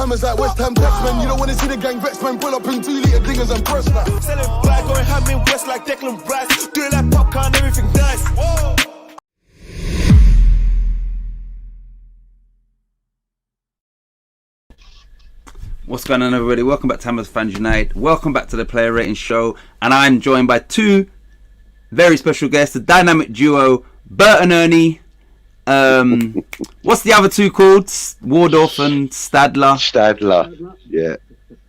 hammers like West Ham taxmen. You don't wanna see the gang vex, man. Pull up in 2-litre dingers and press that. Selling bag, going ham in West like Declan Rice. Doing like popcorn, everything nice. Whoa. What's going on, everybody? Welcome back to Hammers Fans Unite. Welcome back to the Player Rating Show. And I'm joined by two very special guests, the dynamic duo, Bert and Ernie. What's the other two called? Wardorf and Stadler. Stadler, yeah.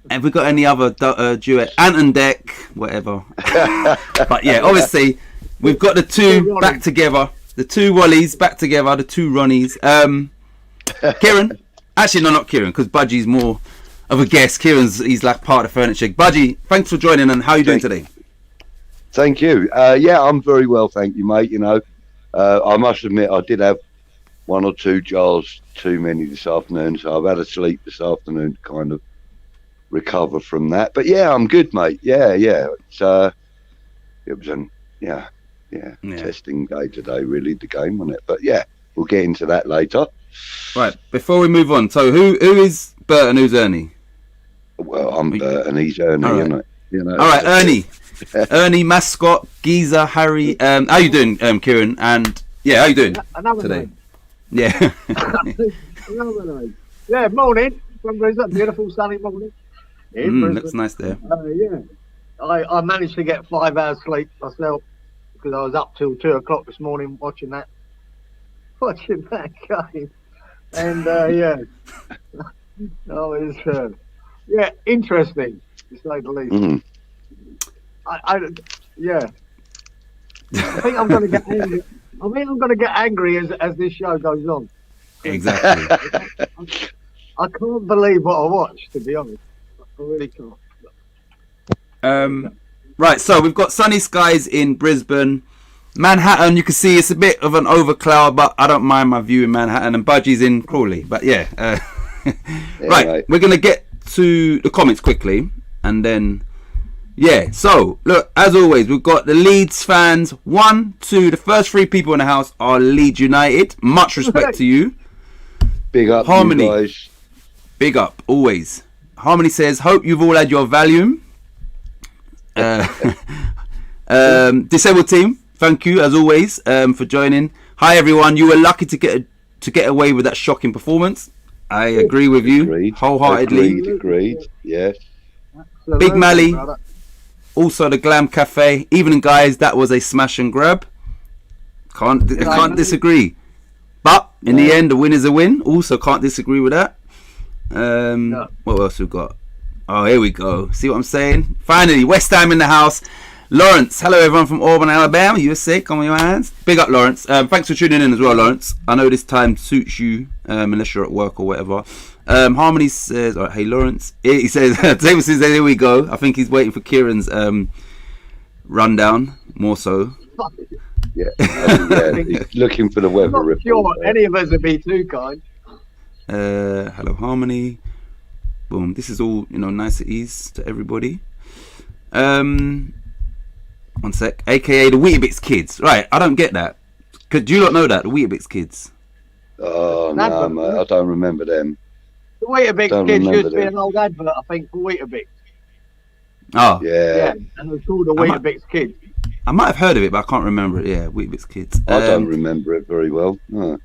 Have we got any other duet? Ant and Deck, whatever. But yeah, obviously, we've got the two back together. The two Wallies back together, the two Ronnies. Kieran. Actually, no, not Kieran, because Budgie's more of a guest. He's like part of the furniture. Budgie, thanks for joining, and how are you doing today? Thank you. Yeah, I'm very well, thank you, mate. You know, I must admit I did have one or two jars too many this afternoon, so I've had a sleep this afternoon to kind of recover from that. But yeah, I'm good, mate. Yeah. It was an testing day today, really, the game, wasn't it? But yeah, we'll get into that later. Right, before we move on, so who is Bert and who's Ernie? Well, I'm Bert and he's Ernie, right. Isn't it? You know. All right, Ernie. Ernie, mascot, geezer, Harry. How you doing, Kieran? And yeah, how you doing today? Name. Yeah. Another name. Yeah, morning. From Brisbane, beautiful sunny morning. Looks nice there. Yeah, I managed to get 5 hours sleep myself because I was up till 2 o'clock this morning watching that game. And yeah, it's interesting to say the least. Mm. I think I'm going to get angry. I think I'm going to get angry as this show goes on. Exactly. I can't believe what I watched, to be honest. I really can't. Right, so we've got sunny skies in Brisbane. Manhattan, you can see it's a bit of an overcloud, but I don't mind my view in Manhattan, and Budgie's in Crawley. But yeah, right, we're going to get to the comments quickly, and then, yeah, so, look, as always, we've got the Leeds fans, 1, 2, the first 3 people in the house are Leeds United. Much respect to you. Big up, Harmony. you guys. Big up, always. Harmony says, hope you've all had your Valium. Disabled team, thank you as always for joining. Hi everyone, you were lucky to get away with that shocking performance. I agree with you wholeheartedly. Agreed. Yes. Big Mally, also the Glam Cafe. Evening guys, that was a smash and grab. Can't disagree. But in the end, the win is a win. Also can't disagree with that. What else we've got? Oh, here we go. See what I'm saying? Finally, West Ham in the house. Lawrence, hello everyone from Auburn, Alabama. USA, come on your hands. Big up, Lawrence. Thanks for tuning in as well, Lawrence. I know this time suits you, unless you're at work or whatever. Harmony says, all right, hey Lawrence. He says, David says, here we go. I think he's waiting for Kieran's rundown, more so. Yeah, he's looking for the weather I'm not report. sure any of us would be too kind. Hello, Harmony. Boom. This is all, nice at ease to everybody. One sec. AKA the Weetabix kids. Right, I don't get that. Do you not know that? The Weetabix kids. Oh, no, mate. I don't remember them. The Weetabix kids used to be an old advert, I think, for Weetabix. Oh. Yeah. And it was called the Weetabix kids. I might have heard of it, but I can't remember it. Yeah, Weetabix kids. I don't remember it very well. No.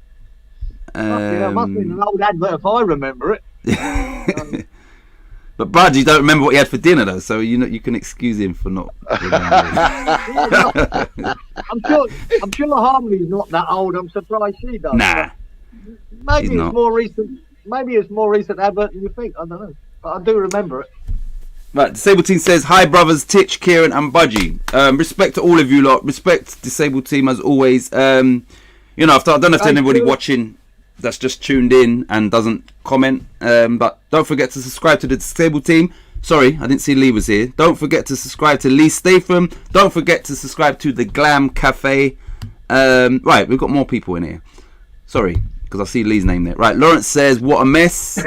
It must have been an old advert if I remember it. But Budgie don't remember what he had for dinner though, so you can excuse him for not remembering. I'm sure Harmony's not that old. I'm surprised she does. Nah, maybe it's more recent. Maybe it's more recent advert than you think. I don't know, but I do remember it. Right, Disabled Team says, hi brothers, Titch, Kieran and Budgie. Respect to all of you lot. Respect Disabled Team as always. I don't know if there's anybody watching that's just tuned in and doesn't comment. But don't forget to subscribe to the Disabled Team. Sorry, I didn't see Lee was here. Don't forget to subscribe to Lee Statham. Don't forget to subscribe to the Glam Cafe. Right, we've got more people in here. Sorry, because I see Lee's name there. Right, Lawrence says, what a mess.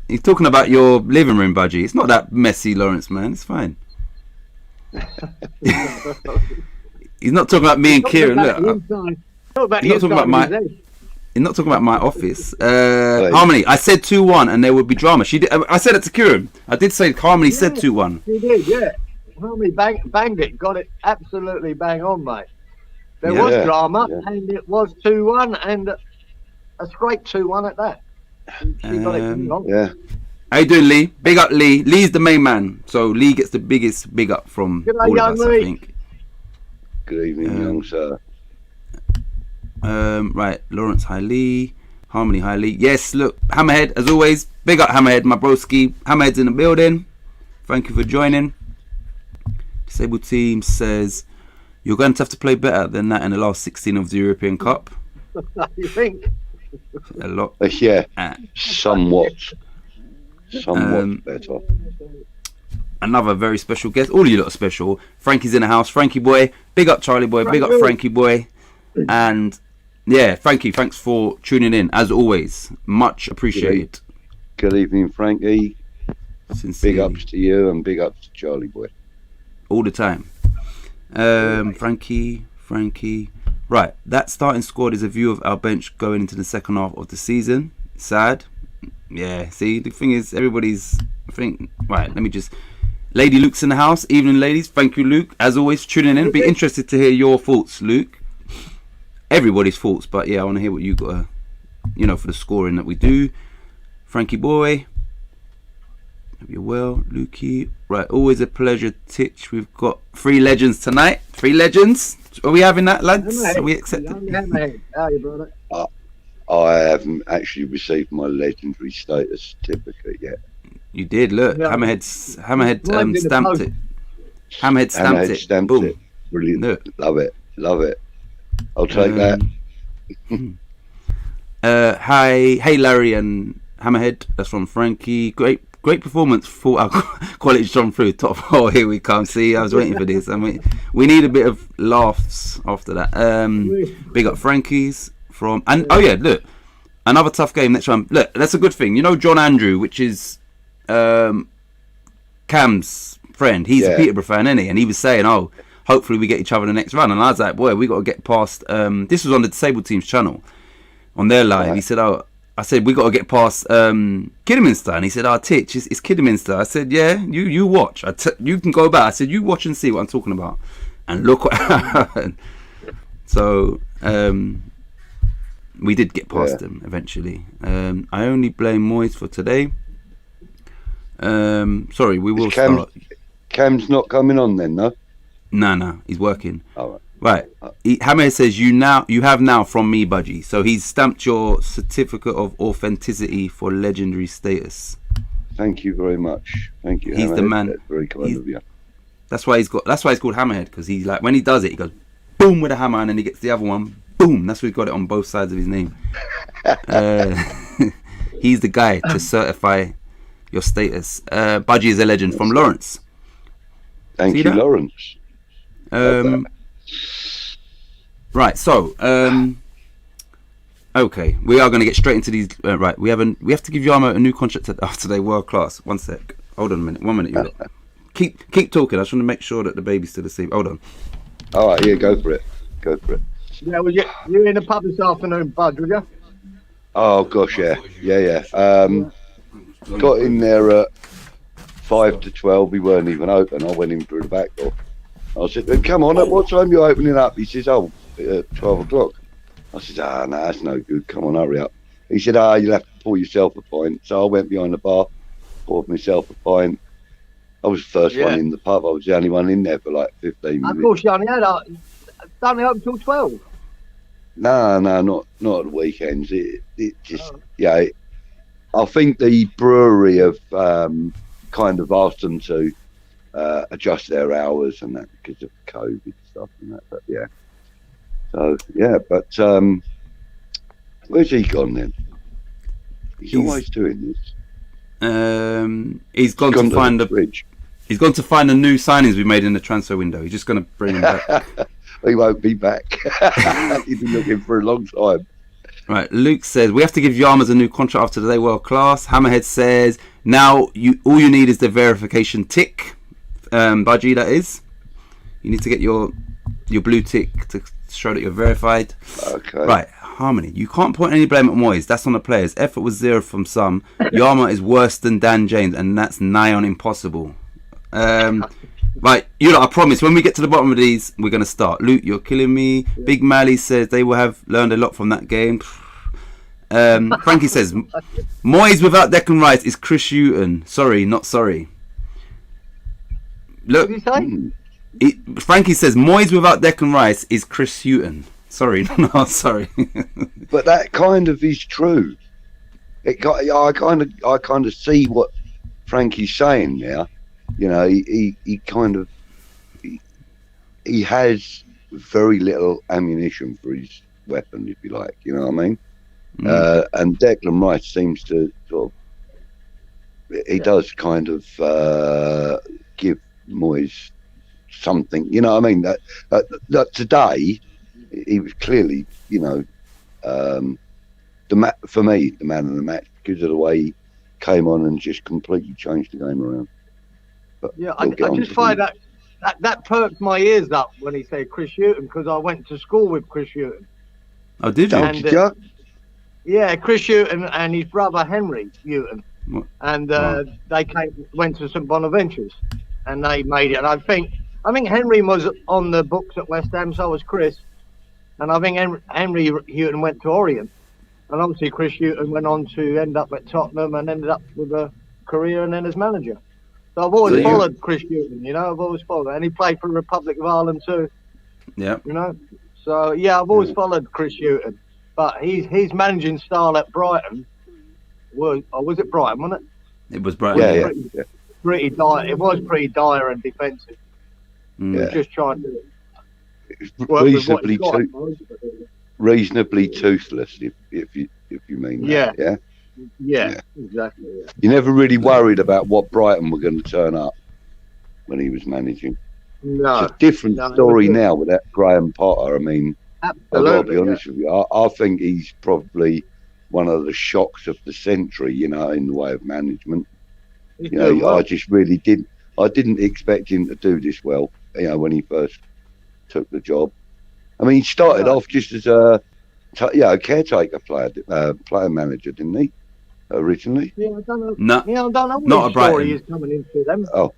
He's talking about your living room, Budgie. It's not that messy, Lawrence, man. It's fine. He's not talking about me and Kieran. Look, he's not talking about my... You're not talking about my office. Harmony, I said 2-1 and there would be drama. She did. I said it to Kieran. I did say Harmony said 2-1. She did, yeah. Harmony banged it. Got it absolutely bang on, mate. There was drama, and it was 2-1, and a straight 2-1 at that. She got it wrong. Yeah. How you doing, Lee? Big up, Lee. Lee's the main man, so Lee gets the biggest big up from all of us, I think. Good evening, young sir. Right, Lawrence, hi Lee. Harmony, hi Lee. Yes, look, Hammerhead, as always, big up Hammerhead, my broski. Hammerhead's in the building. Thank you for joining. Disabled Team says you're going to have to play better than that in the last 16 of the European Cup. You think? A lot. Yeah, somewhat better. Another very special guest. All of you lot are special. Frankie's in the house. Frankie boy, big up Charlie boy, big up Frankie boy. And yeah, Frankie, thanks for tuning in as always. Much appreciated. Good evening, Frankie. Sincerely. Big ups to you and big ups to Charlie boy. All the time. Frankie. Right, that starting squad is a view of our bench going into the second half of the season. Sad. Yeah, see, the thing is, everybody's, I think, right, let me just, Lady Luke's in the house. Evening, ladies. Thank you, Luke, as always, tuning in. Be interested to hear your thoughts, Luke. Everybody's thoughts, but yeah, I want to hear what you got, for the scoring that we do. Frankie boy. Hope you're well, Lukey. Right, always a pleasure, Titch. We've got 3 legends tonight. 3 legends. Are we having that, lads? Are we accepting? How you, brother? I haven't actually received my legendary status certificate yet. You did, look. Yeah. Hammerhead stamped it. Hammerhead stamped it. Boom. Brilliant. Look. Love it. I'll take that. Hey Larry and Hammerhead. That's from Frankie. Great performance for our quality shone through top. Oh, here we come. See, I was waiting for this. We need a bit of laughs after that. Big up Frankie's from, and oh yeah, look, another tough game next time. Look, that's a good thing. John Andrew, which is Cam's friend. He's a Peterborough fan, isn't he? And he was saying, oh, hopefully we get each other the next run. And I was like, boy, we got to get past. This was on the Disabled Team's channel, on their live. Right. He said, oh. I said, we got to get past Kidderminster. And he said, Titch, it's Kidderminster. I said, yeah, you watch. You can go back. I said, you watch and see what I'm talking about. And look what happened. So, we did get past them eventually. I only blame Moyes for today. Sorry, we will start. Cam's not coming on then, no? No, he's working. All right. Right. Hammer says you have now from me, Budgie. So he's stamped your certificate of authenticity for legendary status. Thank you very much. Thank you. He's Hammerhead. the man. That's very kind of you. That's why he's called Hammerhead, because he's like, when he does it, he goes boom with a hammer, and then he gets the other one boom. That's why he's got it on both sides of his name. He's the guy to certify your status. Budgie is a legend from Lawrence. Thank you, Lawrence. Right, so okay, we are going to get straight into these. Right, we have to give Yama a new contract after they world class. 1 sec, hold on a minute. 1 minute, you lot. Keep talking. I just want to make sure that the baby's still asleep. Hold on. All right, yeah, go for it. Yeah, well, you in the pub this afternoon, Bud, were you? Oh gosh, yeah. Got in there at 5 to 12. We weren't even open. I went in through the back door. I said, come on, at what time are you opening up? He says, 12 o'clock. I said, no, that's no good. Come on, hurry up. He said, you'll have to pour yourself a pint. So I went behind the bar, poured myself a pint. I was the first one in the pub. I was the only one in there for like 15 minutes. Of course, you only had only open till 12. No, not at the weekends. It just, I think the brewery have kind of asked them to adjust their hours and that because of COVID stuff and that. But yeah. So yeah, but where's he gone then? He's always doing this. He's gone to find the bridge. He's gone to find the new signings we made in the transfer window. He's just going to bring him back. He won't be back. He's been looking for a long time. Right, Luke says we have to give Yamas a new contract after today world class. Hammerhead says now all you need is the verification tick. Budgie, that is. You need to get your blue tick to show that you're verified. Okay. Right, Harmony. You can't point any blame at Moyes. That's on the players. Effort was 0 from some. Yama is worse than Dan James, and that's nigh on impossible. Right, you lot, I promise, when we get to the bottom of these, we're going to start. Luke, you're killing me. Yeah. Big Mally says they will have learned a lot from that game. Frankie says, Moyes without Declan Rice is Chris Hughton. Sorry, not sorry. Look, what did he say? Frankie says, Moyes without Declan Rice is Chris Hughton. Sorry, no, sorry. But that kind of is true. I kind of see what Frankie's saying now. You know, he has very little ammunition for his weapon, if you like. You know what I mean? And Declan Rice seems to sort of, he does kind of give Moyes something. You know what I mean? That today he was clearly, you know, for me the man of the match because of the way he came on and just completely changed the game around. But yeah, I just find that perked my ears up when he said Chris Hughton because I went to school with Chris Hughton. Oh, did you? And, yeah, Chris Hughton and his brother Henry Hughton, and they went to St Bonaventures, and they made it. And I think Henry was on the books at West Ham, so was Chris, and I think Henry Hughton went to Orient, and obviously Chris Hughton went on to end up at Tottenham and ended up with a career and then as manager. So I've always followed Chris Hughton, you know, I've always followed, and he played for the Republic of Ireland too. Yeah, you know, so yeah, I've always followed Chris Hughton. But his managing style at Brighton was it Brighton, wasn't it? It was Brighton. Yeah. Pretty dire. It was pretty dire and defensive. Yeah. Just trying to reasonably toothless, if you mean that. Yeah, exactly. Yeah. You never really worried about what Brighton were going to turn up when he was managing. No, it's a different story now with that Graham Potter. I mean, absolutely, I'll be honest with you. I think he's probably one of the shocks of the century, you know, in the way of management. You know, I just really didn't expect him to do this well, you know, when he first took the job. I mean, he started off just as a caretaker player manager, didn't he? Originally. Yeah, I don't know. No, I don't know not a Brighton. Story is coming into them. Oh.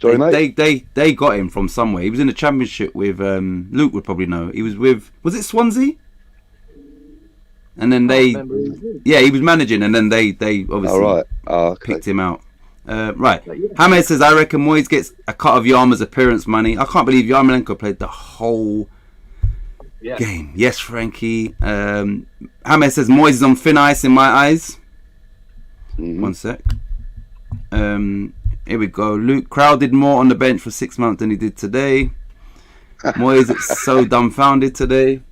Sorry, mate. They got him from somewhere. He was in the Championship with Luke would probably know. He was with it Swansea? And then he was managing, and then they obviously picked him out. Right. Hamed says, I reckon Moyes gets a cut of Yama's appearance money. I can't believe Yamalenko played the whole game. Yes, Frankie. Hamed says, Moyes is on thin ice in my eyes. Mm-hmm. 1 sec. Here we go. Luke Crowd did more on the bench for 6 months than he did today. Moyes is so dumbfounded today.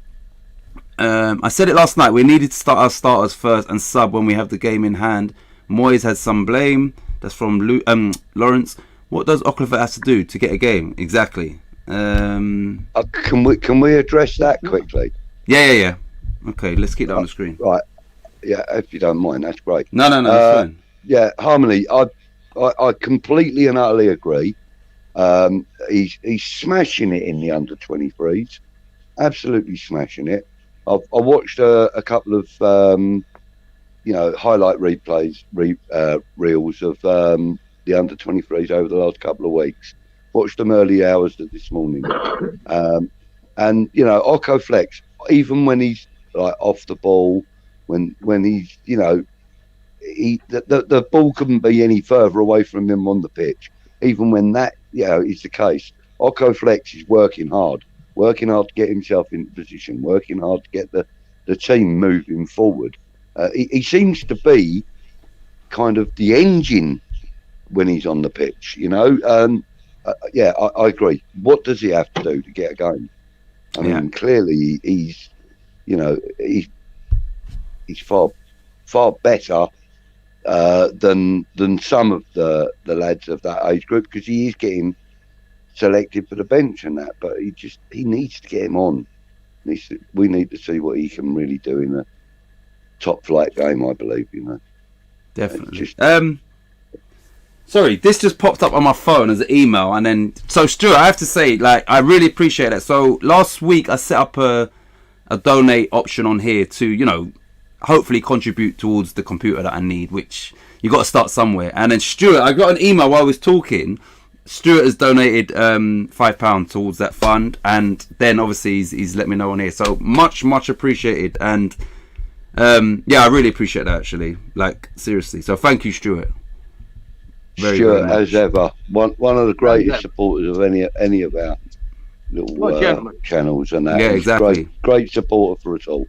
I said it last night. We needed to start our starters first and sub when we have the game in hand. Moyes has some blame. That's from Lawrence. What does Oklahoma have to do to get a game? Exactly. Can we address that quickly? Yeah. Okay, let's keep that on the screen. Right. Yeah, if you don't mind, that's great. No, that's fine. Yeah, Harmony. I completely and utterly agree. He's smashing it in the under-23s. Absolutely smashing it. I watched a couple of highlight replays, reels of the under-23s over the last couple of weeks. Watched them early hours of this morning, and you know, Occo Flex, even when he's like off the ball, when he's the ball couldn't be any further away from him on the pitch. Even when that is the case, Occo Flex is working hard to get himself in position, working hard to get the team moving forward. He seems to be kind of the engine when he's on the pitch, you know. I agree. What does he have to do to get a game? I mean, clearly he's far better than some of the lads of that age group, because he is getting selected for the bench and that, but he needs to get him on. We need to see what he can really do in a top flight game, I believe, you know. Definitely. Sorry, this just popped up on my phone as an email, and then so Stuart, I have to say, like, I really appreciate that. So last week I set up a donate option on here to, you know, hopefully contribute towards the computer that I need, which you got to start somewhere. And then Stuart, I got an email while I was talking. Stuart has donated £5 towards that fund, and then obviously he's let me know on here. So much appreciated, and yeah, I really appreciate that, actually. Like, seriously. So thank you, Stuart. Stuart, as ever, one of the greatest supporters of any of our little channels, and that. Yeah, exactly. Great supporter for us all.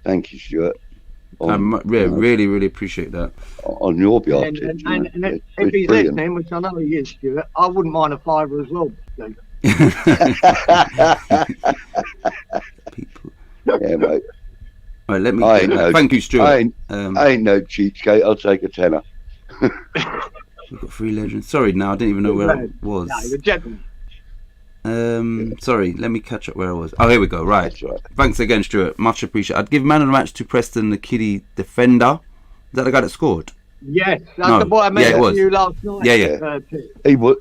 Thank you, Stuart. Really appreciate that. On your behalf, and if he's listening, which I know he is, Stuart, I wouldn't mind a fiver as well. Yeah, mate. Right, let me. Thank you, Stuart. I ain't no cheapskate. I'll take a tenner. We've got 3 legends. Sorry, now I didn't even know where I was. No, the gentleman. Sorry, let me catch up where I was. Oh, here we go. Right. Thanks again, Stuart. Much appreciated. I'd give man of the match to Preston, the kiddie defender. Is that the guy that scored? Yes, that's the boy I mentioned to you last night. Yeah. He was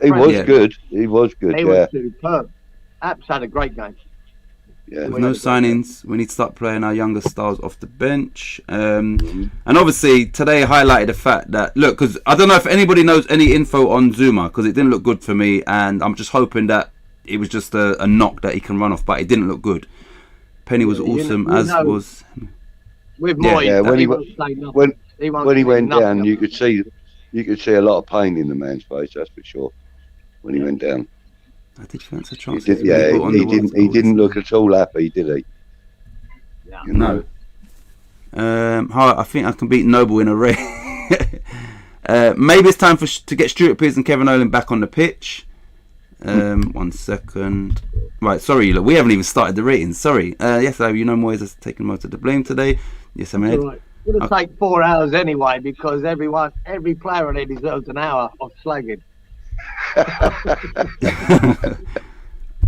good. He was good. He was superb. Apps had a great game. Yeah. With no signings, we need to start playing our younger stars off the bench. And obviously, today highlighted the fact that, look, because I don't know if anybody knows any info on Zuma, because it didn't look good for me, and I'm just hoping that it was just a knock that he can run off, but it didn't look good. Penny was awesome, was... With Moy, when he went down, you could see a lot of pain in the man's face, that's for sure, when he went down. I did fancy a chance. He didn't look at all happy, did he? Yeah. No. I think I can beat Noble in a race. Maybe it's time to get Stuart Pearce and Kevin Olin back on the pitch. 1 second. Right, sorry, look, we haven't even started the ratings. Sorry. Yes, you know Moyes has taken most of the blame today. Yes, I'm ahead. Right. It's going to take 4 hours anyway, because every player on it deserves an hour of slagging.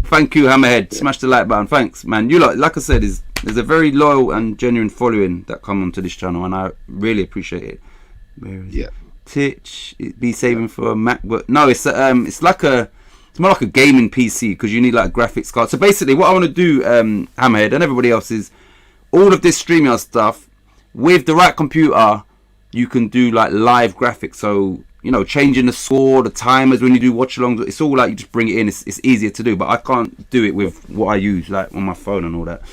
Thank you, Hammerhead. Smash the like button. Thanks, man. You like I said, there's a very loyal and genuine following that come onto this channel, and I really appreciate it. Where is it? Titch, be saving for a MacBook. No, it's more like a gaming PC, because you need like a graphics card. So basically, what I want to do, Hammerhead and everybody else, is all of this StreamYard stuff with the right computer. You can do like live graphics. So, you know, changing the score, the timers when you do watch alongs, it's all like you just bring it in. It's easier to do, but I can't do it with what I use like on my phone and all that.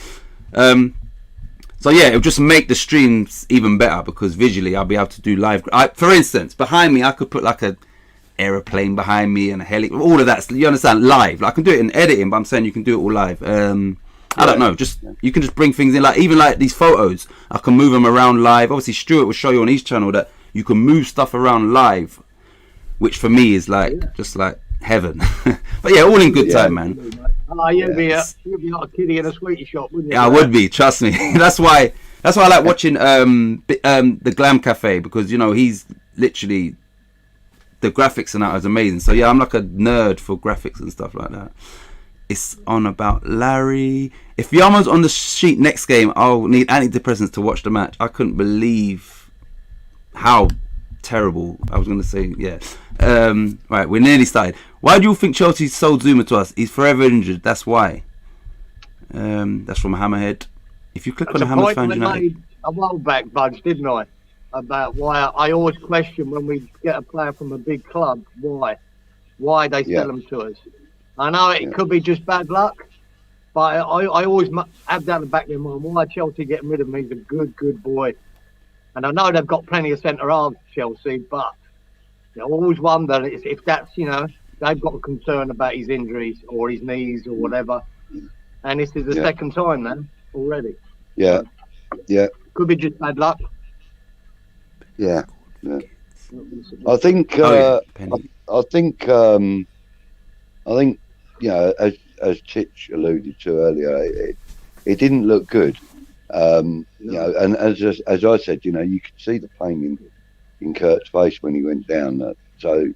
So yeah, it'll just make the streams even better, because visually I'll be able to do live. For instance, behind me I could put like a aeroplane behind me and a heli, all of that. You understand? Live. Like, I can do it in editing, but I'm saying you can do it all live. I don't know. You can just bring things in, like even like these photos. I can move them around live. Obviously, Stuart will show you on his channel that you can move stuff around live, which for me is like just like heaven. But yeah, all in good time, man. You'd be like a kiddie in a sweetie shop, wouldn't you? Yeah, I would be. Trust me. That's why I like watching the Glam Cafe, because you know he's literally, the graphics and that is amazing. So yeah, I'm like a nerd for graphics and stuff like that. It's on about Larry. If Yama's on the sheet next game, I'll need antidepressants to watch the match. I couldn't believe how terrible. I was going to say, yeah. Right, we're nearly started. Why do you think Chelsea sold Zuma to us? He's forever injured. That's why. That's from Hammerhead. If you click on the Hammer Fan United. A while back, Budge, didn't I? About why I always question when we get a player from a big club, why they sell them to us. I know it could be just bad luck, but I always have that in the back of my mind. Why Chelsea getting rid of me? He's a good boy, and I know they've got plenty of centre halves, Chelsea, but I always wonder if that's, you know, they've got a concern about his injuries or his knees or whatever, and this is the second time now already. Yeah. Could be just bad luck. Yeah. I think you know, as Titch alluded to earlier, it didn't look good. You know, and as I said, you know, you could see the pain in Kurt's face when he went down. So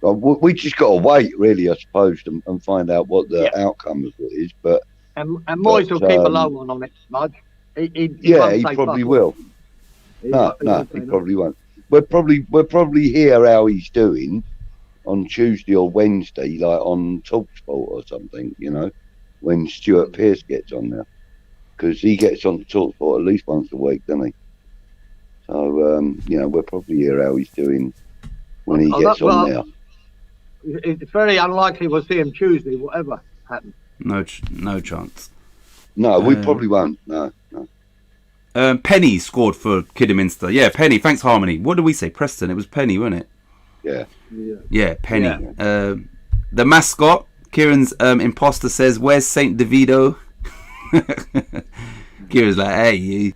we just got to wait, really, I suppose, and find out what the outcome of it is. But Moyes will keep a low on it, Mudge. He probably will. No, he probably won't. we'll probably hear how he's doing on Tuesday or Wednesday, like on Talksport or something, you know, when Stuart Pearce gets on there, because he gets on Talksport at least once a week, doesn't he? So you know, we'll probably hear how he's doing when he gets on there. It's very unlikely we'll see him Tuesday, whatever happens. No chance. No, we probably won't. No. Penny scored for Kidderminster. Yeah, Penny. Thanks, Harmony. What did we say? Preston. It was Penny, wasn't it? Yeah, Penny. Yeah. The mascot, Kieran's imposter says, "Where's Saint DeVito?" Kieran's like, "Hey, you.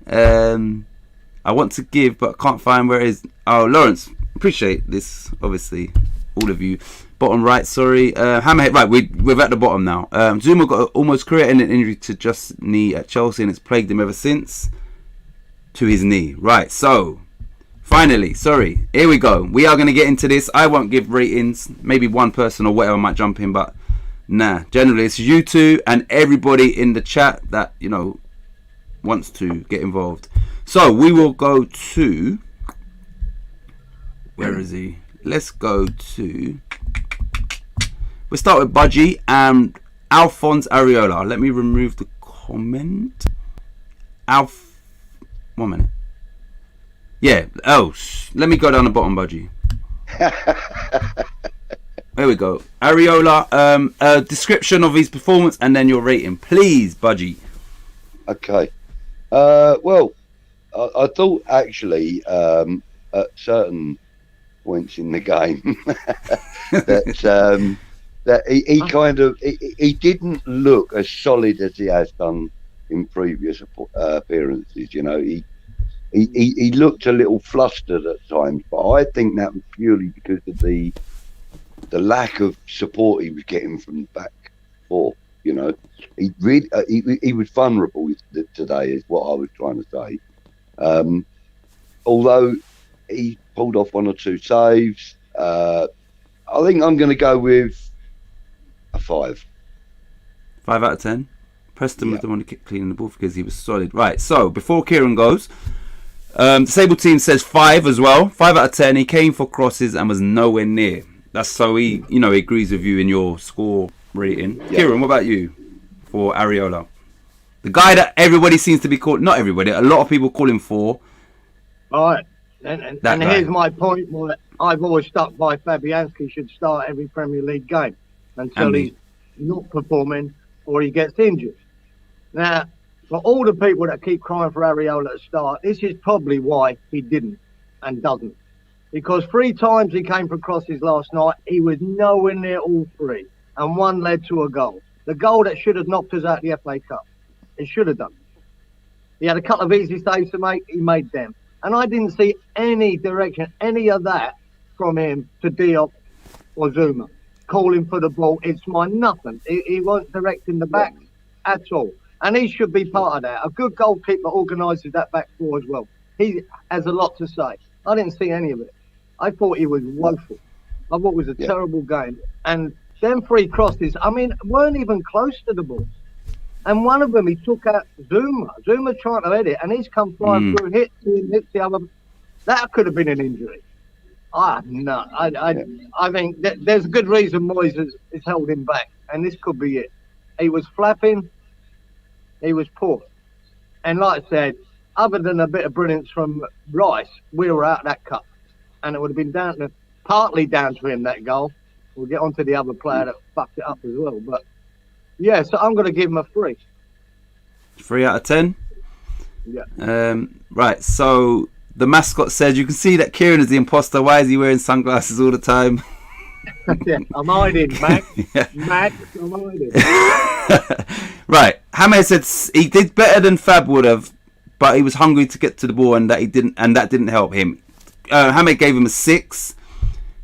I want to give, but can't find where it is." Oh, Lawrence, appreciate this. Obviously, all of you. Bottom right, sorry. Hammerhead, right, we're at the bottom now. Zuma got almost career-ending injury to just knee at Chelsea, and it's plagued him ever since. To his knee. Right, so, finally, sorry, here we go. We are going to get into this. I won't give ratings. Maybe one person or whatever might jump in, but nah. Generally, it's you two and everybody in the chat that, you know, wants to get involved. So, we will go to... Where is he? Let's go to... We'll start with Budgie and Alphonse Areola. Let me remove the comment. 1 minute. Yeah. Oh, let me go down the bottom, Budgie. There we go. Areola, a description of his performance and then your rating. Please, Budgie. Okay. Well, I thought actually at certain points in the game that he kind of he didn't look as solid as he has done in previous appearances. You know, he looked a little flustered at times, but I think that was purely because of the lack of support he was getting from the back four. You know, he was vulnerable today, is what I was trying to say. Although he pulled off 1 or 2 saves, I think I'm going to go with a 5. 5 out of 10. Preston was the one who kept cleaning the ball because he was solid. Right, so before Kieran goes, Disabled Team says 5 as well. 5 out of 10. He came for crosses and was nowhere near. That's so he agrees with you in your score rating. Yeah. Kieran, what about you for Areola? The guy that everybody seems to be called, not everybody, a lot of people call him for. All right. And here's my point. Well, I've always stuck by Fabianski should start every Premier League game until he's not performing or he gets injured. Now, for all the people that keep crying for Areola to start, this is probably why he didn't and doesn't. Because 3 times he came for crosses last night, he was nowhere near all 3. And 1 led to a goal. The goal that should have knocked us out the FA Cup. It should have done. He had a couple of easy saves to make, he made them. And I didn't see any direction, any of that from him to Diop or Zuma. Calling for the ball, it's my nothing. He wasn't directing the back at all. And he should be part of that. A good goalkeeper organises that back four as well. He has a lot to say. I didn't see any of it. I thought he was woeful. I thought it was a terrible game. And them 3 crosses, I mean, weren't even close to the ball. And one of them, he took out Zuma. Zuma trying to head it, and he's come flying through, hits the other. That could have been an injury. No. I think there's a good reason Moyes has held him back, and this could be it. He was flapping. He was poor. And like I said, other than a bit of brilliance from Rice, we were out of that cup. And it would have been partly down to him, that goal. We'll get on to the other player that fucked it up as well. But, yeah, so I'm going to give him a 3. 3 out of 10? Yeah. Right, so the mascot says, you can see that Kieran is the imposter. Why is he wearing sunglasses all the time? Yeah, I'm hiding, Max. Max, I'm hiding. Right, Hammer said he did better than Fab would have, but he was hungry to get to the ball and that didn't help him. Hammer gave him a 6.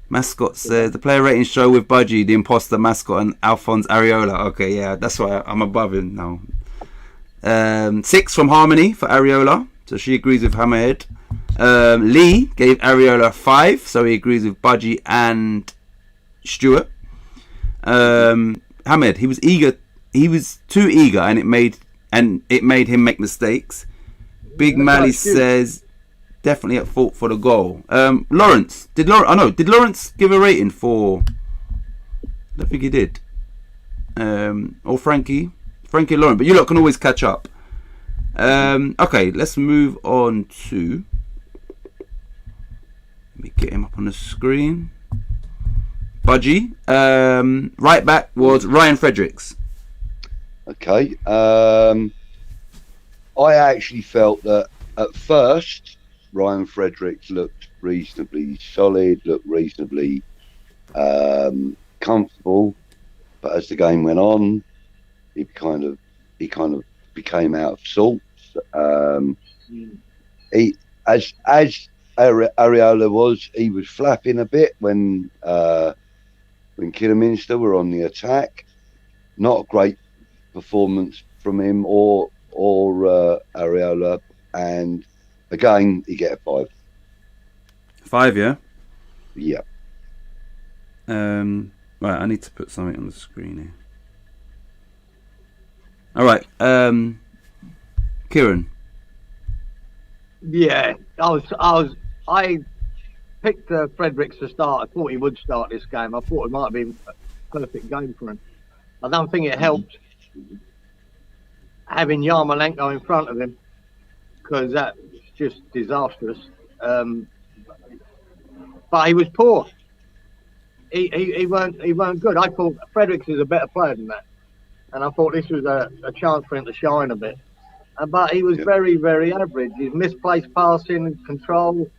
Mascot says the player rating show with Budgie, the imposter mascot, and Alphonse Areola. Okay, yeah, that's why I'm above him now. 6 from Harmony for Areola, so she agrees with Hammerhead. Lee gave Areola 5, so he agrees with Budgie and Stuart. Hammerhead, he was eager. He was too eager, and it made him make mistakes. Big Mally says definitely at fault for the goal. Lawrence, did Lawrence give a rating for? I don't think he did. Or Frankie and Lauren, but you lot can always catch up. Okay, let's move on to. Let me get him up on the screen. Budgie. Right back was Ryan Fredericks. Okay. I actually felt that at first Ryan Fredericks looked reasonably solid, looked reasonably comfortable, but as the game went on, he kind of became out of sorts. As Areola he was flapping a bit when Kidderminster were on the attack. Not a great performance from him or Areola, and again he get a 5. 5, yeah. Yeah. Right, I need to put something on the screen here. All right, Kieran. Yeah, I picked Fredericks to start. I thought he would start this game. I thought it might have been a perfect game for him. I don't think it helped having Yamalenko in front of him, because that's just disastrous. But he was poor. He weren't good. I thought Fredericks is a better player than that, and I thought this was a chance for him to shine a bit. But he was very, very average. His misplaced passing and control.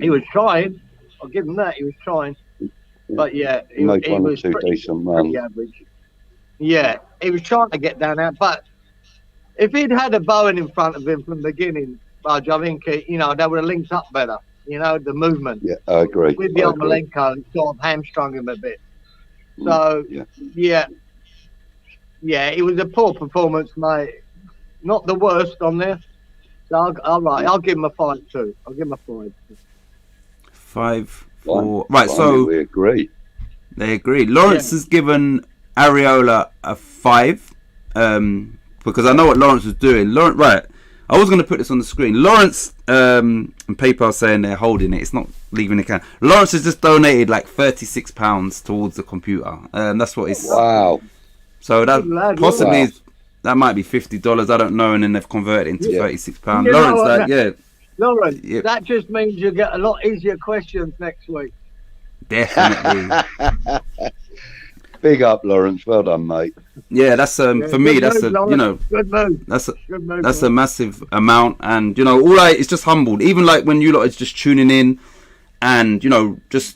He was trying. I'll give him that. He was trying. But yeah, he was pretty average. Yeah, he was trying to get down there. But if he'd had a Bowen in front of him from the beginning, Budge, I think they would have linked up better. The movement. Yeah, I agree. With Yamalenko, it sort of hamstrung him a bit. So yeah, it was a poor performance, mate. Not the worst on there. So I'll give him a 5 too. I'll give him a 5. 5, 4. Right, so we agree. They agree. Lawrence has given Areola a 5, because I know what Lawrence was doing. Right, I was going to put this on the screen. Lawrence and PayPal saying they're holding it. It's not leaving the account. Lawrence has just donated like £36 towards the computer. That's what it's. Wow. So that possibly is. That might be $50. I don't know, and then they've converted it into £36. Lawrence, that just means you get a lot easier questions next week. Definitely. Big up, Lawrence. Well done, mate. Yeah, that's for me. That's good move. That's a massive amount, and it's just humbled. Even like when you lot is just tuning in, and just.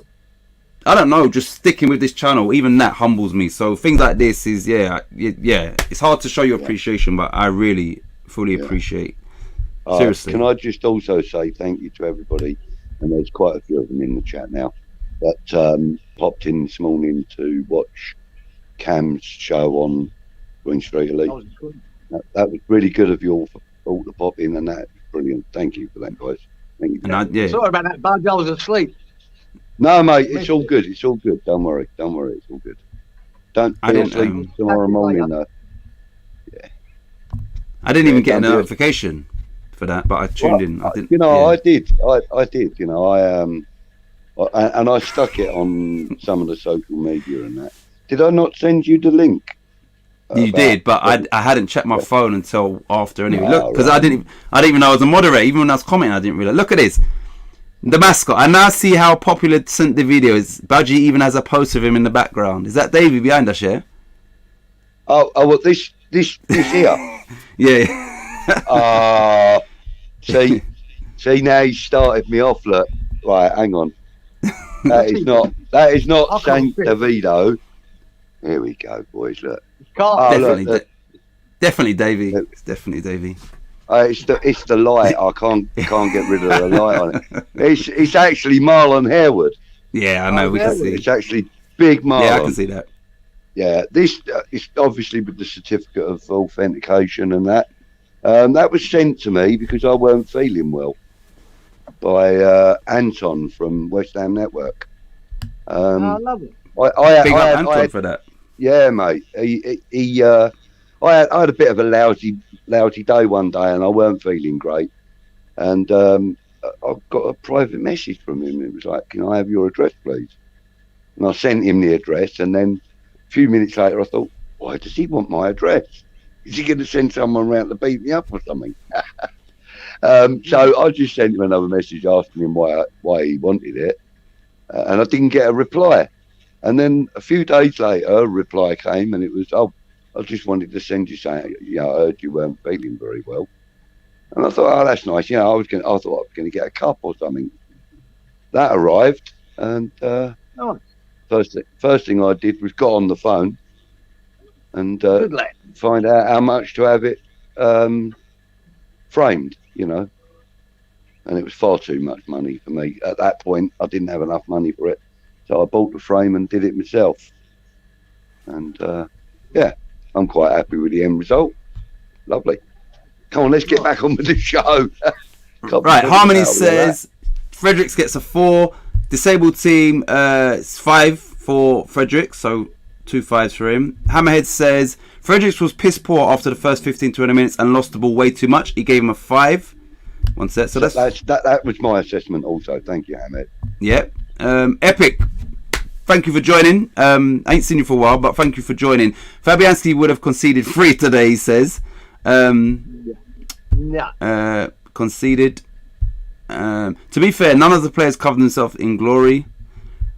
I don't know, just sticking with this channel, even that humbles me. So things like this is, it's hard to show your appreciation, but I really fully appreciate. Seriously. Can I just also say thank you to everybody, and there's quite a few of them in the chat now, that popped in this morning to watch Cam's show on Green Street Elite. That was really good of you all to pop in, and that was brilliant. Thank you for that, guys. Thank you. Sorry about that, Budge. I was asleep. No, mate, it's all good. It's all good. Don't worry. It's all good. Don't sleep tomorrow morning, though. Yeah. I didn't even get a notification for that, but I tuned in. I didn't. I did. I did. And I stuck it on some of the social media and that. Did I not send you the link? You did, but I hadn't checked my phone until after anyway. Look, because I didn't even know I was a moderator. Even when I was commenting, I didn't realize. Look at this. The mascot. I now see how popular sent the video is. Budgie even has a poster of him in the background. Is that Davey behind us, yeah? Oh, well, this here. Yeah. See, now he started me off. Look, right, hang on. That is not Saint Davido. Here we go, boys. Look. Definitely Davey. It's definitely Davey. It's the light. I can't get rid of the light on it. It's actually Marlon Harewood. Yeah, I know. We can see. It's actually big Marlon. Yeah, I can see that. Yeah, this is obviously with the certificate of authentication and that. That was sent to me because I weren't feeling well by Anton from West Ham Network. I love it. Big up Anton for that. Yeah, mate. I had a bit of a lousy day one day, and I weren't feeling great. And I got a private message from him. It was like, "Can I have your address, please?" And I sent him the address. And then a few minutes later, I thought, "Why does he want my address? Is he going to send someone around to beat me up or something?" So I just sent him another message asking him why he wanted it. And I didn't get a reply. And then a few days later, a reply came, and it was, "Oh, I just wanted to send you saying, I heard you weren't feeling very well." And I thought, "Oh, that's nice." I thought I was going to get a cup or something. That arrived, and first thing I did was got on the phone and find out how much to have it framed, And it was far too much money for me. At that point, I didn't have enough money for it. So I bought the frame and did it myself. And, I'm quite happy with the end result. Lovely. Come on, let's get back on with the show. Right, Harmony says Fredericks gets a 4. Disabled team, it's 5 for Fredericks, so 2 5s for him. Hammerhead says Fredericks was piss poor after the first 15-20 minutes and lost the ball way too much. He gave him a 5. One set. So that was my assessment also. Thank you, Hammerhead. Yep. Epic. Thank you for joining. I ain't seen you for a while, but thank you for joining. Fabianski would have conceded 3 today, he says. Conceded. To be fair, none of the players covered themselves in glory.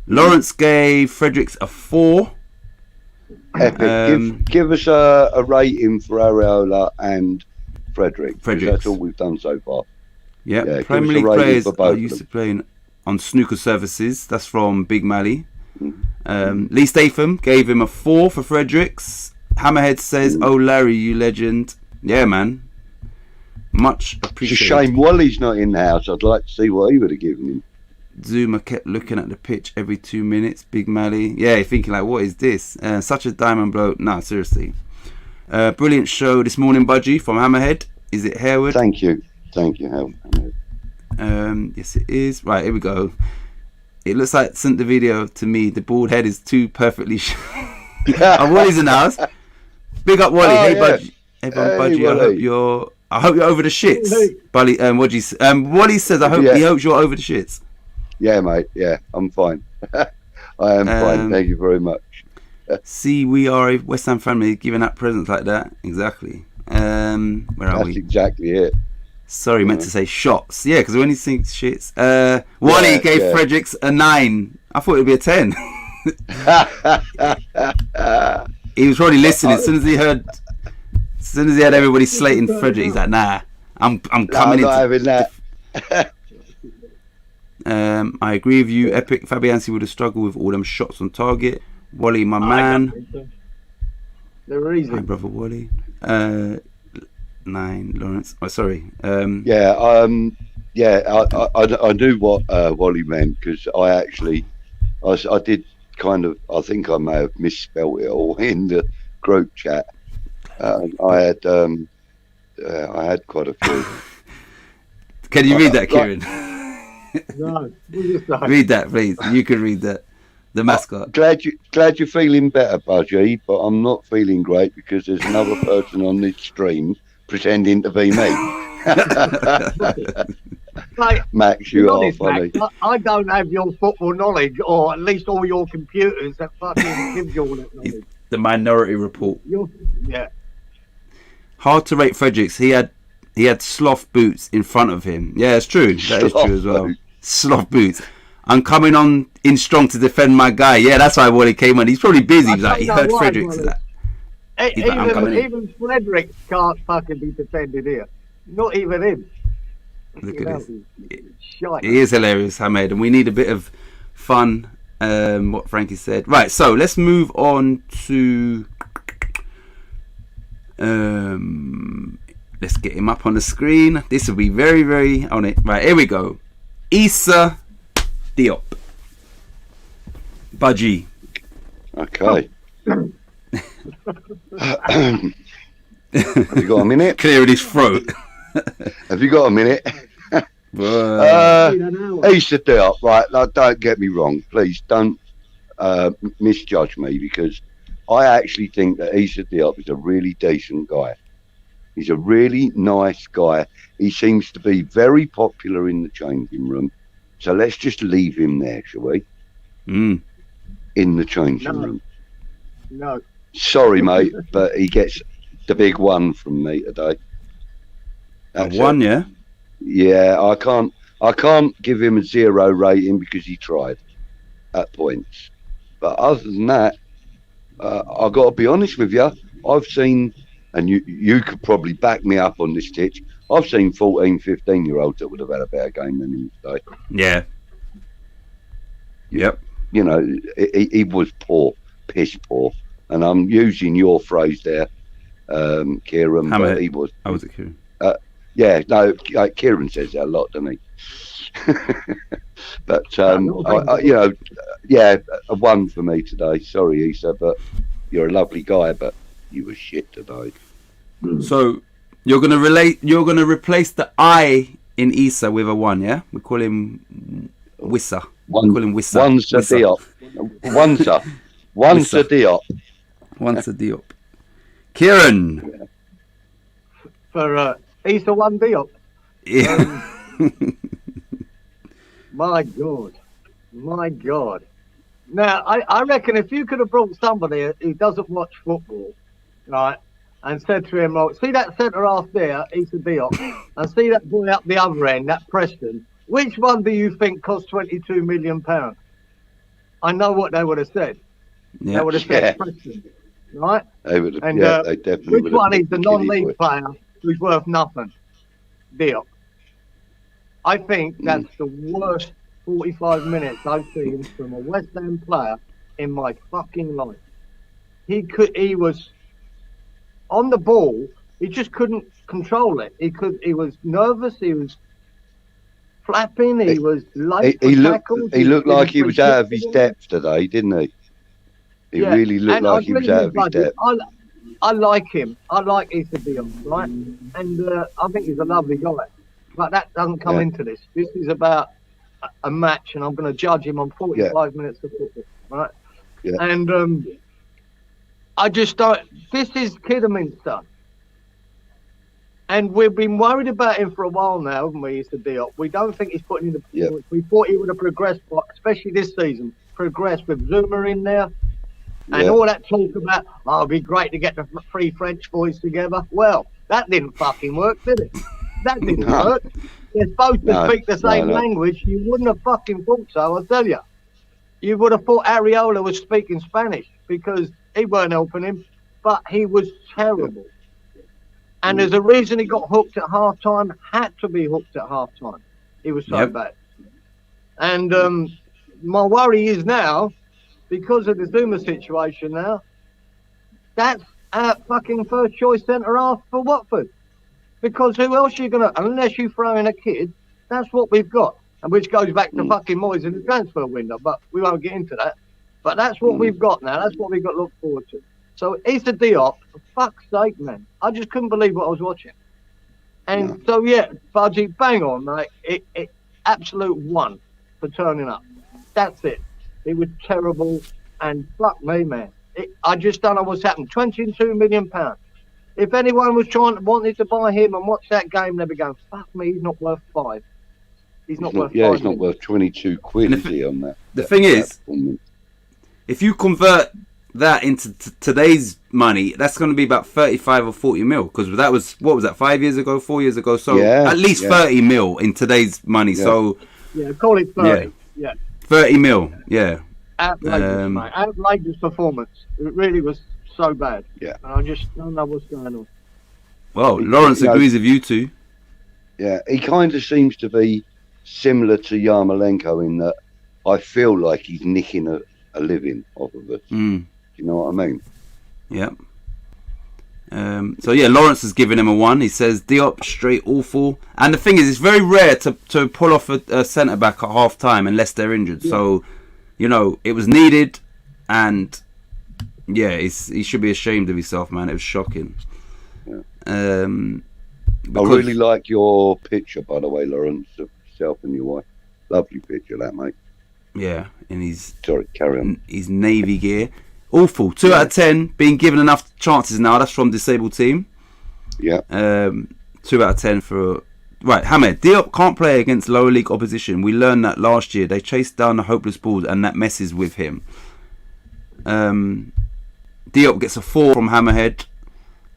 Lawrence gave Fredericks a 4. Epic. Give us a rating for Areola and Fredericks. That's all we've done so far. Yep. Yeah, Premier League players are used to playing on snooker services. That's from Big Mally. Lee Statham gave him a 4 for Fredericks. Hammerhead says, "Oh Larry, you legend." Yeah, man. Much appreciated. It's a shame Wally's not in the house. I'd like to see what he would have given him. Zuma kept looking at the pitch every 2 minutes. Big Mally. Yeah, thinking like, what is this? Such a diamond blow. No, seriously. Brilliant show this morning, Budgie, from Hammerhead. Is it Harewood? Thank you, Hammerhead. Yes, it is. Right, here we go. It looks like sent the video to me. The bald head is too perfectly. Wally's in the house. Big up, Wally. Hey, Budgie. Everyone, Budgie. I hope you're over the shits. Wally says, he hopes you're over the shits. Yeah, mate. Yeah, I'm fine. I am fine. Thank you very much. See, we are a West Ham family giving out presents like that. Exactly. Where are we? That's exactly it. Sorry, meant to say shots. Yeah, because when he thinks shits. Wally gave Fredericks a 9. I thought it would be a 10. He was probably listening. As soon as he had everybody slating Fredericks, he's like, "Nah, I'm coming in." Not having that. I agree with you. Epic. Fabianski would have struggled with all them shots on target. Wally, my man. They're easy. My brother Wally. 9, Lawrence. Oh, sorry. I knew what Wally meant, because I did kind of. I think I may have misspelled it all in the group chat. I had quite a few. Can you read that, Kieran? No. Read that, please. You can read that. The mascot. Glad you're feeling better, Budgie, but I'm not feeling great because there's another person on this stream pretending to be me. Max, you are funny. Max, I don't have your football knowledge, or at least all your computers that fucking gives you all that knowledge. The Minority Report. Yeah. Hard to rate Fredericks. He had sloth boots in front of him. Yeah, it's true. That is true as well. Sloth boots. I'm coming on in strong to defend my guy. Yeah, that's why Wally came on. He's probably busy. He's like, he heard Fredericks. Even Fredericks can't fucking be defended here. Not even him. Look at this. He is hilarious, Hamed, and we need a bit of fun. What Frankie said. Right, so let's move on to. Let's get him up on the screen. This will be very, very on it. Right, here we go. Issa Diop. Budgie. Okay. Have you got a minute? Clearing his throat. Have you got a minute? Issa Diop. Right, don't get me wrong. Please don't misjudge me, because I actually think that Issa Diop is a really decent guy. He's a really nice guy. He seems to be very popular in the changing room. So let's just leave him there, shall we? In the changing room. No. Sorry, mate, but he gets the big one from me today. That's a 1, yeah? Yeah, I can't give him a 0 rating because he tried at points. But other than that, I've got to be honest with you. I've seen, and you could probably back me up on this, Titch. I've seen 14, 15-year-olds that would have had a better game than him today. Yeah. Yep. You know, he was poor, piss poor. And I'm using your phrase there, Kieran, but he was. How was it, Kieran? Yeah, no, Kieran says that a lot, doesn't he? But, you know, yeah, a 1 for me today. Sorry, Issa, but you're a lovely guy, but you were shit today. So you're gonna replace the I in Issa with a 1, yeah? We call him Wissa. We call him Wissa. One's a Diop. One's a Diop. Once a Diop. Kieran. For Issa 1 Diop. Yeah. My God. Now, I reckon if you could have brought somebody who doesn't watch football, right, and said to him, like, see that centre half there, Issa Diop, and see that boy up the other end, that Preston, which one do you think cost £22 million? I know what they would have said. Yeah. They would have said Preston, right? They would have, and, they definitely which one is the non-league player who's worth nothing? Diop. I think that's the worst 45 minutes I've seen from a West Ham player in my fucking life. He was on the ball. He just couldn't control it. He was nervous. He was flapping. He was late for tackles. He looked like he was out of his depth today, didn't he? He really looked like he was out of his depth. I like him. I like Issa Diop, right? And I think he's a lovely guy. But that doesn't come into this. This is about a match, and I'm going to judge him on 45 minutes of football, right? Yeah. And I just don't. This is Kidderminster, and we've been worried about him for a while now, haven't we? Issa Diop. We don't think he's putting in the performance. We thought he would have progressed, especially this season. Progressed with Zuma in there, and all that talk about, oh, it'd be great to get the 3 French boys together. Well, that didn't fucking work, did it? That didn't work. They're supposed to speak the same language. You wouldn't have fucking thought so, I'll tell you. You would have thought Areola was speaking Spanish because he weren't helping him, but he was terrible. And there's a reason he got hooked at half-time, had to be hooked at half-time. He was so bad. And my worry is now, because of the Zuma situation now, that's our fucking first choice centre-half for Watford. Because who else are you going to, unless you throw in a kid, that's what we've got. And which goes back to fucking Moyes in the transfer window, but we won't get into that. But that's what we've got now. That's what we've got to look forward to. So Issa Diop, for fuck's sake, man. I just couldn't believe what I was watching. And so, yeah, Fudgy, bang on, mate. It absolute 1 for turning up. That's it. It was terrible. And fuck me, man. I just don't know what's happened. £22 million. If anyone was wanted to buy him and watch that game, they'd be going, fuck me, he's not worth 5. He's not worth 5. Yeah, he's not worth 22 quid, is he, on that? The thing is, if you convert that into today's money, that's going to be about 35 or 40 mil. Because that was, what was that, 5 years ago, 4 years ago? So at least 30 mil in today's money. Yeah. So call it 30. Yeah. 30 mil, yeah. Outrageous, mate. Outrageous performance. It really was so bad. Yeah. And I just don't know what's going on. Well, Lawrence agrees with you too. Yeah, he kind of seems to be similar to Yamalenko in that I feel like he's nicking a living off of us. Do you know what I mean? Yeah. So yeah, Lawrence has given him a 1. He says Diop straight awful. And the thing is, it's very rare to pull off a centre back at half time unless they're injured. Yeah. So, you know, it was needed, and yeah, he should be ashamed of himself, man. It was shocking. Yeah. I really like your picture, by the way, Lawrence, of yourself and your wife. Lovely picture, that, mate. Yeah, in his carry on. His navy gear. Awful. 2 out of 10. Being given enough chances now. That's from Disabled Team. Yeah. 2 out of 10 for... Right, Hamed. Diop can't play against lower league opposition. We learned that last year. They chased down the hopeless balls and that messes with him. Diop gets a 4 from Hammerhead.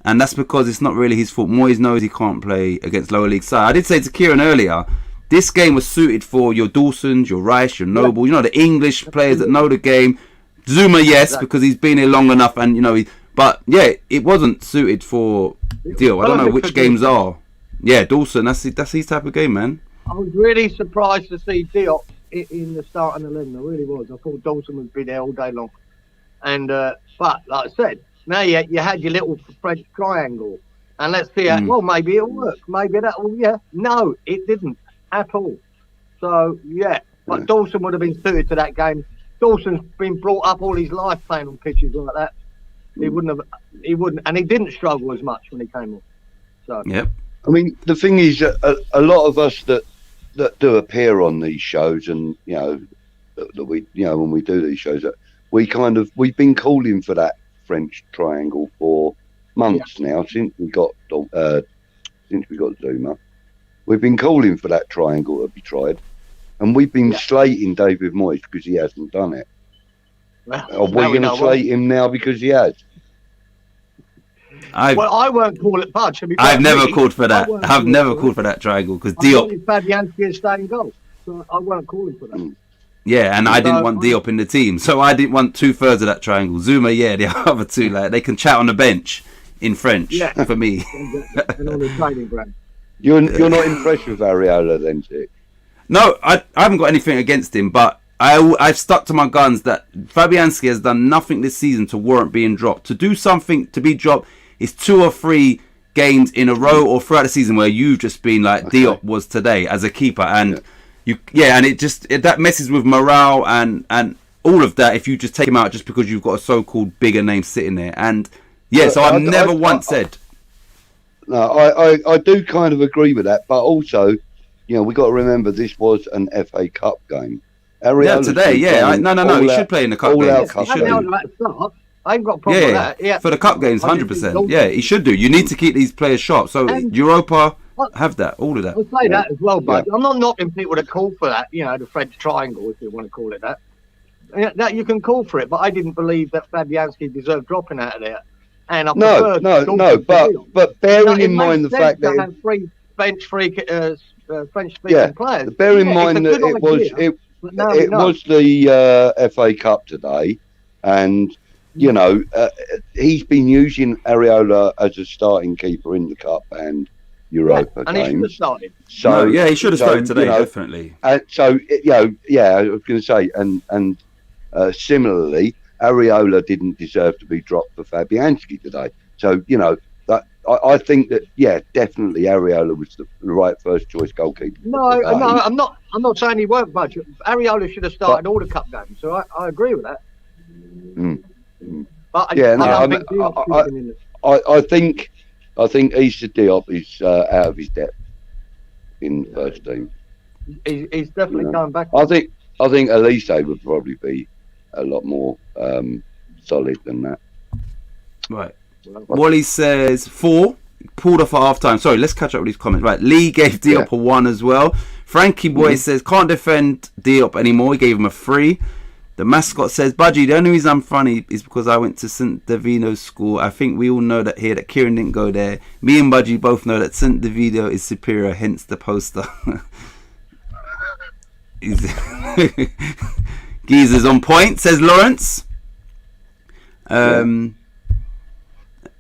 And that's because it's not really his fault. Moyes knows he can't play against lower league side. I did say to Kieran earlier, this game was suited for your Dawsons, your Rice, your Noble, you know, the English players that know the game. Zuma, yes, because he's been here long enough, and you know, but yeah, it wasn't suited for Diop. I don't know which games are. Yeah, Dawson, that's his type of game, man. I was really surprised to see Diop in the starting 11. I really was. I thought Dawson would be there all day long. And but like I said, now you had your little French triangle, and let's see. Well, maybe it'll work. Maybe that will. Yeah, no, it didn't at all. So yeah, but Dawson would have been suited to that game. Dawson's been brought up all his life playing on pitches like that. He wouldn't, and he didn't struggle as much when he came on. So yep. I mean, the thing is, a lot of us that do appear on these shows, and you know, that we, you know, when we do these shows, we've been calling for that French triangle for months now, since we got Zuma. We've been calling for that triangle to be tried, and we've been slating David Moyes because he hasn't done it. Well, are we going to slate him now because he has? I won't call it Budge. I've never called for that. I've never called for that triangle because Diop. Fabianski is staying goal, so I won't call him for that. Yeah, and I didn't want Diop in the team, so I didn't want 2/3 of that triangle. Zuma, yeah, the other two, like they can chat on the bench in French for me. And on the training ground. You're not impressed with Areola then, Dick? No, I haven't got anything against him, but I've stuck to my guns that Fabianski has done nothing this season to warrant being dropped. To do something to be dropped is 2 or 3 games in a row or throughout the season where you've just been like Diop was today as a keeper, and and it that messes with morale and all of that if you just take him out just because you've got a so-called bigger name sitting there. And so I've never once said. No, I do kind of agree with that, but also, you know, we got to remember this was an FA Cup game. Areola's today, no, he should play in the cup games. He should do. I ain't got a problem with that. Yeah, for the cup games, 100%. Yeah, he should do. You need to keep these players sharp. So Europa have that, all of that. I'll say that as well, but I'm not knocking people that call for that. You know, the French triangle, if you want to call it that. That you can call for it, but I didn't believe that Fabianski deserved dropping out of there. And I but bearing in mind the fact that have 3 French-speaking players. Bear in mind that it was the FA Cup today, and you know he's been using Areola as a starting keeper in the Cup and Europa and games. He should have started. So he should have started today, definitely. I was going to say, and similarly, Areola didn't deserve to be dropped for Fabianski today. So, you know, that I think that, definitely Areola was the right first choice goalkeeper. No, I'm not saying he weren't budget. Areola should have started all the cup games, so I agree with that. But I think Issa Diop is out of his depth in the first team. He's definitely coming back. I think Elise would probably be a lot more solid than that. Right. Wally says 4. Pulled off at half time. Sorry, let's catch up with these comments. Right, Lee gave Diop a 1 as well. Frankie Boy says can't defend Diop anymore. He gave him a 3. The mascot says, Budgie, the only reason I'm funny is because I went to St. Davino's school. I think we all know that here that Kieran didn't go there. Me and Budgie both know that St. Davino is superior, hence the poster. Geezer's on point, says Lawrence.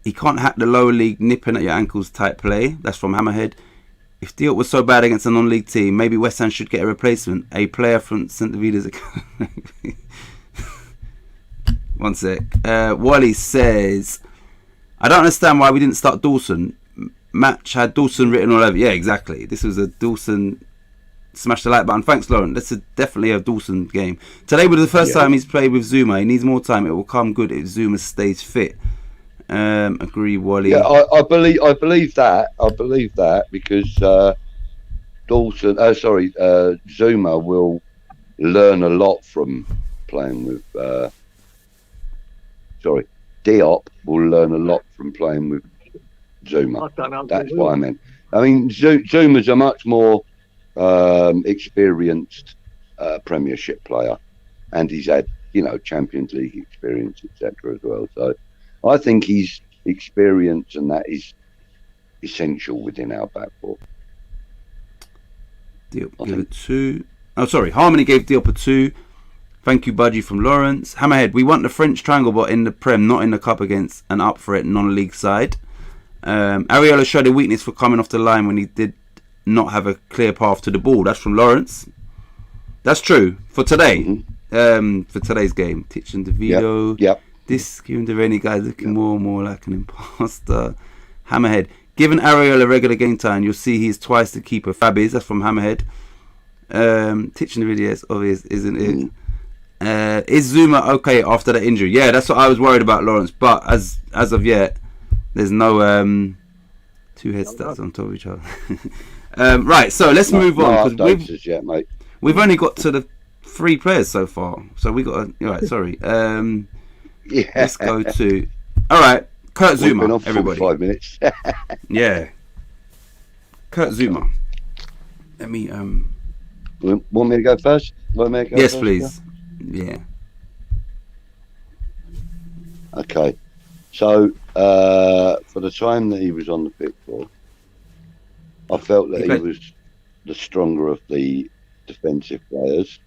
He can't hack the lower league nipping at your ankles type play. That's from Hammerhead. If Diop was so bad against a non-league team, maybe West Ham should get a replacement. A player from St. Davido's academy. One sec. Wally says, I don't understand why we didn't start Dawson. Match had Dawson written all over. Yeah, exactly. This was a Dawson... Smash the like button. Thanks, Lauren. That's definitely a Dawson game. Today was the first time he's played with Zuma. He needs more time. It will come good if Zuma stays fit. Agree, Wally. Yeah, I believe that because Zuma will learn a lot from playing with. Diop will learn a lot from playing with Zuma. I don't know. That's what I meant. I mean, Zuma's a much more experienced Premiership player, and he's had, Champions League experience, etc. as well. So I think his experience and that is essential within our back four. Diop gave it 2. Oh, sorry. Harmony gave Diop a 2. Thank you, Budgie from Lawrence. Hammerhead, we want the French triangle, but in the Prem, not in the Cup against an up for it non-league side. Areola showed a weakness for coming off the line when he did not have a clear path to the ball. That's from Lawrence. That's true for today. For today's game, Titch and DeVito. Yep. This Kieran Devaney guy looking more and more like an imposter. Hammerhead, given Areola regular game time, you'll see he's twice the keeper Fab is. That's from Hammerhead. Titch and the video is obvious, isn't it? Is Zuma okay after that injury? Yeah, that's what I was worried about, Lawrence. But as of yet, there's no 2 head stats on top of each other. Right, so let's move on because we've only got to the 3 players so far. So we got sorry. Let's go to Kurt Zuma. Been on for everybody. 5 minutes. Yeah, Kurt Zuma. Let me Want me to go first? Yes, please. Yeah. Okay. So for the time that he was on the pitch for, I felt that he was the stronger of the defensive players.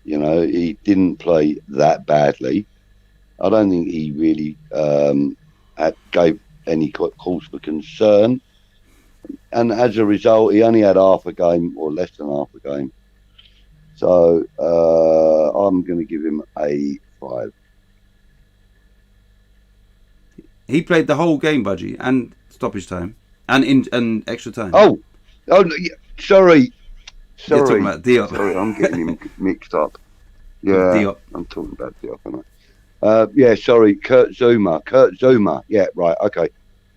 He didn't play that badly. I don't think he really gave any cause for concern. And as a result, he only had half a game or less than half a game. So I'm going to give him a 5. He played the whole game, Budgie, and stoppage time, and extra time. Oh, no, sorry. You're talking about Diop. Sorry, I'm getting him mixed up. Yeah, Diop. I'm talking about Diop, aren't I? Sorry, Kurt Zuma. Yeah, right, okay.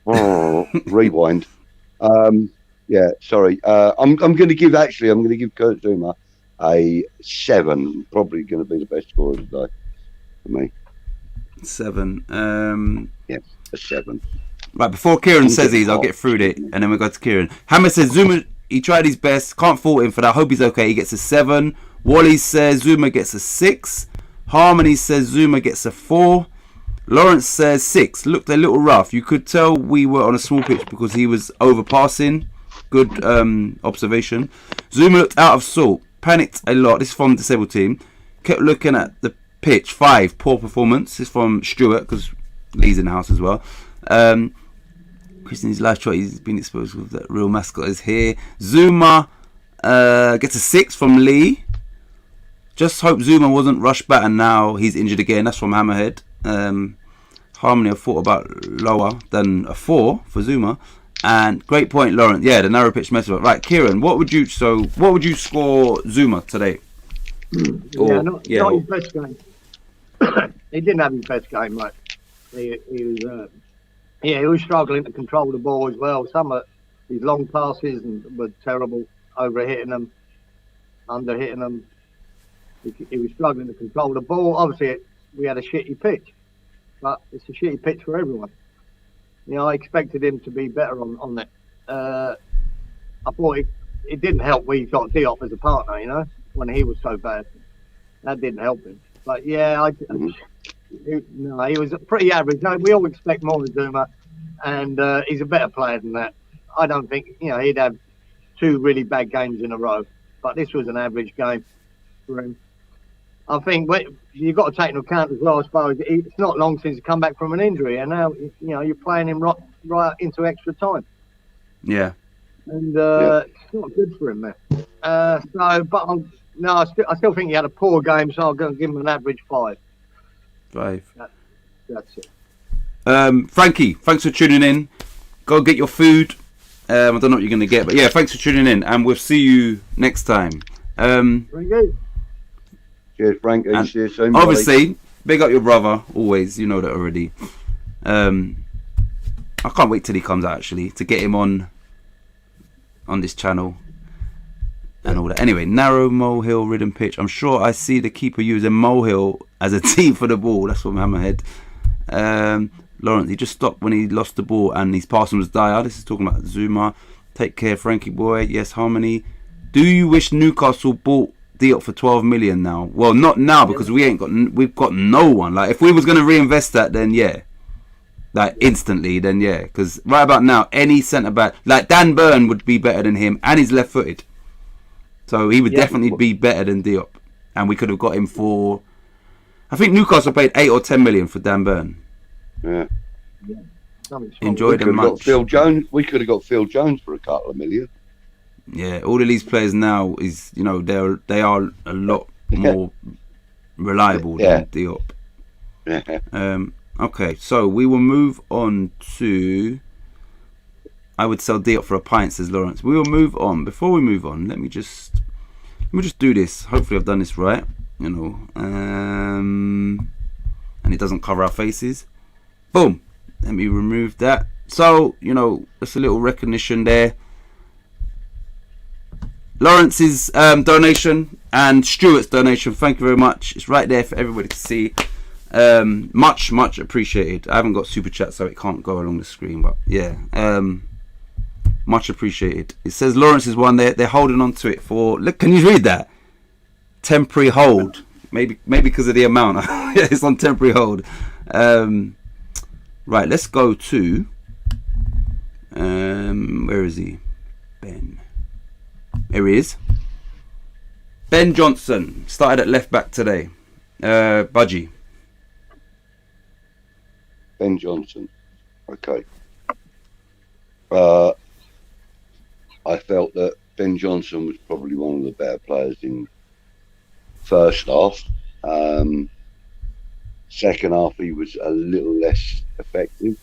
Oh, rewind. Sorry. I'm going to give Kurt Zuma a 7. Probably going to be the best scorer today for me. 7. A 7. Right, before Kieran says these, I'll get through it, and then we'll go to Kieran. Hammer says Zuma, he tried his best. Can't fault him for that. Hope he's okay. He gets a 7. Wally says Zuma gets a 6. Harmony says Zuma gets a 4. Lawrence says 6. Looked a little rough. You could tell we were on a small pitch because he was overpassing. Good observation. Zuma looked out of sort. Panicked a lot. This is from the disabled team. Kept looking at the pitch. 5. Poor performance. This is from Stuart because Lee's in the house as well. Christian's last shot, he's been exposed with that real mascot is here. Zuma gets a 6 from Lee. Just hope Zuma wasn't rushed back and now he's injured again. That's from Hammerhead. Harmony, I thought about lower than a 4 for Zuma. And great point, Lawrence. Yeah, the narrow pitch mess up. Right, Kieran, what would you score Zuma today? Not his best game. He didn't have his best game, mate. He was struggling to control the ball as well. Some of his long passes were terrible, overhitting them, underhitting them. He was struggling to control the ball. Obviously, we had a shitty pitch, but it's a shitty pitch for everyone. I expected him to be better on that. I thought it didn't help we got Diop as a partner, when he was so bad. That didn't help him. But yeah, he was pretty average. We all expect more than Zuma, and he's a better player than that. I don't think he'd have 2 really bad games in a row, but this was an average game for him. I think you've got to take into account as well. I suppose it's not long since he come back from an injury, and now you're playing him right into extra time. Yeah, and it's not good for him, man. I still think he had a poor game, so I'm going to give him an average 5. 5. That's it. Frankie, thanks for tuning in. Go get your food. I don't know what you're going to get, but yeah, thanks for tuning in, and we'll see you next time. Very good. Cheers, Frank. See you soon, obviously, big up your brother. Always, you know that already. I can't wait till he comes out, actually, to get him on this channel and all that. Anyway, narrow molehill ridden pitch. I'm sure I see the keeper using molehill as a tee for the ball. That's from Hammerhead. Lawrence, he just stopped when he lost the ball and his passing was dire. This is talking about Zuma. Take care, Frankie boy. Yes, Harmony. Do you wish Newcastle bought Diop for 12 million now? Well, not now because we've got no one. Like if we was going to reinvest that, then yeah. Like instantly, then yeah. Because right about now, any centre back like Dan Burn would be better than him, and he's left-footed, so he would definitely be better than Diop. And we could have got him for, I think Newcastle paid 8 or 10 million for Dan Burn. Yeah. Enjoyed him much. Phil Jones. We could have got Phil Jones for a couple of million. Yeah, all of these players now is they are a lot more reliable than Diop. Okay, so we will move on to. I would sell Diop for a pint, says Lawrence. We will move on. Before we move on, let me just do this. Hopefully, I've done this right. And it doesn't cover our faces. Boom. Let me remove that. So that's a little recognition there. Lawrence's donation and Stuart's donation. Thank you very much. It's right there for everybody to see. Much appreciated. I haven't got super chat, so it can't go along the screen, but yeah, much appreciated. It says Lawrence's one there. They're holding on to it for. Look, can you read that? Temporary hold. Maybe because of the amount. It's on temporary hold. Right, let's go to. Where is he? Ben. Here he is. Ben Johnson started at left back today. Budgie. Ben Johnson. Okay. I felt that Ben Johnson was probably one of the better players in first half. Second half, he was a little less effective.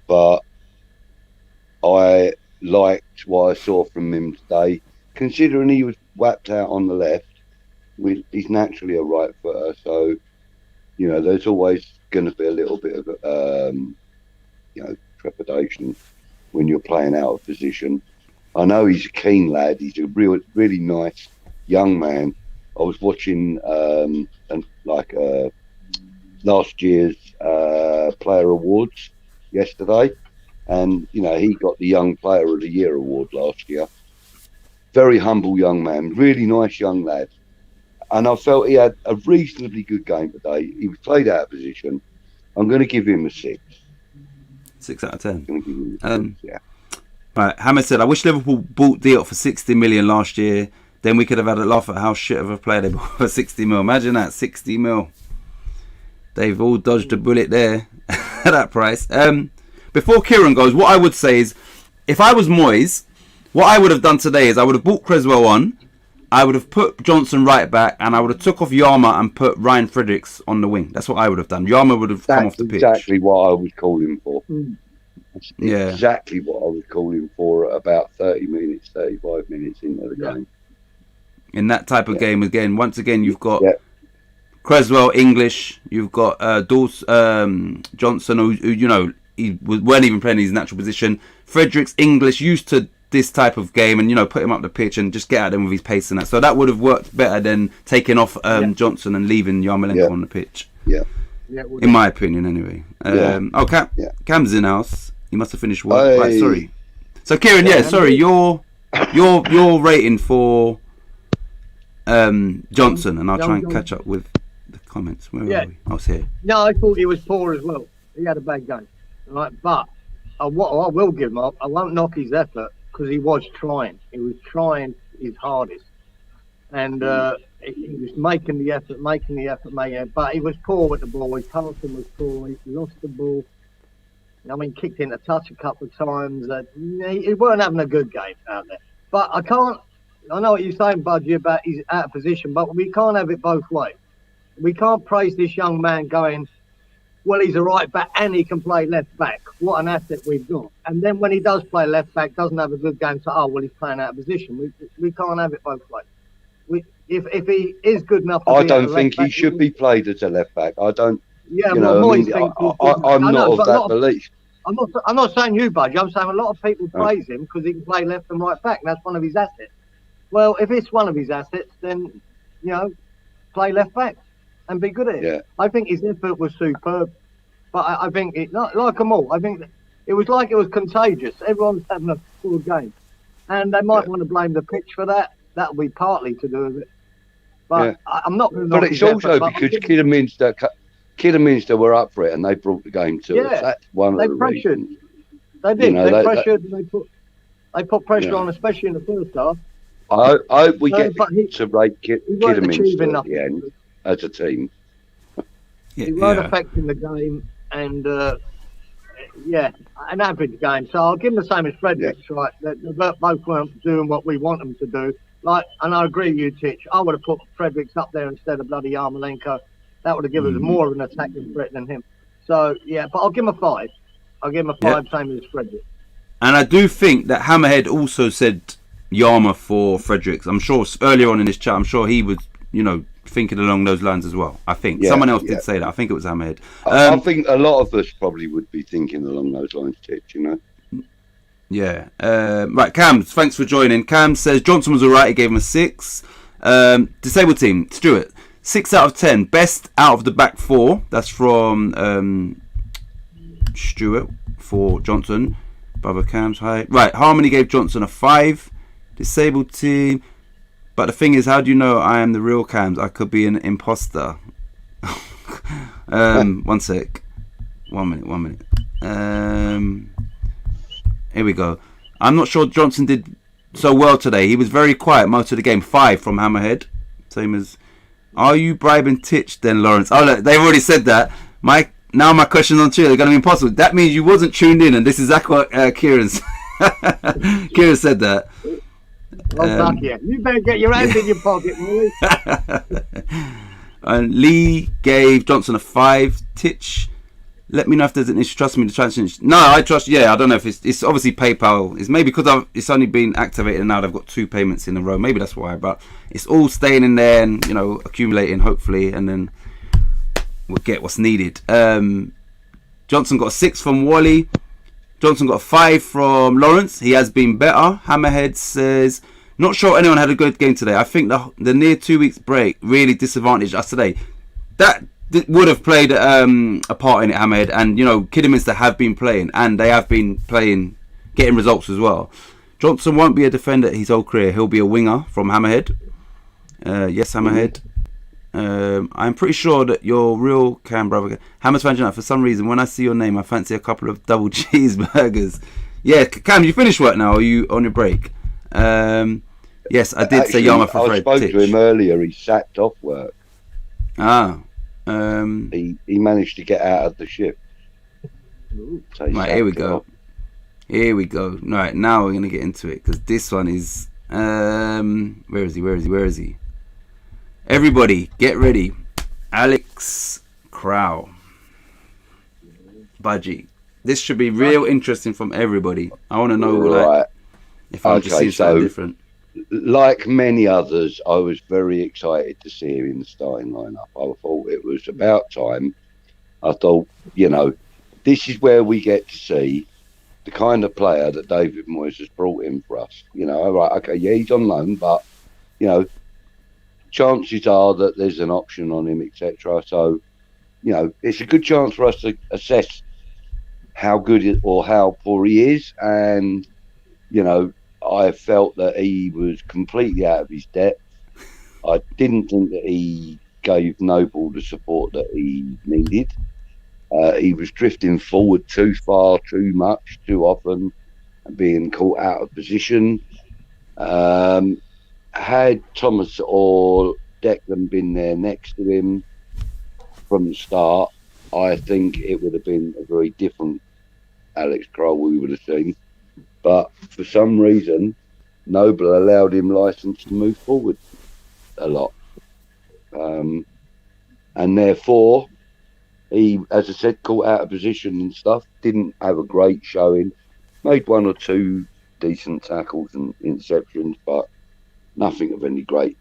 But I liked what I saw from him today. Considering he was whacked out on the left, he's naturally a right footer, so there's always going to be a little bit of trepidation when you're playing out of position. I know he's a keen lad. He's a really nice young man. I was watching last year's Player Awards yesterday, and he got the Young Player of the Year award last year. Very humble young man, really nice young lad. And I felt he had a reasonably good game today. He was played out of position. I'm going to give him a 6. 6 out of 10. I'm going to give him a 6, yeah. Right, Hammer said, I wish Liverpool bought Diop for 60 million last year. Then we could have had a laugh at how shit of a player they bought for 60 mil. Imagine that, 60 mil. They've all dodged a bullet there at that price. Before Kieran goes, what I would say is, if I was Moyes, what I would have done today is I would have brought Creswell on. I would have put Johnson right back, and I would have took off Yama and put Ryan Fredericks on the wing. That's what I would have done. Yama would have come off the pitch. That's exactly what I would call him for. Yeah. Exactly what I would call him for at about 30 minutes, 35 minutes into the game. In that type of game, once again, you've got Creswell, English. You've got Johnson, who he weren't even playing his natural position. Fredericks, English, used to this type of game, and put him up the pitch and just get at him with his pace and that. So that would have worked better than taking off Johnson and leaving Yamalenko on the pitch. Yeah. In my opinion, anyway. Cam's in house. He must have finished work. Right, sorry. So Kieran, sorry, your rating for Johnson, and I'll try and catch up with the comments. Where are we? I was here. No, I thought he was poor as well. He had a bad game, right? But what I will give him up, I won't knock his effort because he was trying. He was trying his hardest, and he was making the effort, but he was poor with the ball. His passing was poor. He lost the ball. I mean, kicked in a touch a couple of times. He weren't having a good game out there. But I know what you're saying, Budgie, about he's out of position, but we can't have it both ways. We can't praise this young man going, well, he's a right back and he can play left back. What an asset we've got. And then when he does play left back, doesn't have a good game, so, he's playing out of position. We can't have it both ways. If he is good enough to I don't think he should be played as a left back. I don't. Yeah, I'm not of that belief. I'm not saying you, Budgie. I'm saying a lot of people praise him because he can play left and right back. And that's one of his assets. Well, if it's one of his assets, then play left back and be good at it. Yeah. I think his effort was superb. But I think it, like them all, I think it was like it was contagious. Everyone's having a full game. And they might want to blame the pitch for that. That'll be partly to do with it. But I'm not going to. But it's also because Kidderminster were up for it and they brought the game to us. That's one of the pressured. reasons. They did. They pressured and they put pressure on, especially in the first half. I hope we get to rate Kidderminster at the end as a team. He weren't affecting the game, and an average game. So I'll give them the same as Fredericks, right? They both weren't doing what we want them to do. And I agree with you, Titch. I would have put Fredericks up there instead of bloody Yamalenko. That would have given us more of an attacking threat than him. So but I'll give him a 5. I'll give him a 5, same as Fredericks. And I do think that Hammerhead also said Yama for Fredericks. I'm sure earlier on in this chat, I'm sure he was, thinking along those lines as well. I think someone else did say that. I think it was Hammerhead. I think a lot of us probably would be thinking along those lines, Titch, Yeah. Right, Cam, thanks for joining. Cam says Johnson was alright, he gave him a 6. Disabled team, Stuart, 6 out of 10. Best out of the back 4. That's from Stuart for Johnson. Brother Cam's high. Right, Harmony gave Johnson a 5. Disabled team. But the thing is, how do you know I am the real Cams? I could be an imposter. 1 sec. 1 minute. Here we go. I'm not sure Johnson did so well today. He was very quiet most of the game. 5 from Hammerhead. Same as... Are you bribing Titch then, Lawrence? Oh, look, they've already said that. Now my question's on Twitter. They're going to be impossible. That means you wasn't tuned in, and this is exactly what Kieran's... Kieran said that. Well, you better get your hand in your pocket, Lee. And Lee gave Johnson a 5. Titch, let me know if there's an issue. Trust me, the transaction. No, I trust. Yeah, I don't know if it's obviously PayPal. It's maybe because it's only been activated and now they've got 2 payments in a row. Maybe that's why. But it's all staying in there and accumulating hopefully, and then we'll get what's needed. Johnson got a 6 from Wally. Johnson got a 5 from Lawrence. He has been better. Hammerhead says, not sure anyone had a good game today. I think the near 2 weeks break really disadvantaged us today. That would have played a part in it, Hammerhead. And, Kidderminster have been playing. And they have been playing, getting results as well. Johnson won't be a defender his whole career. He'll be a winger from Hammerhead. Yes, Hammerhead. I'm pretty sure that you're real Cam, brother. Hammers fan United. For some reason, when I see your name, I fancy a couple of double cheeseburgers. Yeah, Cam, you finished work now? Or are you on your break? Yes, I did say Yama for Fred. I spoke to him earlier. He sacked off work. He managed to get out of the shift. So right, here we go. Here we go. Right, now we're gonna get into it because this one is. Where is he? Everybody, get ready. Alex Crow. Budgie. This should be real interesting from everybody. I want to know if I'm just seeing something different. Like many others, I was very excited to see him in the starting lineup. I thought it was about time. I thought, this is where we get to see the kind of player that David Moyes has brought in for us. He's on loan, but, chances are that there's an option on him, etc. So, it's a good chance for us to assess how good or how poor he is. And, I felt that he was completely out of his depth. I didn't think that he gave Noble the support that he needed. He was drifting forward too far, too much, too often, and being caught out of position. Had Thomas or Declan been there next to him from the start, I think it would have been a very different Alex Kroll we would have seen. But for some reason, Noble allowed him license to move forward a lot. And therefore, he, as I said, caught out of position and stuff, didn't have a great showing, made 1 or 2 decent tackles and interceptions, but nothing of any great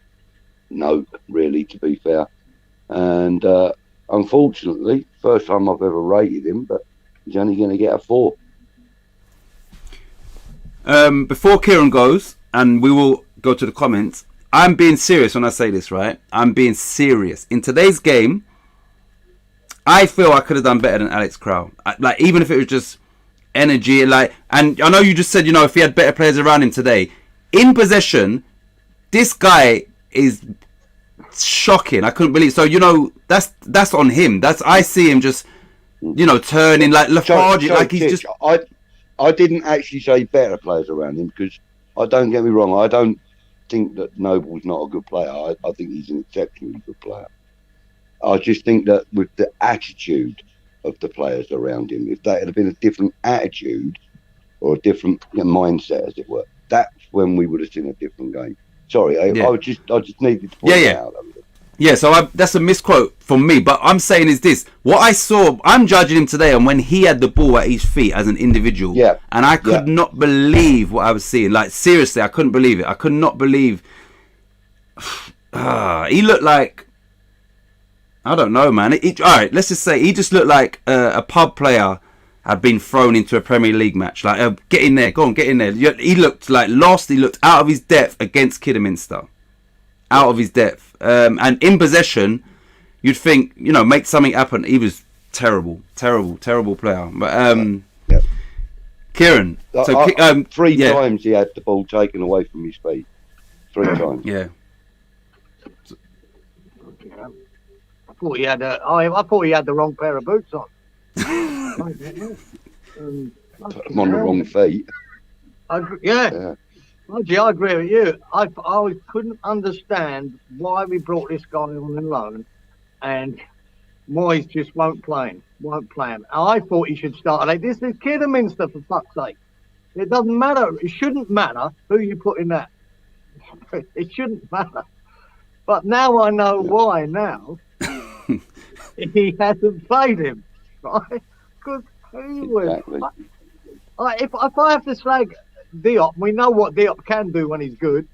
note, really, to be fair. And unfortunately, first time I've ever rated him, but he's only going to get a 4. Before Kieran goes, and we will go to the comments, I'm being serious when I say this, right? I'm being serious. In today's game, I feel I could have done better than Alex Crow. Like, even if it was just energy, like, and I know you just said, if he had better players around him today, in possession, this guy is shocking. I couldn't believe. So that's on him. I see him just turning like lethargic, like he's just. I didn't actually say better players around him, because don't get me wrong, I don't think that Noble's not a good player. I think he's an exceptionally good player. I just think that with the attitude of the players around him, if that had been a different attitude or a different mindset, as it were, that's when we would have seen a different game. Sorry, I just needed to point that out. Yeah, so that's a misquote from me, but I'm saying is this: what I saw, I'm judging him today on when he had the ball at his feet as an individual, and I could not believe what I was seeing. Like, seriously, I couldn't believe it. I could not believe. He looked like, I don't know, man. All right, let's just say he just looked like a pub player had been thrown into a Premier League match. Like, get in there, go on, get in there. He looked like lost. He looked out of his depth against Kidderminster. Out of his depth. And in possession, you'd think, make something happen. He was terrible player. But Kieran, so three times he had the ball taken away from his feet. 3 times. Yeah. I thought he had the wrong pair of boots on. Put them on the wrong feet. Yeah. I agree with you. I couldn't understand why we brought this guy on loan, and Moyes just won't play him. I thought he should start. Like, this is Kidderminster, for fuck's sake. It doesn't matter. It shouldn't matter who you put in that. It shouldn't matter. But now I know why. Now he hasn't played him, right? Because he was. If I have to slag Diop, we know what Diop can do when he's good,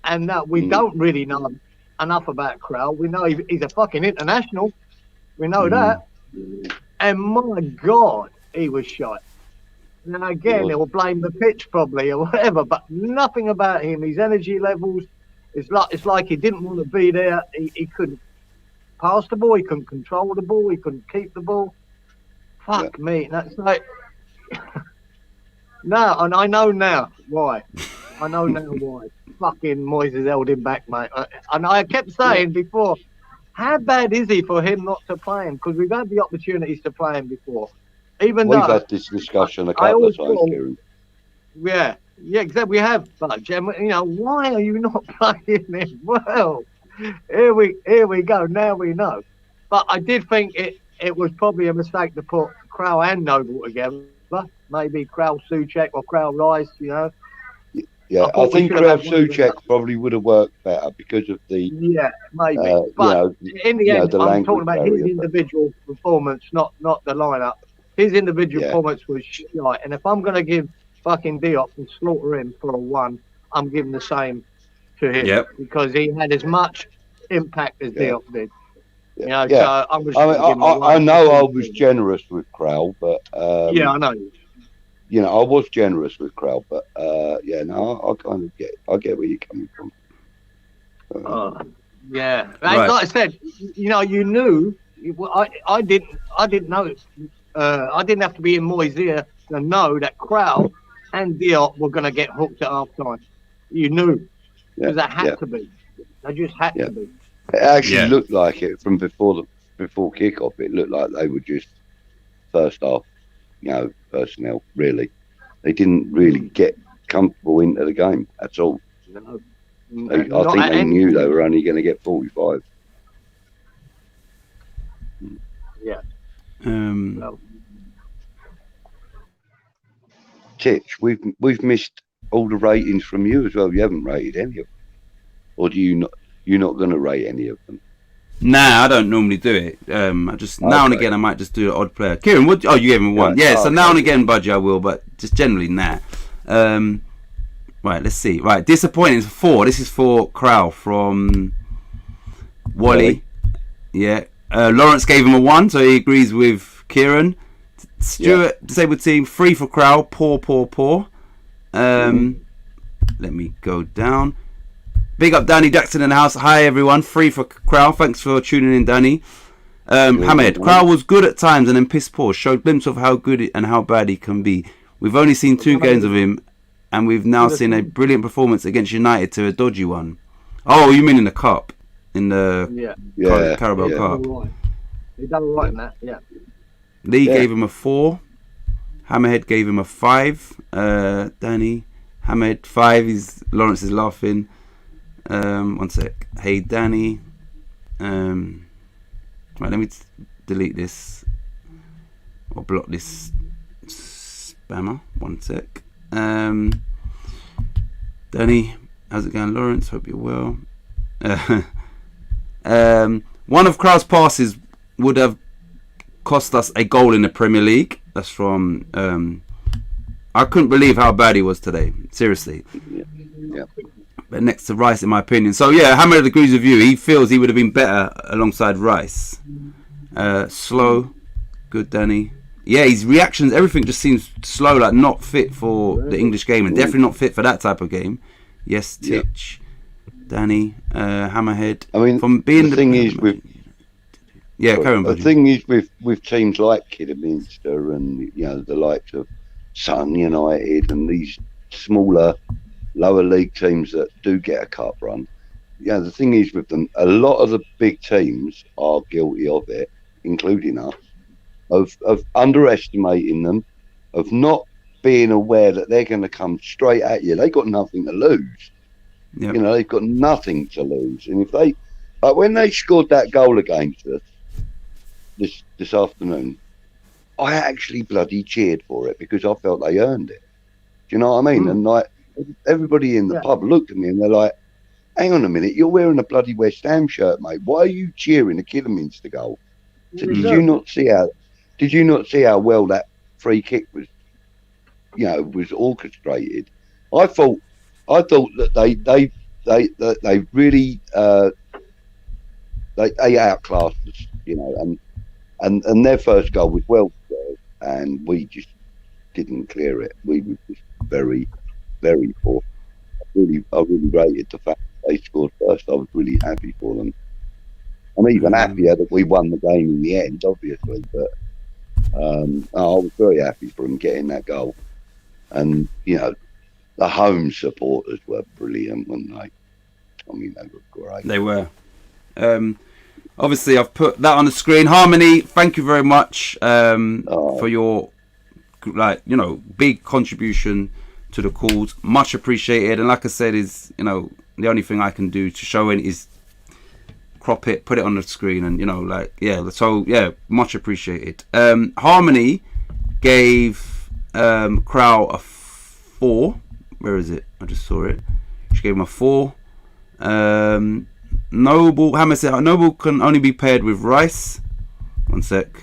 and that we don't really know enough about Krell. We know he's a fucking international. We know that. And my God, he was shite. Now again, they will blame the pitch probably or whatever, but nothing about him. His energy levels, it's like he didn't want to be there. He couldn't pass the ball. He couldn't control the ball. He couldn't keep the ball. Fuck me. That's like. No, and I know now why. Fucking Moyes has held him back, mate. And I kept saying before, how bad is he for him not to play him? Because we've had the opportunities to play him before. We've had this discussion a couple of times, Kieran. Yeah, exactly. We have, but why are you not playing him? Well, here we go. Now we know. But I did think it was probably a mistake to put Crow and Noble together. Maybe Krell Souček or Krell Rice, Yeah, I think Krell Souček probably would have worked better because of the. Yeah, maybe. But in the end, I'm talking about his individual performance, not the lineup. His individual performance was shit. And if I'm going to give fucking Diop and slaughter him for a 1, I'm giving the same to him because he had as much impact as Diop did. So I'm just I know I was generous with Krell, but I know. I was generous with Krell, but I kind of get where you're coming from. Like I said, you knew. I didn't know. I didn't have to be in Moyes' ear to know that Krell and Diop were going to get hooked at half time. You knew because they had to be. They just had to be. It actually looked like it from before kickoff. It looked like they were just first half, personnel. Really, they didn't really get comfortable into the game at all. No, I think they knew they were only going to get 45. Yeah. Titch, we've missed all the ratings from you as well. You haven't rated any of them, or do you not? You're not going to rate any of them? Nah, I don't normally do it. I just now and again I might just do an odd player. Kieran, you gave him 1. So now and again, Budgie, I will, but just generally nah. Right, let's see. Right, disappointing 4. This is for Krell from Wally. Yeah. Lawrence gave him a 1, so he agrees with Kieran. Stuart, disabled team, 3 for Krell. Poor. Let me go down. Big up Danny Jackson in the house. Hi everyone. 3 for Krell. Thanks for tuning in, Danny. Hamid, Crowell was good at times and then piss poor. Showed glimpse of how good and how bad he can be. We've only seen 2 games of him, and we've now seen a brilliant performance against United to a dodgy one. Oh, you mean in the cup? In the Carabao Cup. He done right in that, yeah. Lee gave him a 4. Hammerhead gave him a 5. Danny, Hammerhead 5. Lawrence is laughing. One sec. Hey, Danny. Right, let me delete this or block this spammer. One sec. Danny, how's it going, Lawrence? Hope you're well. One of Crowell's passes would have cost us a goal in the Premier League. That's from. I couldn't believe how bad he was today. Seriously. Yeah. But next to Rice, in my opinion. So yeah, Hammer agrees with you. He feels he would have been better alongside Rice. Slow. Good, Danny. Yeah, his reactions, everything just seems slow, like not fit for the English game, and definitely not fit for that type of game. Yes, Titch. Danny, Hammerhead. I mean, from being the thing is with carry on, the thing is with teams like Kidderminster and the likes of Sun United and these smaller, lower league teams that do get a cup run. The thing is with them, a lot of the big teams are guilty of it, including us, of underestimating them, of not being aware that they're going to come straight at you. They've got nothing to lose. Yep. They've got nothing to lose. And if they, like when they scored that goal against us this afternoon, I actually bloody cheered for it because I felt they earned it. Do you know what I mean? And like everybody in the pub looked at me and they're like, "Hang on a minute, you're wearing a bloody West Ham shirt, mate. Why are you cheering a Kidderminster goal?" So did you not see how well that free kick was, was orchestrated? I thought that they really they outclassed us, and their first goal was well deserved, and we just didn't clear it. We were just very, very poor. I really rated the fact that they scored first. I was really happy for them. I'm even happier that we won the game in the end, obviously, but I was very happy for them getting that goal. And the home supporters were brilliant, weren't they? I mean, they were great. They were. Obviously, I've put that on the screen. Harmony, thank you very much for your big contribution to the calls. Much appreciated. And like I said, is the only thing I can do to show it is crop it, put it on the screen, and much appreciated. Harmony gave Crowell a 4. Where is it? I just saw it. She gave him a 4. Noble, Hammer said Noble can only be paired with Rice. One sec.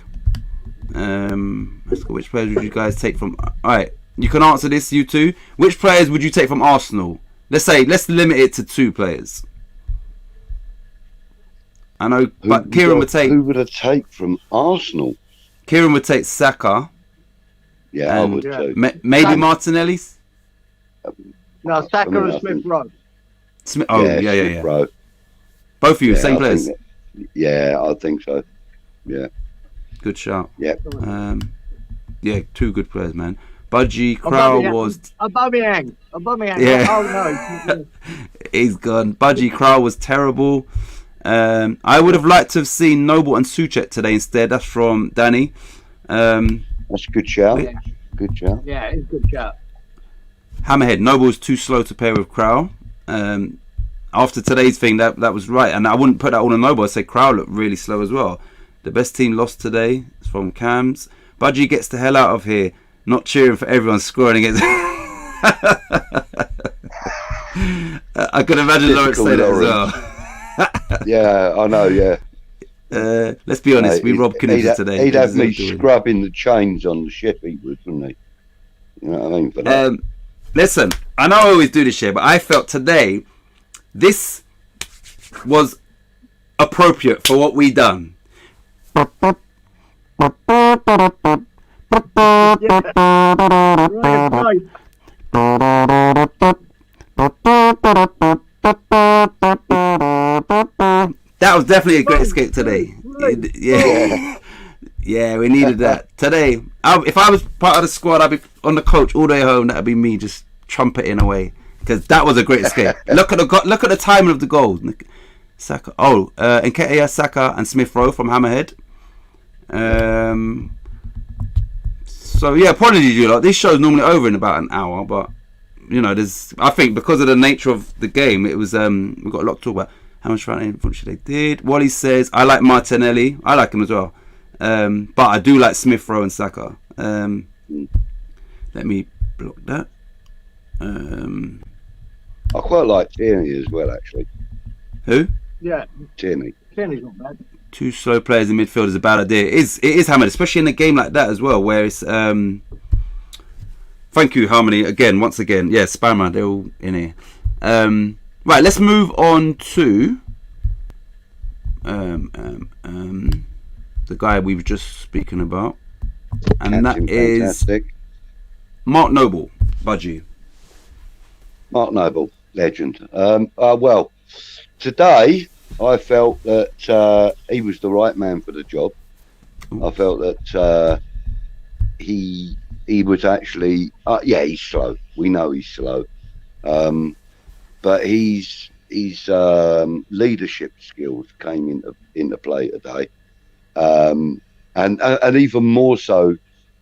Let's go. Which players would you guys take from? Alright, you can answer this, you two. Which players would you take from Arsenal? Let's limit it to 2 players. I know, but Kieran would take. Who would I take from Arsenal? Kieran would take Saka. Yeah, I would too. Maybe Martinelli. No, Saka and Smith Rowe. Yeah. Rowe. Both of you, same players. I think so. Yeah. Good shout. Yeah. 2 good players, man. Budgie Crowell was. Aubameyang. Yeah. Oh no. He's gone. Budgie Crowell was terrible. I would have liked to have seen Noble and Suchet today instead. That's from Danny. That's a good shout. Yeah. Good shout. Yeah, it's a good shout. Hammerhead. Noble was too slow to pair with Crowell. After today's thing, that was right, and I wouldn't put that all on Noble. I'd say Crowell looked really slow as well. The best team lost today. It's from Cams. Budgie gets the hell out of here. Not cheering for everyone scoring against. I could imagine Lawrence say that as well. Yeah, I know. Yeah. Let's be honest. We robbed Kidderminster today. He'd have me scrubbing the chains on the ship. He would, wouldn't he? You know what I mean? For that. Listen, I know I always do this shit, but I felt today this was appropriate for what we done. That was definitely a great escape today. Yeah. Yeah, we needed that today. If I was part of the squad, I'd be on the coach all the way home. That'd be me just trumpeting away because that was a great escape. Look at the timing of the goal. Saka. Nketiah, Saka, and Smith Rowe from Hammerhead. So yeah, apologies, you lot. This show's normally over in about an hour, but you know, I think because of the nature of the game, it was we've got a lot to talk about. How much front end they did. Wally says I like Martinelli. I like him as well. But I do like Smith Rowe and Saka. Let me block that. I quite like Tierney as well, actually. Who? Yeah. Tierney's not bad. Two slow players in midfield is a bad idea. It is hammered, especially in a game like that as well, where it's thank you, Harmony, once again. Yeah, Spammer, they're all in here. Right, let's move on to the guy we were just speaking about, and that is Mark Noble, Budgie. Mark Noble, legend. Well, today I felt that he was the right man for the job. Ooh. I felt that he was actually, he's slow. We know he's slow, but his leadership skills came into play today. And even more so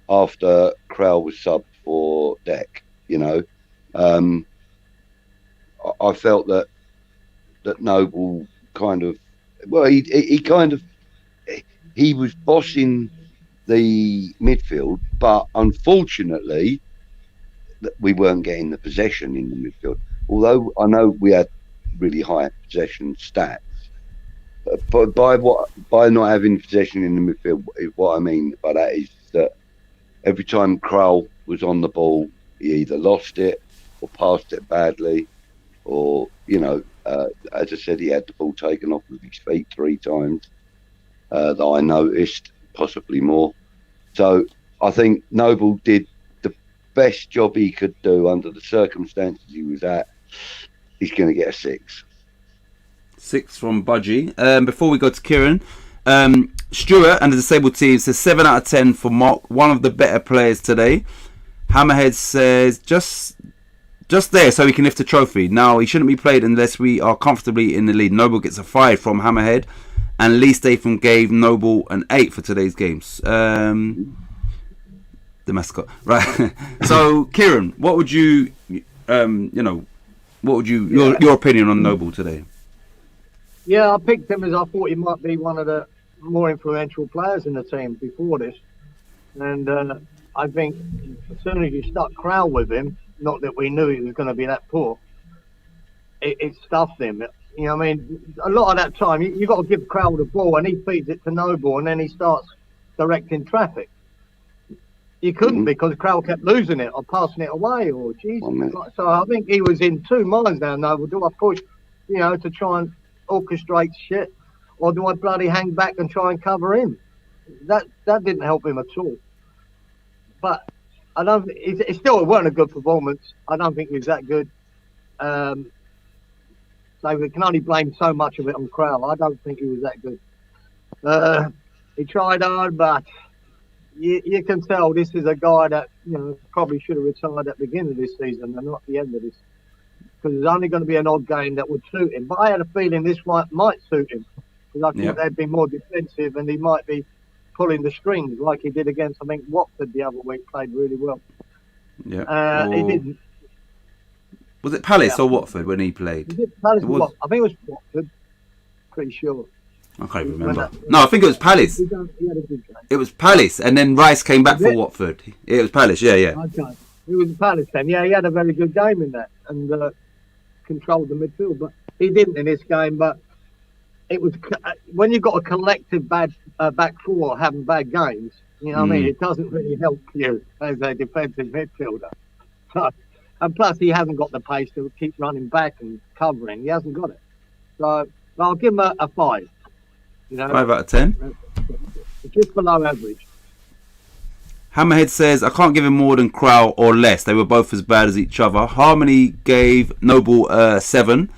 after Krell was subbed for Deck, you know. I felt that Noble kind of, well, he was bossing the midfield, but unfortunately we weren't getting the possession in the midfield. Although I know we had really high possession stats. But by not having possession in the midfield, what I mean by that is that every time Krell was on the ball, he either lost it or passed it badly, or as I said, he had the ball taken off with his feet 3 times that I noticed, possibly more. So I think Noble did the best job he could do under the circumstances he was at. He's going to get a 6. 6 from Budgie. Before we go to Kieran, Stuart and the disabled team says 7 out of 10 for Mark, one of the better players today. Hammerhead says just there so he can lift the trophy. Now he shouldn't be played unless we are comfortably in the lead. Noble gets a 5 from Hammerhead, and Lee Statham gave Noble an 8 for today's games. The mascot, right? So Kieran, what would your opinion on Noble today? Yeah, I picked him as I thought he might be one of the more influential players in the team before this. And I think as soon as you stuck Krell with him, not that we knew he was going to be that poor, it stuffed him. You know what I mean? A lot of that time, you got to give Krell the ball and he feeds it to Noble and then he starts directing traffic. You couldn't because Krell kept losing it or passing it away or Jesus. So I think he was in 2 minds now, Noble. Do I push, to try and orchestrate shit, or do I bloody hang back and try and cover him? That didn't help him at all. But I don't. It still wasn't a good performance. I don't think he was that good. So we can only blame so much of it on Krell. I don't think he was that good. He tried hard, but you can tell this is a guy that probably should have retired at the beginning of this season and not the end of this. Because it's only going to be an odd game that would suit him. But I had a feeling this might suit him. Because I thought they'd be more defensive and he might be pulling the strings like he did against, I think, Watford the other week. Played really well. Yeah. He didn't. Was it Palace or Watford when he played? Was it Palace or Watford? I think it was Watford. Pretty sure. I can't even remember. No, I think it was Palace. It was Palace, and then Rice came back for Watford. It was Palace, yeah. Okay. It was Palace then. Yeah, he had a very good game in that. And controlled the midfield, but he didn't in this game. But it was when you've got a collective bad back four having bad games, what I mean, it doesn't really help you as a defensive midfielder. And plus he hasn't got the pace to keep running back and covering. He hasn't got it. So I'll give him a 5. 5 out of 10. Just below average. Hammerhead says, I can't give him more than Krell or less. They were both as bad as each other. Harmony gave Noble 7.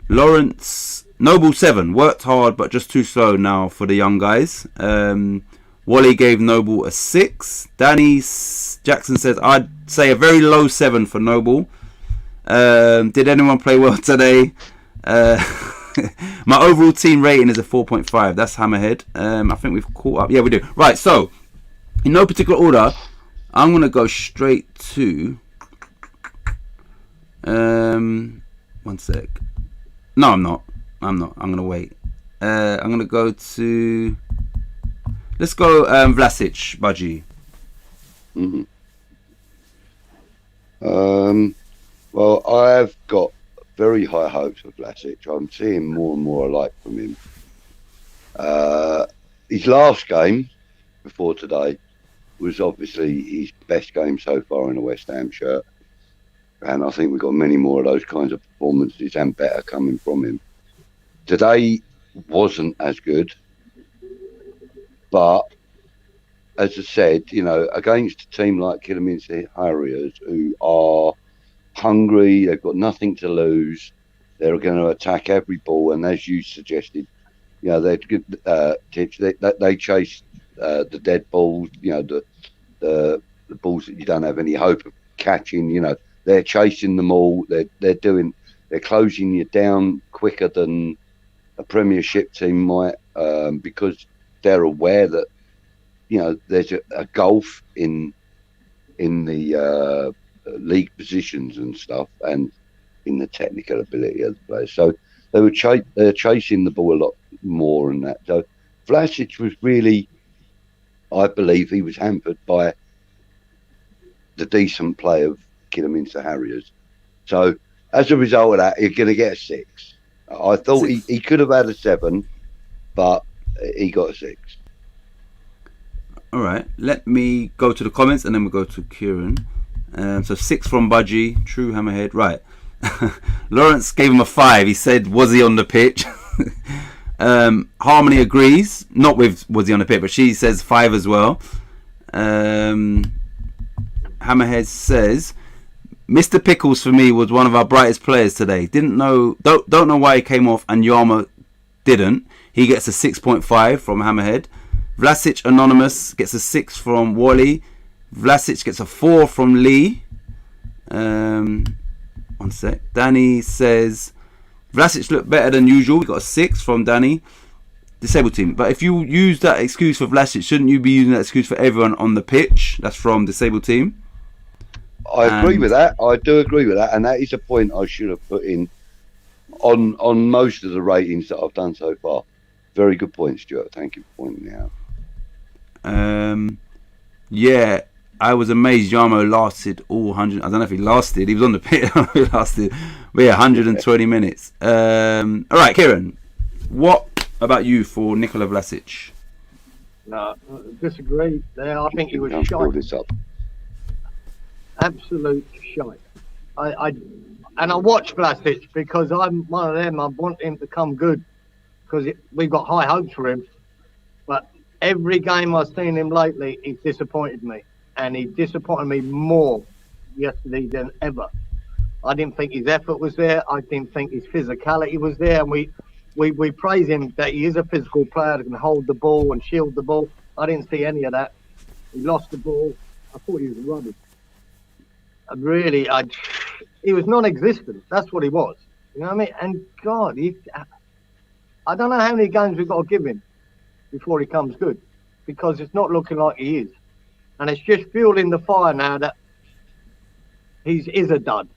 Lawrence Noble 7. Worked hard, but just too slow now for the young guys. Wally gave Noble a 6. Danny Jackson says, I'd say a very low 7 for Noble. Did anyone play well today? My overall team rating is a 4.5. That's Hammerhead. I think we've caught up. Yeah, we do. Right, so in no particular order, I'm going to go straight to... one sec. No, I'm not. I'm going to wait. I'm going to go to... Let's go Vlasic, Budgie. Mm-hmm. Well, I've got very high hopes of Vlasic. I'm seeing more and more alike from him. His last game before today was obviously his best game so far in a West Ham shirt. And I think we've got many more of those kinds of performances and better coming from him. Today wasn't as good. But, as I said, against a team like Kidderminster Harriers, who are hungry, they've got nothing to lose, they're going to attack every ball, and as you suggested, they're good tips. They chase the dead balls, the balls that you don't have any hope of catching. They're chasing them all. They're closing you down quicker than a Premiership team might, because they're aware that there's a gulf in the league positions and stuff, and in the technical ability of the players. So they're chasing the ball a lot more than that. So Vlasic was really, I believe, he was hampered by the decent play of Kidderminster Harriers. So as a result of that, you're going to get a 6. I thought he could have had a 7, but he got a 6. All right, let me go to the comments and then we'll go to Kieran. So 6 from Budgie, true Hammerhead. Right. Lawrence gave him a 5. He said, was he on the pitch? Harmony agrees. Not with was he on the pitch, but she says 5 as well. Hammerhead says, Mr. Pickles for me was one of our brightest players today. Don't know why he came off and Yama didn't. He gets a 6.5 from Hammerhead. Vlasic Anonymous gets a 6 from Wally. Vlasic gets a 4 from Lee. One sec. Danny says Vlasic looked better than usual. We got a 6 from Danny. Disabled team. But if you use that excuse for Vlasic, shouldn't you be using that excuse for everyone on the pitch? That's from Disabled team. I agree with that. I do agree with that, and that is a point I should have put in on most of the ratings that I've done so far. Very good point, Stuart. Thank you for pointing it out. Yeah, I was amazed Yamo lasted all 100. I don't know if he lasted. He was on the pit. He lasted. But yeah, 120 minutes. All right, Kieran. What about you for Nikola Vlasic? No, disagree there. I think he was shite. This up. Absolute shite. I watch Vlasic because I'm one of them. I want him to come good because we've got high hopes for him. But every game I've seen him lately, he's disappointed me. And he disappointed me more yesterday than ever. I didn't think his effort was there. I didn't think his physicality was there. And we praise him that he is a physical player that can hold the ball and shield the ball. I didn't see any of that. He lost the ball. I thought he was rubbish. He was non-existent. That's what he was. You know what I mean? And God, I don't know how many games we've got to give him before he comes good, because it's not looking like he is. And it's just fueling the fire now that he is a dud.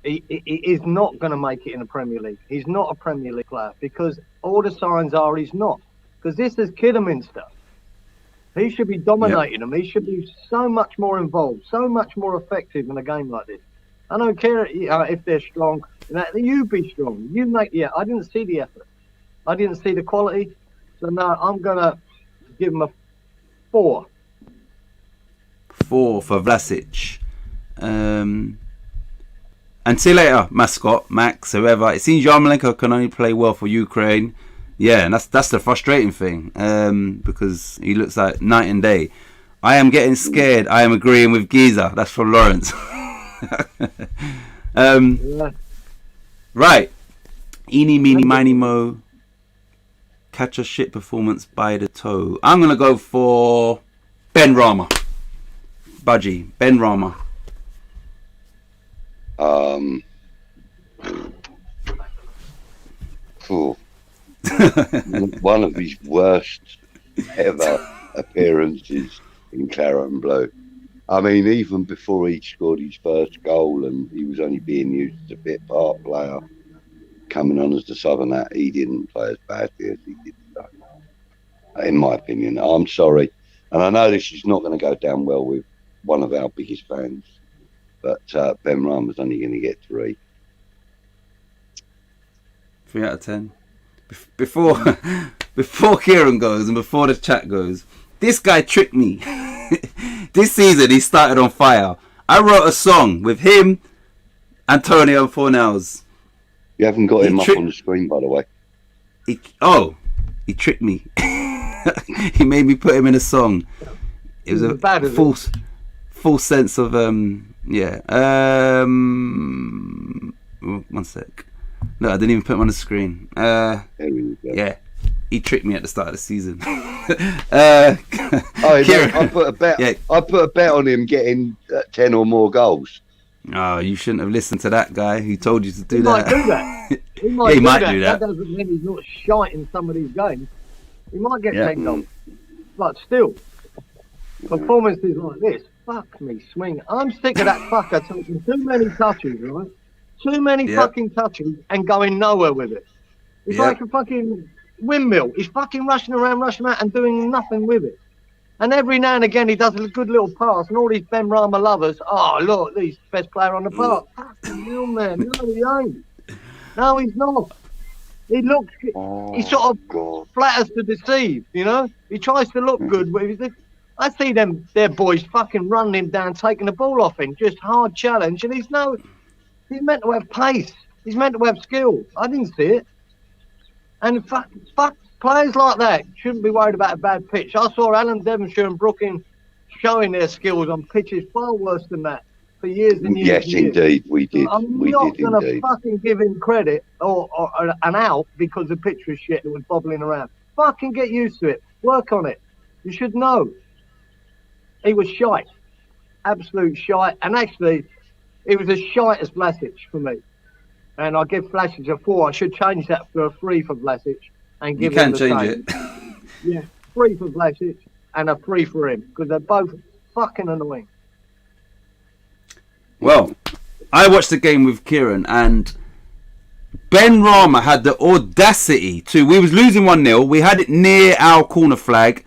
He is not going to make it in the Premier League. He's not a Premier League player because all the signs are he's not. Because this is Kidderminster. He should be dominating them. He should be so much more involved, so much more effective in a game like this. I don't care if they're strong. You be strong. You make I didn't see the effort. I didn't see the quality. So no, I'm gonna give him a 4. 4 for Vlasic. And see you later, mascot, Max, whoever. It seems Yamalenko can only play well for Ukraine. Yeah, and that's the frustrating thing, because he looks like night and day. I am getting scared. I am agreeing with Giza. That's from Lawrence. Right. Eeny, meeny, miny, mo. Catch a shit performance by the toe. I'm going to go for Ben Rama. Budgie. Ben Rama. One of his worst ever appearances in Claret and Blue. I mean, even before he scored his first goal and he was only being used as a bit part player, coming on as the Southern hat, he didn't play as badly as he did today, in my opinion. I'm sorry. And I know this is not going to go down well with one of our biggest fans, but Ben Rama's only going to get 3. 3 out of 10. Before Kieran goes and before the chat goes, this guy tricked me. This season he started on fire. I wrote a song with him, Antonio Fornells. You haven't got him up on the screen, by the way. He tricked me. He made me put him in a song. It was a full sense of yeah. One sec. No, I didn't even put him on the screen. Yeah, he tricked me at the start of the season. Kieran, I put a bet. Yeah. I put a bet on him getting 10 or more goals. Oh, you shouldn't have listened to that guy who told you to do that. Might do that. He might do that. That doesn't mean he's not shite in some of these games. He might get 10 goals, but still, performances like this, fuck me, swing. I'm sick of that fucker taking too many touches, right? Too many fucking touches and going nowhere with it. It's like a fucking windmill. He's fucking rushing around and doing nothing with it. And every now and again he does a good little pass, and all these Ben Rama lovers, oh look, he's the best player on the park. Fucking hell, man. No, he ain't. No, he's not. He looks. He sort of flatters to deceive. You know, he tries to look good. But I see their boys fucking running him down, taking the ball off him, just hard challenge, and he's meant to have pace. He's meant to have skill. I didn't see it. And fuck, players like that shouldn't be worried about a bad pitch. I saw Alan Devonshire and Brooking showing their skills on pitches far worse than that for years and years. Yes, and years. Indeed, we did. I'm not going to fucking give him credit or an out because the pitch was shit. It was bobbling around. Fucking get used to it. Work on it. You should know. He was shite. Absolute shite. And actually, it was as shite as Vlasic for me. And I give Vlasic a 4. I should change that for a 3 for Vlasic and give him the same. You can change it. Yeah, 3 for Vlasic and a 3 for him because they're both fucking annoying. Well, I watched the game with Kieran and Ben Rama had the audacity to. We was losing 1-0. We had it near our corner flag.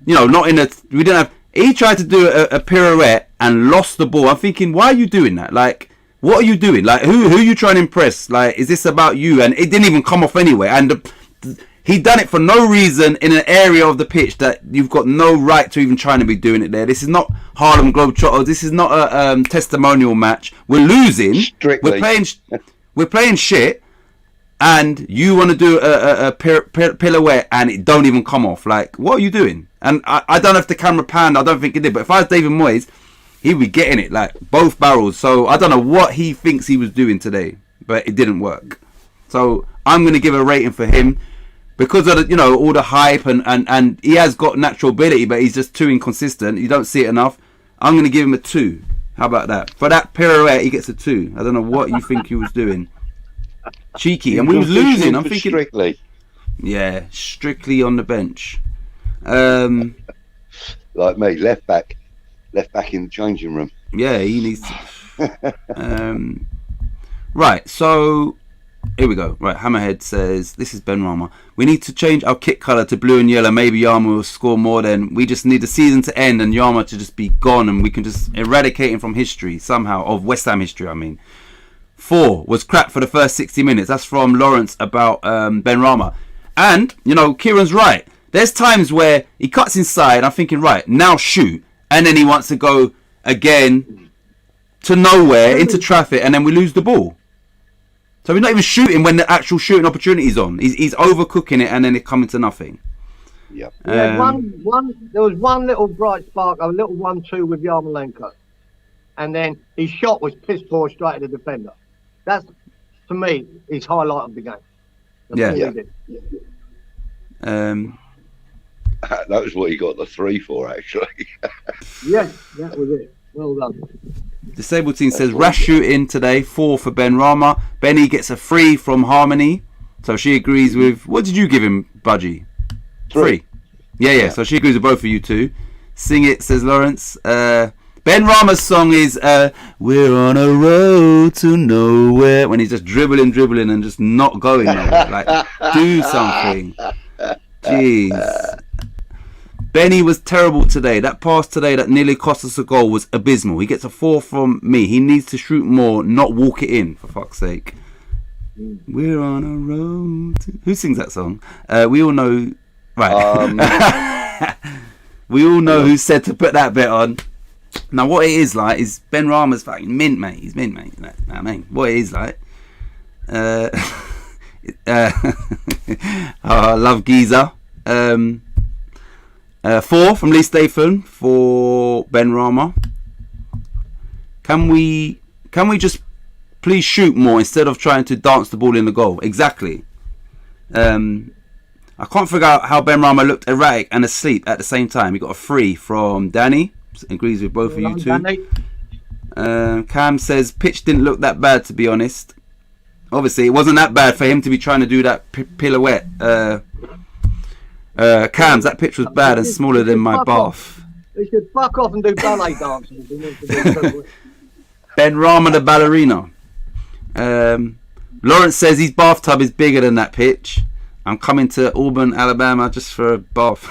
You know, not in a. We didn't have. He tried to do a pirouette and lost the ball. I'm thinking, why are you doing that? Like, what are you doing? Like, who are you trying to impress? Like, is this about you? And it didn't even come off anyway. And he done it for no reason in an area of the pitch that you've got no right to even trying to be doing it there. This is not Harlem Globetrotters. This is not a testimonial match. We're losing. Strictly. We're playing shit. And you want to do a pirouette and it don't even come off. Like, what are you doing? And I don't know if the camera panned. I don't think it did. But if I was David Moyes, he'd be getting it, like, both barrels. So I don't know what he thinks he was doing today. But it didn't work. So I'm going to give a rating for him. Because of the, you know, all the hype. And he has got natural ability. But he's just too inconsistent. You don't see it enough. I'm going to give him a 2. How about that? For that pirouette, he gets a 2. I don't know what you think he was doing. Cheeky, and we was losing. I'm thinking, strictly on the bench. Like me, left back in the changing room. Yeah, he needs to. Right, so here we go. Right, Hammerhead says, this is Ben Rama. We need to change our kit colour to blue and yellow. Maybe Yama will score more. Then we just need the season to end and Yama to just be gone, and we can just eradicate him from history somehow, of West Ham history. I mean. 4 was crap for the first 60 minutes. That's from Lawrence about Ben Rama. And, you know, Kieran's right. There's times where he cuts inside. I'm thinking, right, now shoot. And then he wants to go again to nowhere, into traffic, and then we lose the ball. So we're not even shooting when the actual shooting opportunity is on. He's overcooking it and then it coming to nothing. Yep. There was one little bright spark, a little 1-2 with Yamalenko. And then his shot was piss poor straight at the defender. That's, to me, his highlight of the game. Yeah. All he did. That was what he got the 3 for, actually. Yeah, that was it. Well done. Disabled Team says rash shooting today, 4 for Ben Rama. Benny gets a 3 from Harmony, so she agrees with. What did you give him, Budgie? 3. Yeah. So she agrees with both of you two. Sing it, says Lawrence. Ben Rama's song is "We're on a road to nowhere" when he's just dribbling and just not going nowhere. Like, do something. Jeez. Benny was terrible today. That pass today that nearly cost us a goal was abysmal. He gets a 4 from me. He needs to shoot more, not walk it in, for fuck's sake. We're on a road to... Who sings that song? We all know... Right. We all know who said to put that bit on. Now, what it is like is Ben Rama's fucking mint, mate. He's mint, mate. Like, I mean, what it is like... I love Giza. 4 from Lee Statham for Ben Rama. Can we just please shoot more instead of trying to dance the ball in the goal? Exactly. I can't figure out how Ben Rama looked erratic and asleep at the same time. He got a 3 from Danny. Agrees with both of you two. Cam says pitch didn't look that bad, to be honest. Obviously, it wasn't that bad for him to be trying to do that pirouette. Cams, that pitch was bad and smaller than my bath. They should fuck off and do ballet dancing. Ben Rama the ballerina. Lawrence says his bathtub is bigger than that pitch. I'm coming to Auburn, Alabama just for a bath.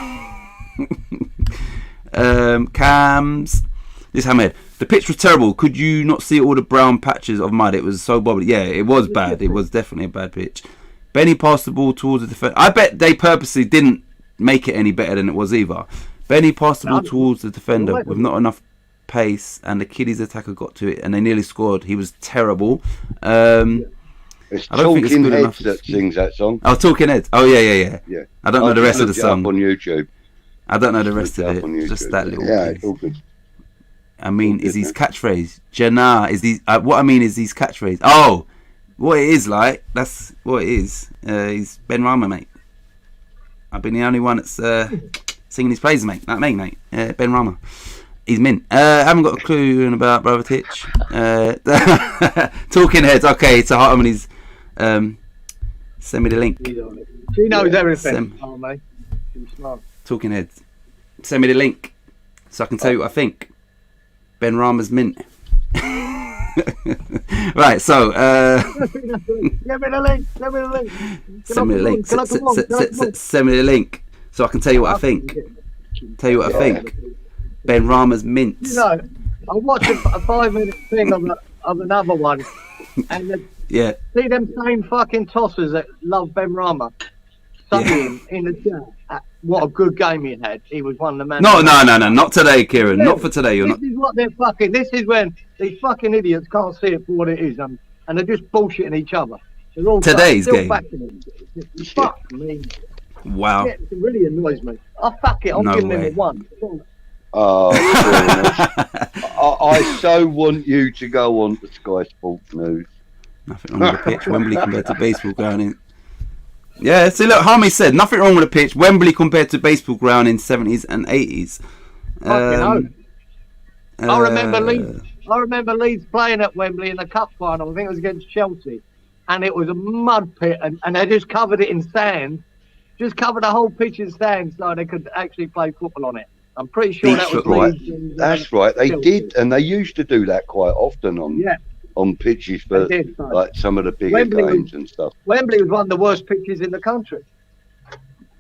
Cams. This Hamed. The pitch was terrible. Could you not see all the brown patches of mud? It was so bobbly. Yeah, it was bad. It was definitely a bad pitch. Benny passed the ball towards the defender. I bet they purposely didn't make it any better than it was either. Benny passed the ball towards the defender with not enough pace, and the Kiddies attacker got to it, and they nearly scored. He was terrible. It's Talking Heads that sings that song. Oh, Talking Heads. Oh, yeah. I don't know the rest of the song. On YouTube. I don't know the rest of it. Just that little bit. It's all good. I mean, is his catchphrase Jannah? Is these what I mean is his catchphrase? Oh, what it is like? That's what it is. He's Ben Rama, mate. I've been the only one that's singing his praises, mate. Not me, mate. Ben Rama. He's mint. I haven't got a clue about Brother Titch. Talking Heads. Okay, it's a Harmony's. Send me the link. She knows everything. Mate. She's smart. Talking Heads. Send me the link so I can tell you what I think. Ben Rama's mint. Right, so Give me the link. Send me the link. Send me the link so I can tell you what I think. Tell you what I think. Ben Rama's mint. You know, I watched a 5-minute thing of another one, and see them same fucking tossers that love Ben Rama. Him in the chat. What a good game he had. He was one of the men. No, not today, Kieran. Not for today. You're not. This is what they're fucking. This is when these fucking idiots can't see it for what it is, and they're just bullshitting each other. They're all today's game. Fuck me. Wow. It really annoys me. Fuck it. I'm giving him a 1. Oh, I so want you to go on to Sky Sports News. Nothing wrong with the pitch. Wembley compared to baseball ground in. Yeah, see, look, Harmy said nothing wrong with the pitch. Wembley compared to baseball ground in 70s and 80s. I remember Leeds playing at Wembley in the cup final. I think it was against Chelsea, and it was a mud pit, and they just covered it in sand. Just covered the whole pitch in sand so they could actually play football on it. I'm pretty sure that was Leeds. And, that's right. They did, and they used to do that quite often on pitches for like some of the bigger games and stuff. Wembley was one of the worst pitches in the country.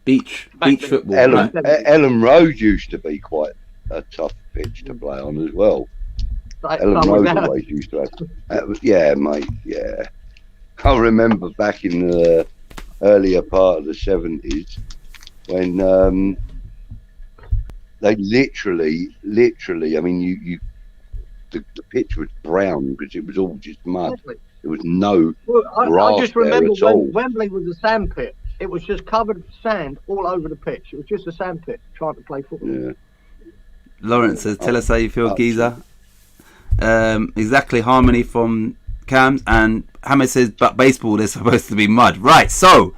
Beach football. Ellen Road used to be quite a tough pitch to play on as well. Ellen Road always used to have. Yeah, mate. Yeah, I remember back in the earlier part of the 70s when they literally. I mean, the pitch was brown because it was all just mud. Exactly. There was no grass. I just remember when Wembley was a sand pit. It was just covered with sand all over the pitch. It was just a sand pit trying to play football. Yeah. Lawrence says, tell us how you feel, Giza. Exactly, Harmony from Cams. And Hamid says, but baseball, there's supposed to be mud. Right, so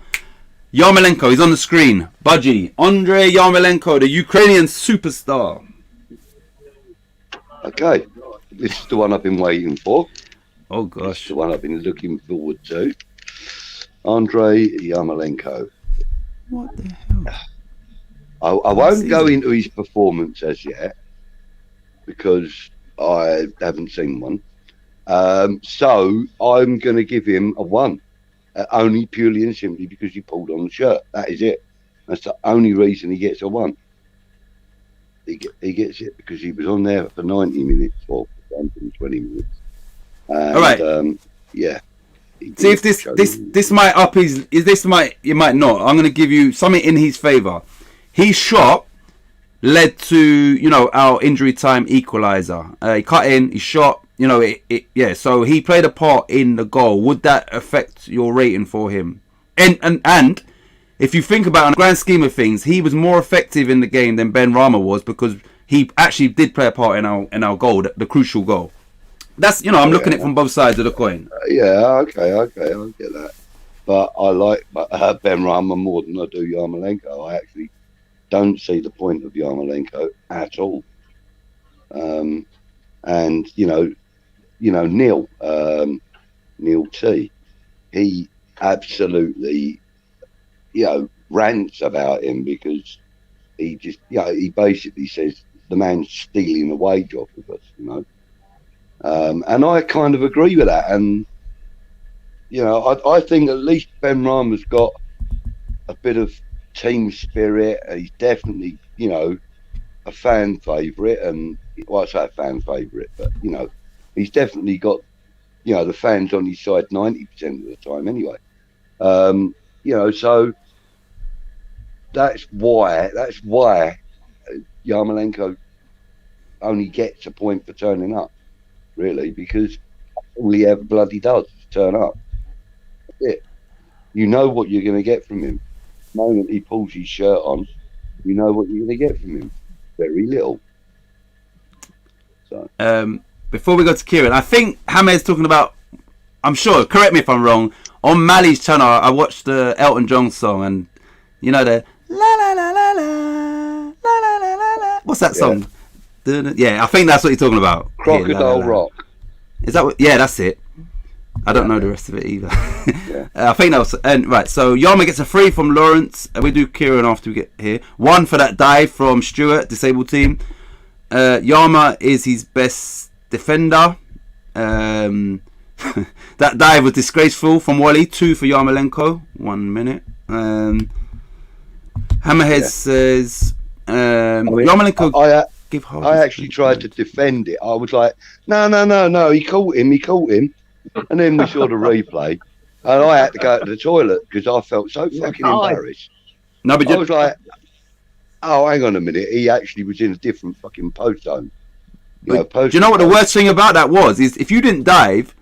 Yamalenko, he's on the screen. Budgie, Andrei Yamalenko, the Ukrainian superstar. Okay, this is the one I've been waiting for. Oh This gosh. is the one I've been looking forward to. Andrei Yamalenko. What the hell? I won't go into his performance as yet because I haven't seen one. So I'm going to give him a 1, only purely and simply because he pulled on the shirt. That is it. That's the only reason he gets a 1. He gets it because he was on there for 90 minutes or 120 minutes. And, all right. Yeah. See if this might up his. You might not. I'm going to give you something in his favour. His shot led to our injury time equaliser. He cut in. He shot. Yeah. So he played a part in the goal. Would that affect your rating for him? And if you think about it, in the grand scheme of things, he was more effective in the game than Ben Rama was because he actually did play a part in our goal, the crucial goal. That's I'm looking at it from both sides of the coin. Okay, I get that. But I like Ben Rama more than I do Yamalenko. I actually don't see the point of Yamalenko at all. And Neil T, he absolutely rants about him because he just he basically says the man's stealing a wage off of us, and I kind of agree with that. And I think at least Ben Rama's got a bit of team spirit. He's definitely a fan favourite, and I say a fan favourite, but he's definitely got the fans on his side 90% of the time anyway. So that's why Yamalenko only gets a point for turning up, really, because all he ever bloody does is turn up. That's it. You know what you're going to get from him. The moment he pulls his shirt on, you know what you're going to get from him. Very little. So before we go to Kieran, I think Hamed's talking about, I'm sure, correct me if I'm wrong, on Mali's channel I watched the Elton John song, and the la la la la la la la la la. What's that song? Yeah, I think that's what you're talking about. Crocodile Rock. Is that what? Yeah, that's it. I don't know the rest of it either. I think that was right. So Yama gets a 3 from Lawrence. We do Kieran after we get here. 1 for that dive from Stuart, disabled team. Yama is his best defender. That dive was disgraceful from Wally. 2 for Yamalenko. 1 minute. Hammerhead says Yamalenko. I actually tried to defend it. I was like, no, he caught him. And then we saw the replay, and I had to go to the toilet because I felt so fucking embarrassed. No, but I was like, oh, hang on a minute, he actually was in a different fucking post zone. Do you know what the worst thing about that was? Is if you didn't dive,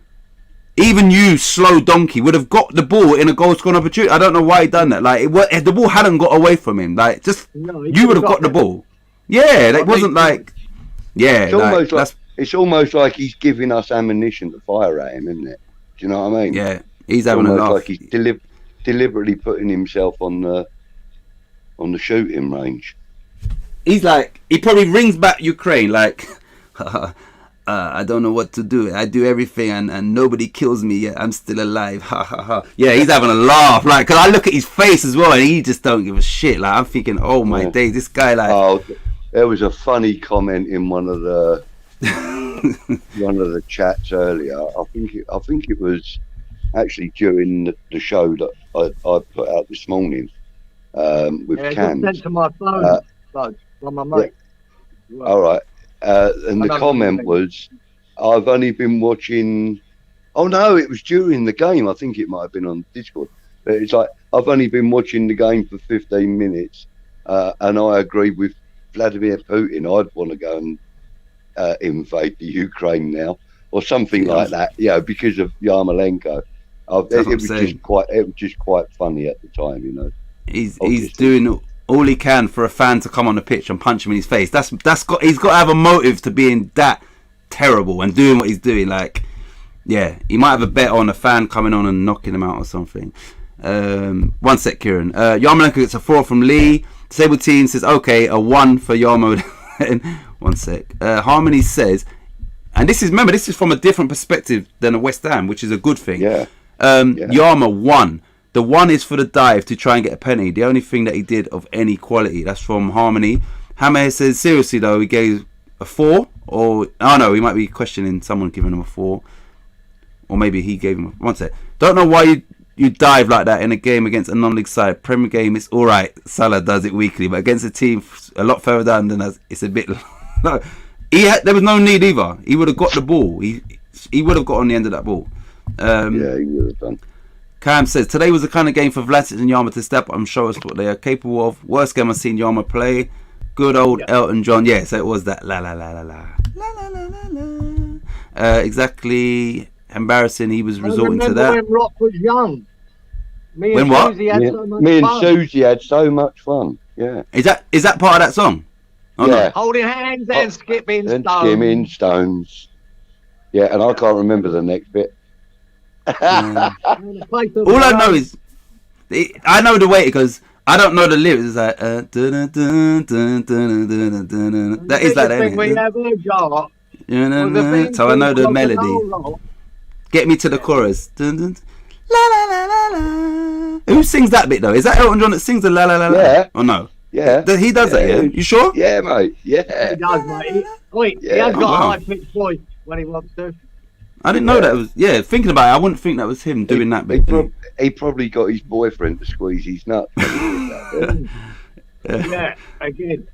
even you, slow donkey, would have got the ball in a goal scoring opportunity. I don't know why he done that. Like, if the ball hadn't got away from him, like, you would have got the ball. Yeah, it wasn't like... Yeah, it's almost like he's giving us ammunition to fire at him, isn't it? Do you know what I mean? Yeah, he's having a laugh. Like he's deliberately putting himself on the shooting range. He's like, he probably rings back Ukraine like, I don't know what to do. I do everything and nobody kills me yet. I'm still alive. Ha ha ha. Yeah, he's having a laugh. Like, cause I look at his face as well, and he just don't give a shit. Like, I'm thinking, oh my days, this guy like. Oh, there was a funny comment in one of the chats earlier. I think it was actually during the show that I put out this morning with Cam. Sent to my phone, from my mate. Yeah. All right. And the comment was, I've only been watching. Oh no, it was during the game. I think it might have been on Discord. But it's like, I've only been watching the game for 15 minutes, and I agree with Vladimir Putin. I'd want to go and invade the Ukraine now, or something like that. Yeah, because of Yamalenko. It was just quite funny at the time, He's doing all he can for a fan to come on the pitch and punch him in his face. He's got to have a motive to being that terrible and doing what he's doing. Like, yeah, he might have a bet on a fan coming on and knocking him out or something. One sec, Kieran. Yamalenko gets a 4 from Lee. Disabled Team says, okay, a 1 for Yama. One sec. Harmony says, and this is from a different perspective than a West Ham, which is a good thing. Yeah. Yama 1. The 1 is for the dive to try and get a penny. The only thing that he did of any quality. That's from Harmony. Hammer says, seriously though, he gave a 4? Or, oh no, he might be questioning someone giving him a 4. Or maybe he gave him a... One sec. Don't know why you dive like that in a game against a non-league side. Premier game, it's alright. Salah does it weekly. But against a team a lot further down than us, it's a bit... there was no need either. He would have got the ball. He would have got on the end of that ball. Yeah, he would have done. Cam says, today was the kind of game for Vlasic and Yama to step up and show us what they are capable of. Worst game I've seen Yama play. Good old Elton John. Yeah, so it was that la la la la la. La la la la la. Exactly. Embarrassing. He was resorting to that. When Rock was young. Me when and what? Susie had so much Me fun. and Susie had so much fun. Yeah. Is that part of that song? Oh, yeah. No. Holding hands and skipping And stones. skimming stones. Yeah, and I can't remember the next bit. All I know is, I know the way it goes. I don't know the lyrics. It's like that is like that. We never got. So I know the melody. Get me to the chorus. La la la la la. Who sings that bit though? Is that Elton John that sings the la la la la? Yeah. Or no? Yeah. He does that. Yeah. You sure? Yeah, mate. Yeah. He does, mate. He has got a high-pitched voice when he wants to. I didn't know that was. Yeah, thinking about it, I wouldn't think that was him doing that bit. He probably got his boyfriend to squeeze his nuts. Yeah, again.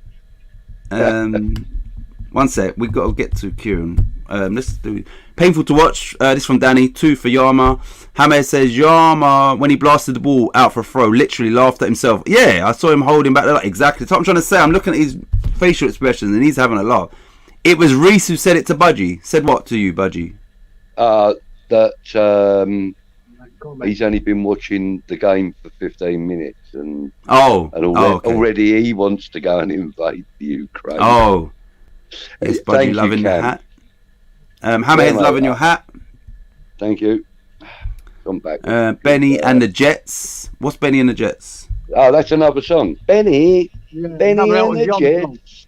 One sec, we've got to get to Kieran. Let's do painful to watch. This from Danny. 2 for Yama. Hamed says Yama, when he blasted the ball out for a throw, literally laughed at himself. Yeah, I saw him holding back. Like, exactly. That's what I'm trying to say. I'm looking at his facial expressions and he's having a laugh. It was Reese who said it to Budgie. Said what to you, Budgie? That he's only been watching the game for 15 minutes and already he wants to go and invade the Ukraine. Oh, yes, Budgie, loving the hat. Hammerhead's loving your hat. Thank you. Come back. Benny and the Jets. What's Benny and the Jets? Oh, that's another song. Benny and the Jets.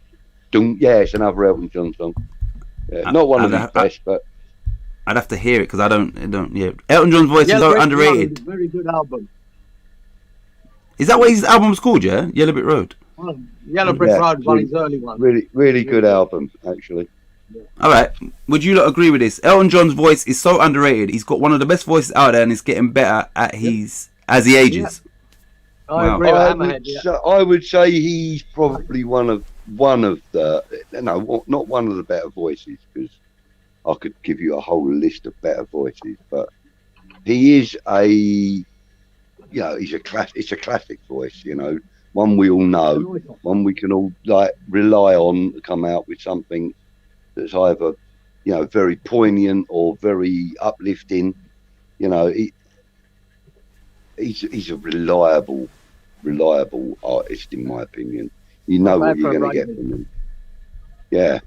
Yeah, it's another Elton John song. Yeah, not one of the best, but I'd have to hear it because I don't. Yeah, Elton John's voice is so underrated. Very good album. Is that what his album was called? Yeah, Yellow Brick Road. Yellow Brick Road, one of his early ones. Really good album, actually. Yeah. All right, would you lot agree with this? Elton John's voice is so underrated. He's got one of the best voices out there, and it's getting better at as he ages. Yeah. I agree with I would say he's probably one of the not one of the better voices, because I could give you a whole list of better voices, but he is he's a classic. It's a classic voice, one we all know, one we can all rely on to come out with something that's either very poignant or very uplifting. He's a reliable artist, in my opinion. You know what you're going to get from him. Yeah,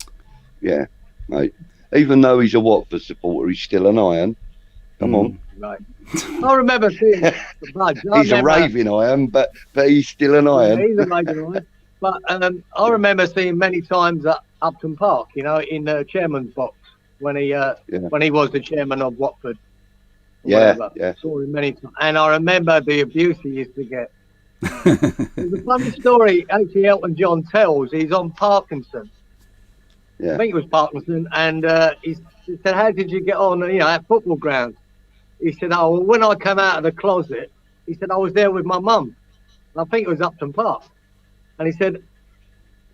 mate. Even though he's a Watford supporter, he's still an Iron. Come on. Right. I remember seeing he's a raving Iron, but he's still an Iron. Yeah, he's a raving Iron. But I remember seeing many times at Upton Park, in the chairman's box when he was the chairman of Watford. Yeah. Saw him many times, and I remember the abuse he used to get. There's a funny story actually Elton John tells. He's on Parkinson. Yeah. I think it was Parkinson, and he said, "How did you get on, at football grounds?" He said, "Oh, well, when I came out of the closet," he said, "I was there with my mum. I think it was Upton Park." And he said,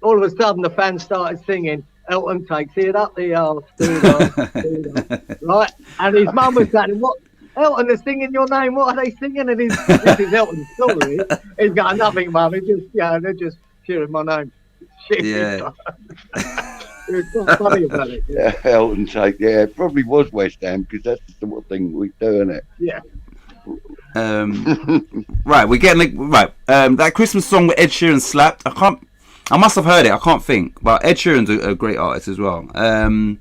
all of a sudden the fans started singing, "Elton takes it up the arse, right?" And his mum was saying, "What? Elton, they're singing your name. What are they singing?" And this is Elton's story. He's got nothing, mum. They're just cheering my name. Shit. Yeah. It was quite funny about it. Yeah, Elton take. Yeah, it probably was West Ham, because that's the sort of thing we do, isn't it? Yeah. Right, we're getting that Christmas song with Ed Sheeran slapped. I must have heard it. I can't think, but Ed Sheeran's a great artist as well. And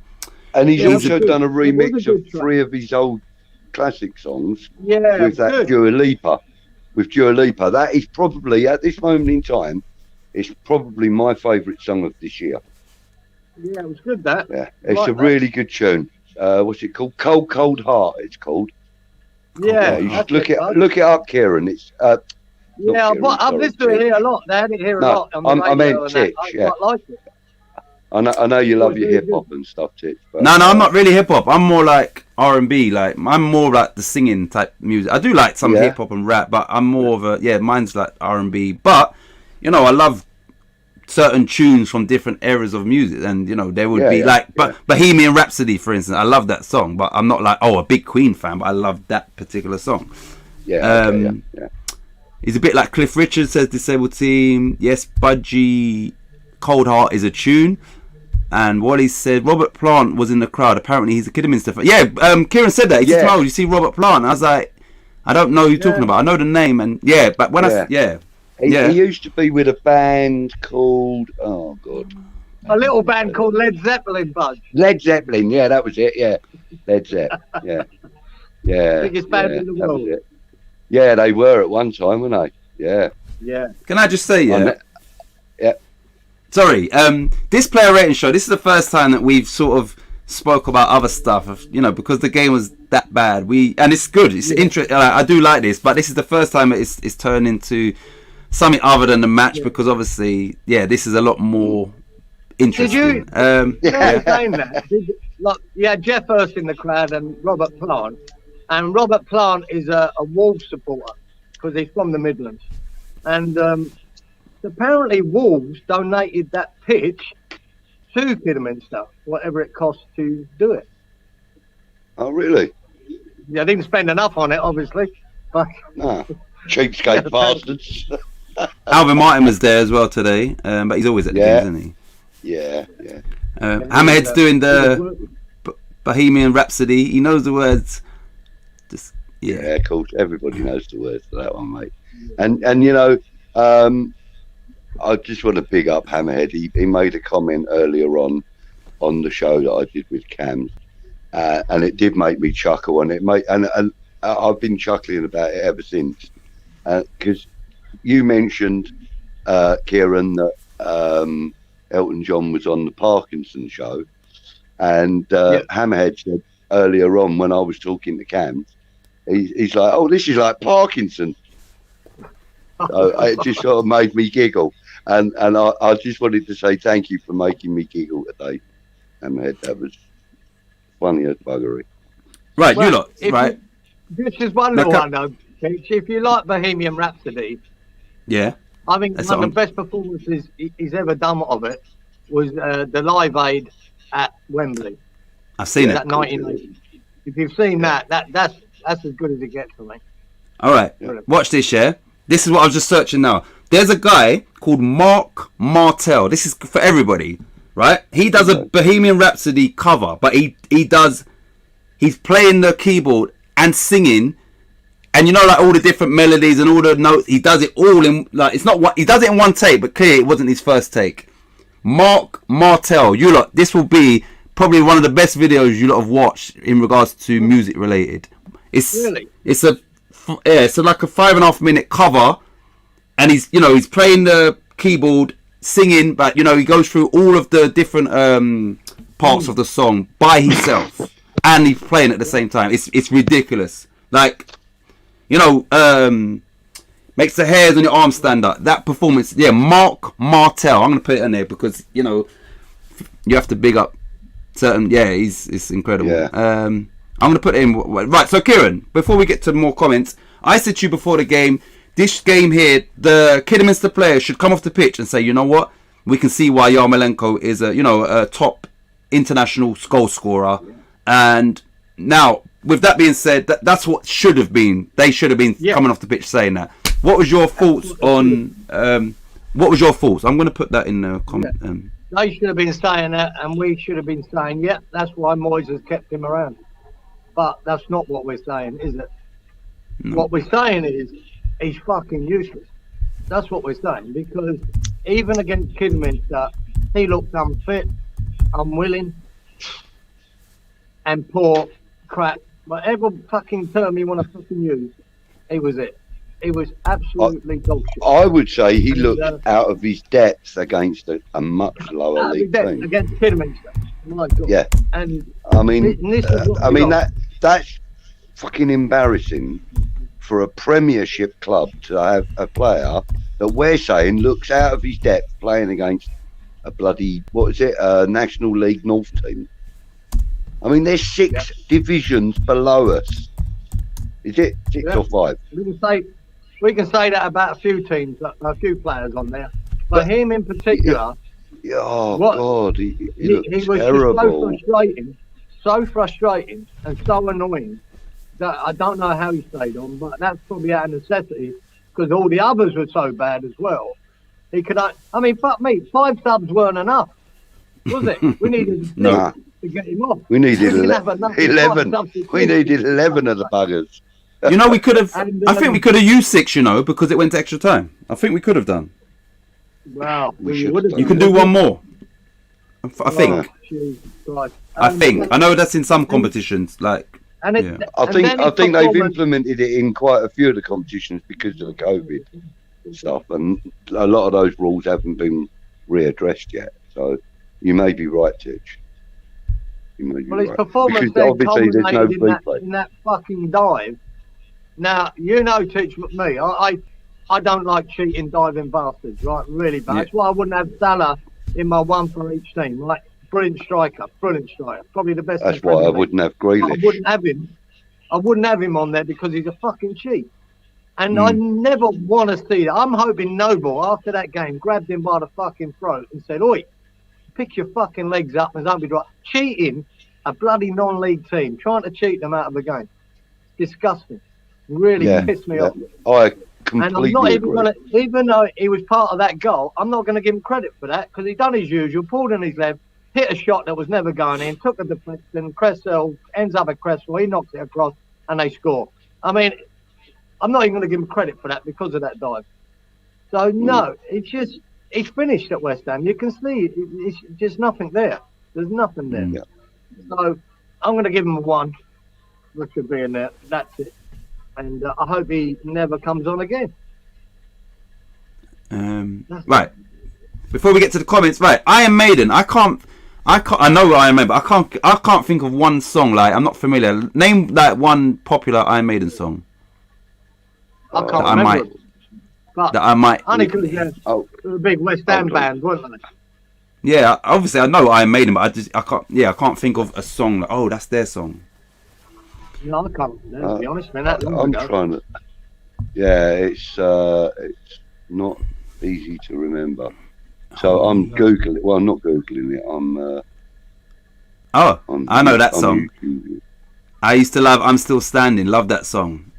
he's also done a remix of 3 of his old classic songs with that Dua Lipa. with Dua Lipa. That is probably, at this moment in time, it's probably my favourite song of this year. Yeah, it was good, that. Yeah, it's a really good tune. What's it called? Cold, Cold Heart, it's called. Yeah, you should look it up, Kieran. It's yeah, I've listened to it here a lot. They had it here a lot. On the I meant radio Titch, I yeah. quite like it. I know you love your hip hop and stuff, Titch. No, I'm not really hip hop. I'm more like R&B. Like I'm more like the singing type music. I do like some hip hop and rap, but I'm more of a mine's like R&B. But you know, I love certain tunes from different eras of music, and you know, there would be Bohemian Rhapsody, for instance. I love that song, but I'm not like a big Queen fan, but I love that particular song. He's a bit like Cliff Richard says, Disabled Team. Yes, Budgie, Cold Heart is a tune. And Wally said Robert Plant was in the crowd. Apparently he's a Kidderminster fan. Yeah, Kieran said that. He said, "Oh, you see Robert Plant?" I was like, I don't know who you're talking about. I know the name, and but when he used to be with a band called a little band called Led Zeppelin, Buzz. Led Zeppelin, yeah, that was it. Yeah, Led Zeppelin. Yeah, biggest band in the world. Yeah, they were at one time, weren't they? Yeah. Yeah. Can I just say, sorry, this player rating show, this is the first time that we've sort of spoke about other stuff, you know, because the game was that bad. And it's good. It's interesting. I do like this, but this is the first time it's turned into something other than the match, because obviously, this is a lot more interesting. Saying that, look, you had Jeff Hurst in the crowd and Robert Plant. And Robert Plant is a Wolves supporter because he's from the Midlands. And apparently Wolves donated that pitch to Kidderminster, whatever it costs to do it. Oh, really? Yeah, I didn't spend enough on it, obviously. But cheapskate bastards. Alvin Martin was there as well today, but he's always at the games, isn't he? Yeah. Hammerhead's doing the Bohemian Rhapsody. He knows the words. Yeah, of course, everybody knows the words to that one, mate. And you know, I just want to big up Hammerhead. He made a comment earlier on the show that I did with Cam, and it did make me chuckle. And I've been chuckling about it ever since, because you mentioned, Kieran, that Elton John was on the Parkinson show, and Hammerhead said earlier on when I was talking to Cam, he's like, "Oh, this is like Parkinson." So it just sort of made me giggle, and I just wanted to say thank you for making me giggle today, Hammerhead. That was funny as buggery. Right, well, you lot, right? This is one little one though. If you like Bohemian Rhapsody, I think one of the best performances he's ever done of it was the Live Aid at Wembley. I've seen it. That 1980. If you've seen that's as good as it gets for me. All right, watch this, This is what I was just searching now. There's a guy called Mark Martel. This is for everybody, right? He does a Bohemian Rhapsody cover, but he's playing the keyboard and singing, and you know, like all the different melodies and all the notes. He does it all in, like, it's not what he does it in one take, but clearly it wasn't his first take. Mark Martel, you lot, this will be probably one of the best videos you lot have watched in regards to music related. It's like a 5.5 minute cover, and he's playing the keyboard, singing, but you know, he goes through all of the different parts of the song by himself, and he's playing at the same time. It's ridiculous. Like, you know, makes the hairs on your arm stand up. That performance, Mark Martel. I'm gonna put it in there because you know you have to big up certain. It's incredible. Yeah. I'm going to put it in. Right, so Kieran, before we get to more comments, I said to you before the game, this game here, the Kidderminster players should come off the pitch and say, you know what, we can see why Yamalenko is a top international goal scorer. And now, with that being said, that's what should have been. They should have been coming off the pitch saying that. What was your thoughts on... what was your thoughts? I'm going to put that in the comment. They should have been saying that, and we should have been saying, that's why Moyes has kept him around. But that's not what we're saying, is it? No. What we're saying is he's fucking useless. That's what we're saying, because even against Kidderminster, he looked unfit, unwilling, and poor, crap. Whatever fucking term you want to fucking use, he was it. He was absolutely dog shit. I would say he And, looked out of his depth against a much lower league team. Against Kidderminster. My God. Yeah. And I mean, this is what we got. that's fucking embarrassing for a Premiership club to have a player that we're saying looks out of his depth playing against a bloody, what is it, National League North team. I mean, there's 6 divisions below us. Is it 6 or 5? We can say that about a few teams, a few players on there. But him in particular, God, he looks was terrible. so frustrating and so annoying that I don't know how he stayed on, but that's probably out of necessity because all the others were so bad as well. He could, I mean, fuck me, 5 subs weren't enough, was it? We needed 6 to get him off. We needed 11. We needed 11 of the buggers. You know, we could have. I think we could have used 6. You know, because it went to extra time. I think we could have done. Well, you can do one more. I think. I think. I know that's in some competitions. Like. I think they've implemented it in quite a few of the competitions because of the COVID stuff, and a lot of those rules haven't been readdressed yet. So you may be right, Titch. His performance then culminated in that fucking dive. Now, you know, Titch, me, I don't like cheating diving bastards, right? Really bad. That's why I wouldn't have Salah in my one for each team. Like, brilliant striker. Probably the best. That's why I wouldn't have Grealish. I wouldn't have him on there because he's a fucking cheat. And I never want to see that. I'm hoping Noble, after that game, grabbed him by the fucking throat and said, "Oi, pick your fucking legs up and don't be right." Cheating a bloody non-league team, trying to cheat them out of the game. Disgusting. Really pissed me off. I completely and I'm not even agree. gonna, even though he was part of that goal, I'm not going to give him credit for that because he done his usual, pulled in his left, hit a shot that was never going in, took a deflection, Cresswell ends up at Cresswell, he knocks it across, and they score. I mean, I'm not even going to give him credit for that because of that dive. So no, it's finished at West Ham. You can see it's just nothing there. There's nothing there. Yeah. So I'm going to give him a 1, which should be in there. That's it. And I hope he never comes on again. Right. Before we get to the comments, right? Iron Maiden. I know Iron Maiden, but I can't think of one song. Like, I'm not familiar. Name like one popular Iron Maiden song. I can't remember. That I might. Only because they're a big West Ham band, weren't they? Yeah, obviously I know Iron Maiden, but I can't think of a song. Like, oh, that's their song. No, I can't. To be honest, man, I'm trying to. Yeah, it's not easy to remember. So I'm googling. Well, I'm not googling it. I know that song. I used to love "I'm Still Standing." Love that song.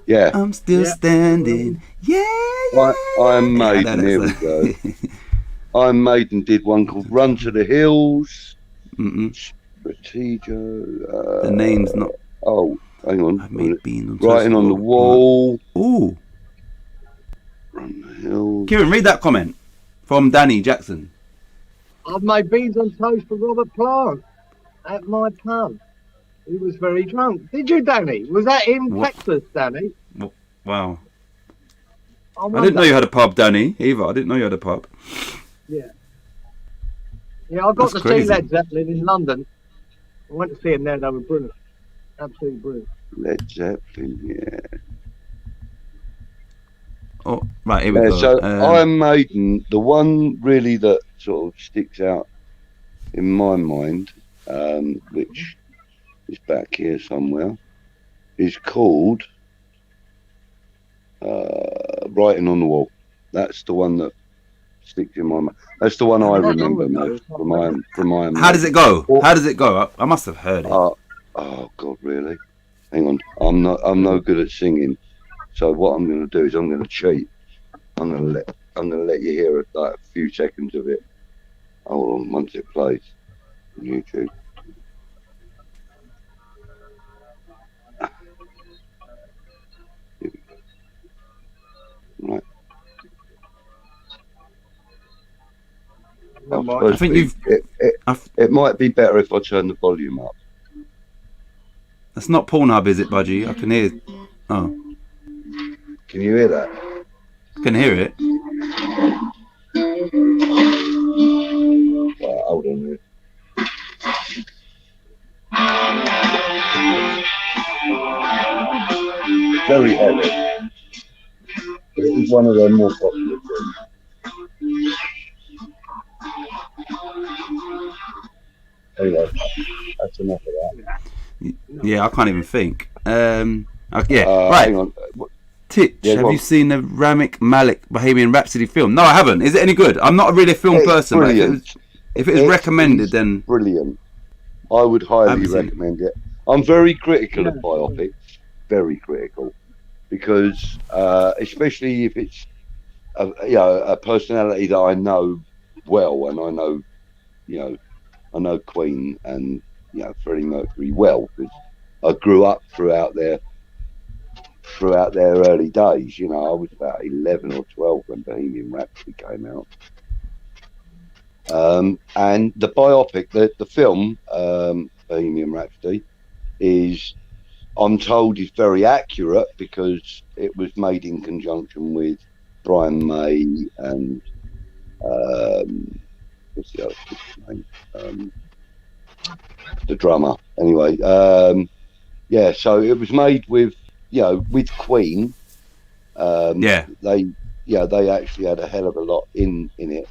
Yeah. I'm still standing. Yeah. Iron Maiden. Here we go. Iron Maiden did one called "Run to the Hills." Strategico. The name's not. Oh, hang on. Writing on the Wall. Ooh. Run the Hills. Kieran, read that comment from Danny Jackson. I've made beans on toast for Robert Plant at my pub. He was very drunk. Did you, Danny? Was that in Texas, Danny? Wow. I didn't know you had a pub, Danny, either. I didn't know you had a pub. Yeah. Yeah, I got to see Led Zeppelin in London. I went to see him there. They were brilliant. Absolutely brilliant. Led Zeppelin, yeah. Oh, right, here we go. So Iron Maiden, the one really that sort of sticks out in my mind, which is back here somewhere, is called Writing on the Wall. That's the one that sticks in my mind. That's the one I remember most from Iron Maiden. How does it go? How does it go? I must have heard it. Oh God, really? Hang on, I'm no good at singing. So what I'm going to do is I'm going to cheat. I'm going to let you hear like a few seconds of it. Hold on, once it plays on YouTube. Right. I think it might be better if I turn the volume up. That's not Pornhub, is it, Budgie? I can hear. Oh. Can you hear that? Can hear it. Right, hold on a minute. Very heavy. But it was one of their more popular tunes. Anyway, that's enough of that. Yeah, I can't even think. Yeah, right. Hang on. Titch, Yeah, have you seen the Rami Malek Bohemian Rhapsody film? No, I haven't. Is it any good? I'm not really a film person. Brilliant. But if it was recommended, then brilliant. I would highly recommend it. I'm very critical of biopics. Very critical, because especially if it's a personality that I know well, and I know Queen and Freddie Mercury well, because I grew up throughout their early days. I was about 11 or 12 when Bohemian Rhapsody came out. And the biopic, the film Bohemian Rhapsody, I'm told is very accurate because it was made in conjunction with Brian May and what's the other name? The drummer. Anyway, so it was made with Queen. They actually had a hell of a lot in it,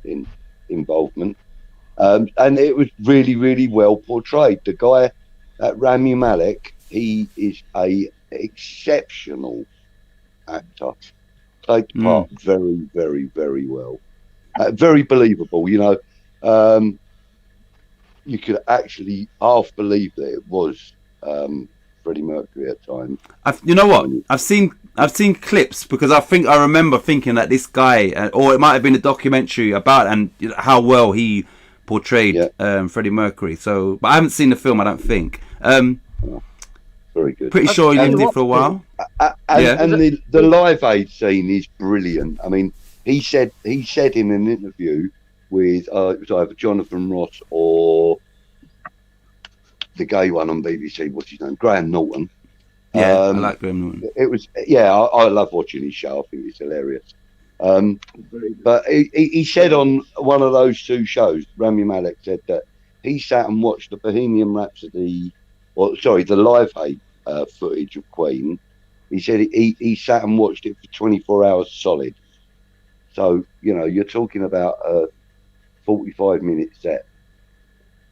in involvement, and it was really, really well portrayed. The guy, Rami Malek, he is a exceptional actor. Played the part very, very, very well. Very believable. You could actually half believe that it was Freddie Mercury at times. You know what? I've seen clips because I remember thinking that this guy, or it might have been a documentary about and how well he portrayed Freddie Mercury. So, but I haven't seen the film. I don't think. Very good. Pretty sure he lived it for a while. And the Live Aid scene is brilliant. I mean, he said in an interview with it was either Jonathan Ross or the gay one on BBC. What's his name? Graham Norton. Yeah, I like Graham Norton. It was I love watching his show. I think it's hilarious. But he said on one of those two shows, Rami Malek said that he sat and watched the Bohemian Rhapsody, the Live Aid footage of Queen. He said he sat and watched it for 24 hours solid. So you're talking about a 45-minute set,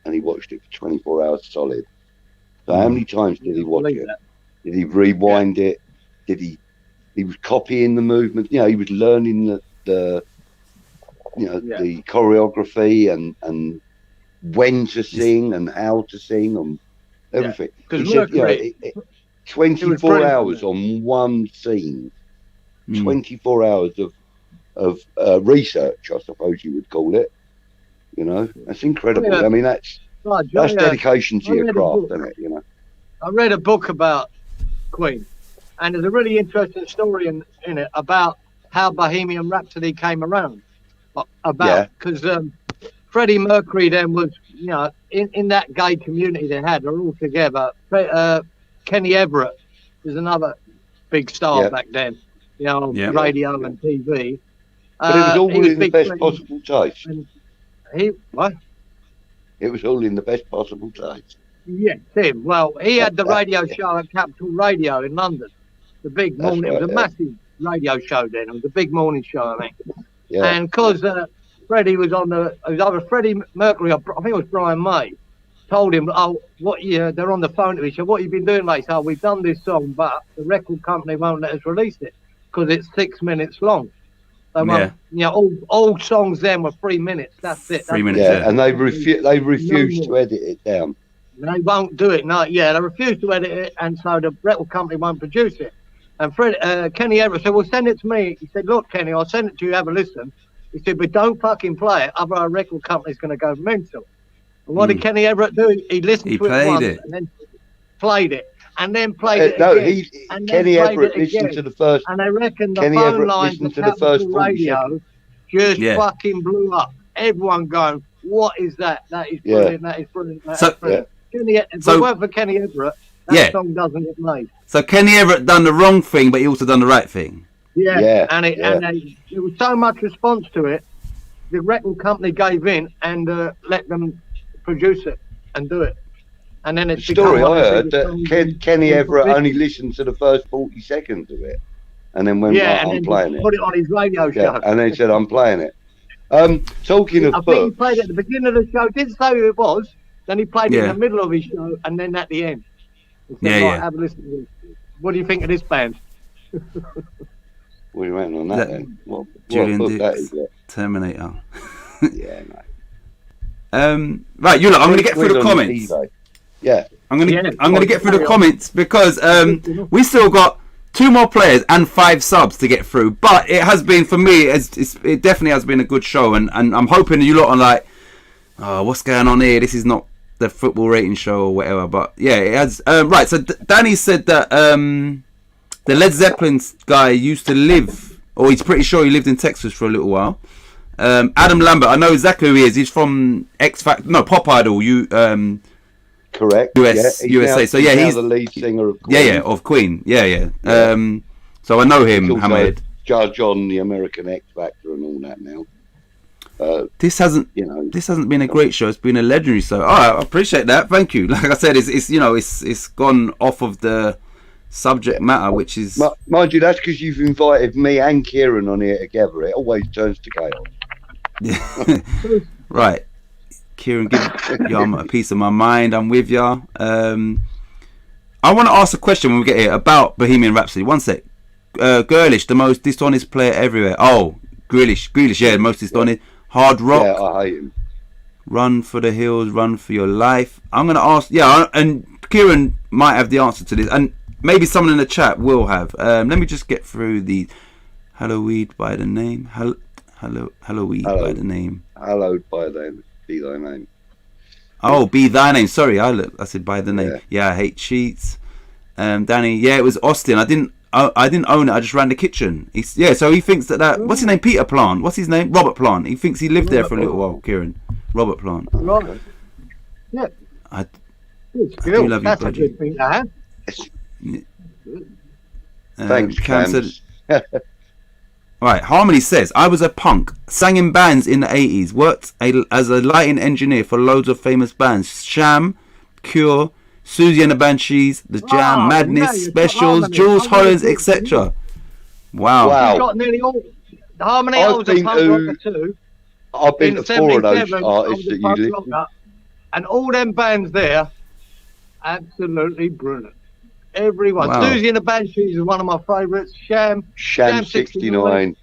and he watched it for 24 hours solid. So how many times did he watch it? Did he rewind it? Did he was copying the movement? He was learning the choreography and when to sing and how to sing and everything. He said, 24 hours on one scene. 24 hours of research, I suppose you would call it. That's incredible. I mean, that's dedication to your craft, isn't it? I read a book about Queen, and there's a really interesting story in it about how Bohemian Rhapsody came around. Because Freddie Mercury then was, in that gay community they had, they're all together. Kenny Everett was another big star back then, on radio and TV. But it was all in the best possible taste. It was all in the best possible taste. Yes, Tim. Well, he had the radio show at Capital Radio in London. The big morning. It was a massive radio show then. It was a big morning show, I think. Yeah. And because Freddie was on it was either Freddie Mercury or I think it was Brian May, told him, they're on the phone to me. He said, what have you been doing, mate? So we've done this song, but the record company won't let us release it because it's 6 minutes long. So, all songs then were 3 minutes. That's it. 3 minutes. Yeah, and they refused to edit it down. They won't do it. No, they refuse to edit it, and so the record company won't produce it. And Kenny Everett said, "Well, send it to me." He said, "Look, Kenny, I'll send it to you. Have a listen." He said, "But don't fucking play it, otherwise our record company's going to go mental." And what did Kenny Everett do? He listened to it once and then played it. And then played it again. Kenny Everett listened to the first. And I reckon the phone lines to the first radio just fucking blew up. Everyone going, "What is that? That is brilliant. That is brilliant. That is brilliant." If it weren't for Kenny Everett, That song doesn't get made. So Kenny Everett done the wrong thing, but he also done the right thing. Yeah. And there was so much response to it. The record company gave in and let them produce it and do it. And then it's the story I heard that Kenny Everett only listened to the first 40 seconds of it, and then went, I'm playing it. Put it on his radio show. And then he said, I'm playing it. Talking of I think he played it at the beginning of the show. Didn't say who it was. Then he played it in the middle of his show, and then at the end. Said, have a listen to this. What do you think of this band? What are you waiting on that then? What Julian book Dix, that is? Terminator. Yeah, mate. Right, I'm going to get through the comments. Yeah, I'm going to get through the comments because we still got 2 more players and 5 subs to get through. But it has been, for me, it definitely has been a good show, and I'm hoping you lot are like, oh, what's going on here? This is not the football rating show or whatever. But yeah, it has. Right, so Danny said that the Led Zeppelin guy used to live, or he's pretty sure he lived in Texas for a little while. Adam Lambert, I know exactly who he is. He's from Pop Idol. Correct. USA. So yeah, he's the lead singer of Queen. Of Queen. Yeah. So I know him. Hammerhead. Judge on the American X Factor and all that now. This hasn't been a great show. It's been a legendary show. I appreciate that. Thank you. Like I said, it's gone off of the subject matter, which is mind you, that's because you've invited me and Kieran on here together. It always turns to chaos. Right, Kieran, give Yum a piece of my mind. I'm with ya. I want to ask a question when we get here about Bohemian Rhapsody. One sec. Grealish, the most dishonest player everywhere. Oh, Grealish, yeah, the most dishonest. Hard rock. Yeah, I hate him. Run for the hills, run for your life. I'm going to ask, and Kieran might have the answer to this, and maybe someone in the chat will have. Let me just get through the Hallowed by the name. Hallowed by the name. Hallowed by be thy name. Oh, be thy name. Sorry, I said by the name. Yeah, I hate cheats. Danny, yeah, it was Austin. I didn't own it. I just ran the kitchen. So he thinks that what's his name? Peter Plant. What's his name? Robert Plant. He thinks he lived there for a little while. Kieran, Robert Plant. Robert. Yeah. I do love That's you, a good thing to have. Thanks, Cam. Right, Harmony says, I was a punk, sang in bands in the 80s, worked as a lighting engineer for loads of famous bands, Sham, Cure, Susie and the Banshees, The Jam, Madness, Specials, Jules Holland, etc. Wow. You've got nearly all. Harmony, I was a punk rocker too. I've been to 4 of those artists that you live. And all them bands there, absolutely brilliant. Everyone. Wow. Susie and the Banshees is one of my favourites. Sham 69.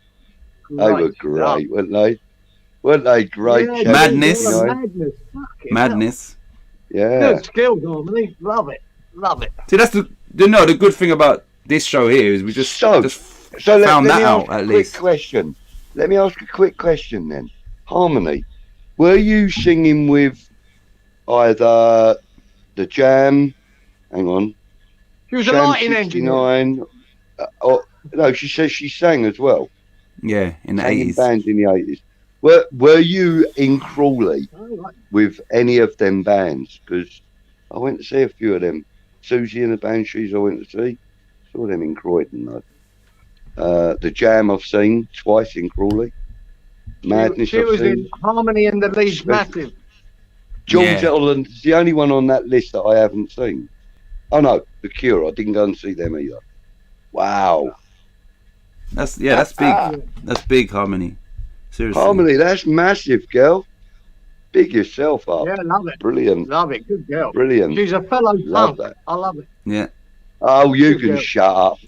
They were great, weren't they? Weren't they great? Yeah, Madness. Yeah. Good skills, Harmony. Love it. See, that's the good thing about this show here is we just found that out at least. Question. Let me ask a quick question then. Harmony, were you singing with either the Jam? Hang on. She was a lighting engineer. No, she says she sang as well. Yeah, in the 80s. Bands in the 80s. Were you in Crawley with any of them bands? Because I went to see a few of them. Susie and the Banshees I went to see. Saw them in Croydon though. The Jam I've seen twice in Crawley. Madness she was in Harmony and the Leeds Massive. George Holland's the only one on that list that I haven't seen. Oh no, The Cure. I didn't go and see them either. Wow. That's big. That's big, Harmony. Seriously. Harmony, that's massive, girl. Big yourself up. Yeah, love it. Brilliant. Love it. Good girl. Brilliant. She's a fellow love punk. that. I love it. Yeah. Oh, you Good can girl. shut up,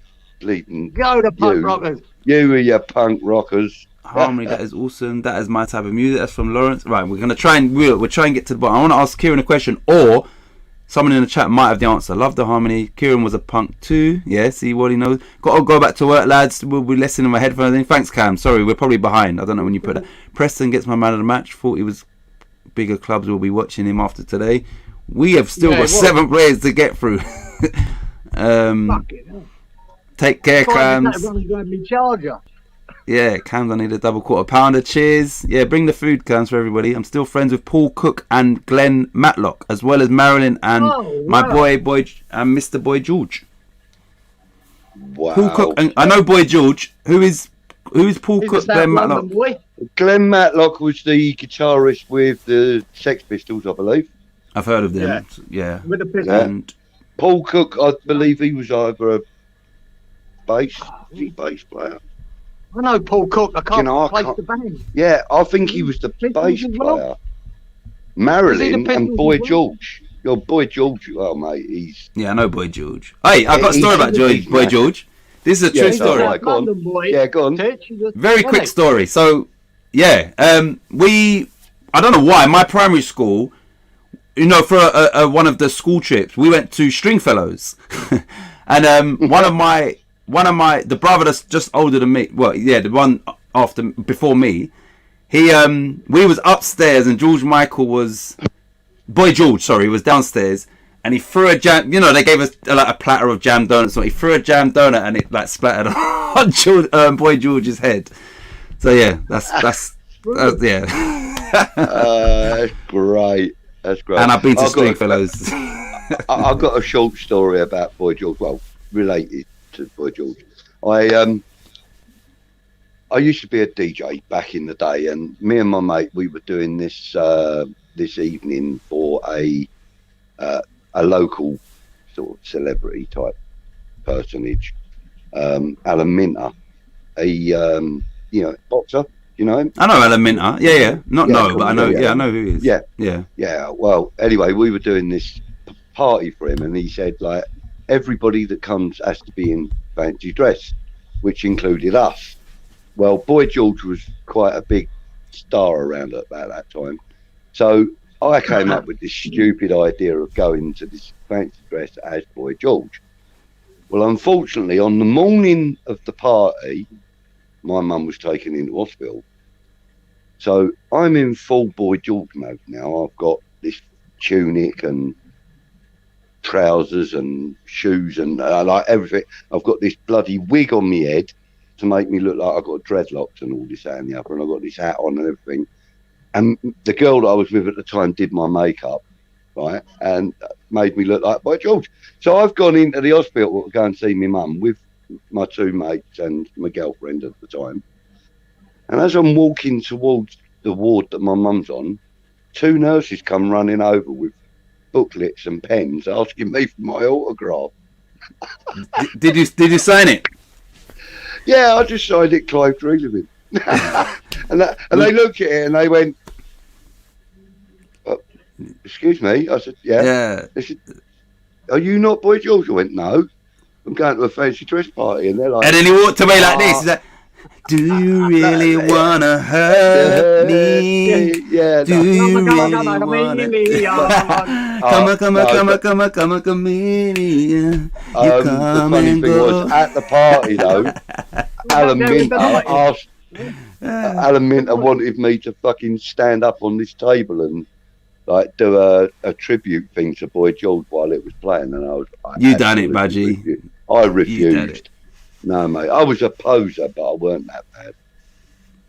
bleeding. Go to punk rockers. You and your punk rockers. Harmony, that is awesome. That is my type of music. That's from Lawrence. Right, we're gonna try and we'll try and get to the bottom. I want to ask Kieran a question, or someone in the chat might have the answer. Love the Harmony. Kieran was a punk too. Yeah, see what he knows. Got to go back to work, lads. We'll be listening to my headphones. Thanks, Cam. Sorry, we're probably behind. I don't know when you put that. Preston gets my man of the match. Thought he was bigger clubs will be watching him after today. We have still got 7 players to get through. Fuck it. Take care, Cams. Grab me charger. Yeah, Cams, I need a double quarter pounder. Cheers. Yeah, bring the food, Cams, for everybody. I'm still friends with Paul Cook and Glenn Matlock, as well as Marilyn and my boy and Mr. Boy George. Wow. Paul Cook, and I know Boy George. Who is Paul Cook? Glenn Matlock. Glenn Matlock was the guitarist with the Sex Pistols, I believe. I've heard of them. Yeah. With the Pistols. And Paul Cook, I believe he was either a bass player. I know Paul Cook. I can't place the band. Yeah, I think he was the bass player. Marilyn and Boy George. Your Boy George, oh mate, he's... Yeah, I know Boy George. Hey, I've got a story about Boy George. This is a true story. Right, go on. Yeah, go on. Very quick story. So, yeah, I don't know why, my primary school, you know, for one of the school trips, we went to Stringfellows. And the brother that's just older than me, well, yeah, the one before me, we was upstairs and Boy George was downstairs, and he threw a jam. You know, they gave us a platter of jam donuts. So he threw a jam donut, and it splattered on Boy George's head. So yeah, that's yeah. That's great. That's great. And I've been to Stringfellows. I've got a short story about Boy George. Well, related to Boy George. I used to be a DJ back in the day, and me and my mate, we were doing this evening for a local sort of celebrity type personage, Alan Minter, a boxer. You know him? I know Alan Minter. Yeah. But I know. Yeah, I know who he is. Yeah. Well, anyway, we were doing this party for him, and he said, like, everybody that comes has to be in fancy dress, which included us. Well, Boy George was quite a big star around about that time. So I came up with this stupid idea of going to this fancy dress as Boy George. Well, unfortunately, on the morning of the party, my mum was taken into hospital. So I'm in full Boy George mode now. I've got this tunic and trousers and shoes and like everything. I've got this bloody wig on my head to make me look like I've got dreadlocks and all this that and the other, and I've got this hat on and everything. And the girl that I was with at the time did my makeup, right, and made me look like Boy George. So I've gone into the hospital to go and see my mum with my two mates and my girlfriend at the time. And as I'm walking towards the ward that my mum's on, two nurses come running over with booklets and pens asking me for my autograph. Did you sign it? Yeah, I just signed it, Clive Dreelerman. and they looked at it and they went, excuse me. I said, yeah. They said, are you not Boy George? I went, no. I'm going to a fancy dress party. And they're like... And then he walked away like this. He's like, do you really want to hurt me? Yeah. Do you really want to... Come on, chameleon. The funny thing was, at the party, though, Alan Minter wanted me to fucking stand up on this table and like do a tribute thing to Boy George while it was playing, and I was you done it, Budgie. I refused. No, mate, I was a poser, but I weren't that bad.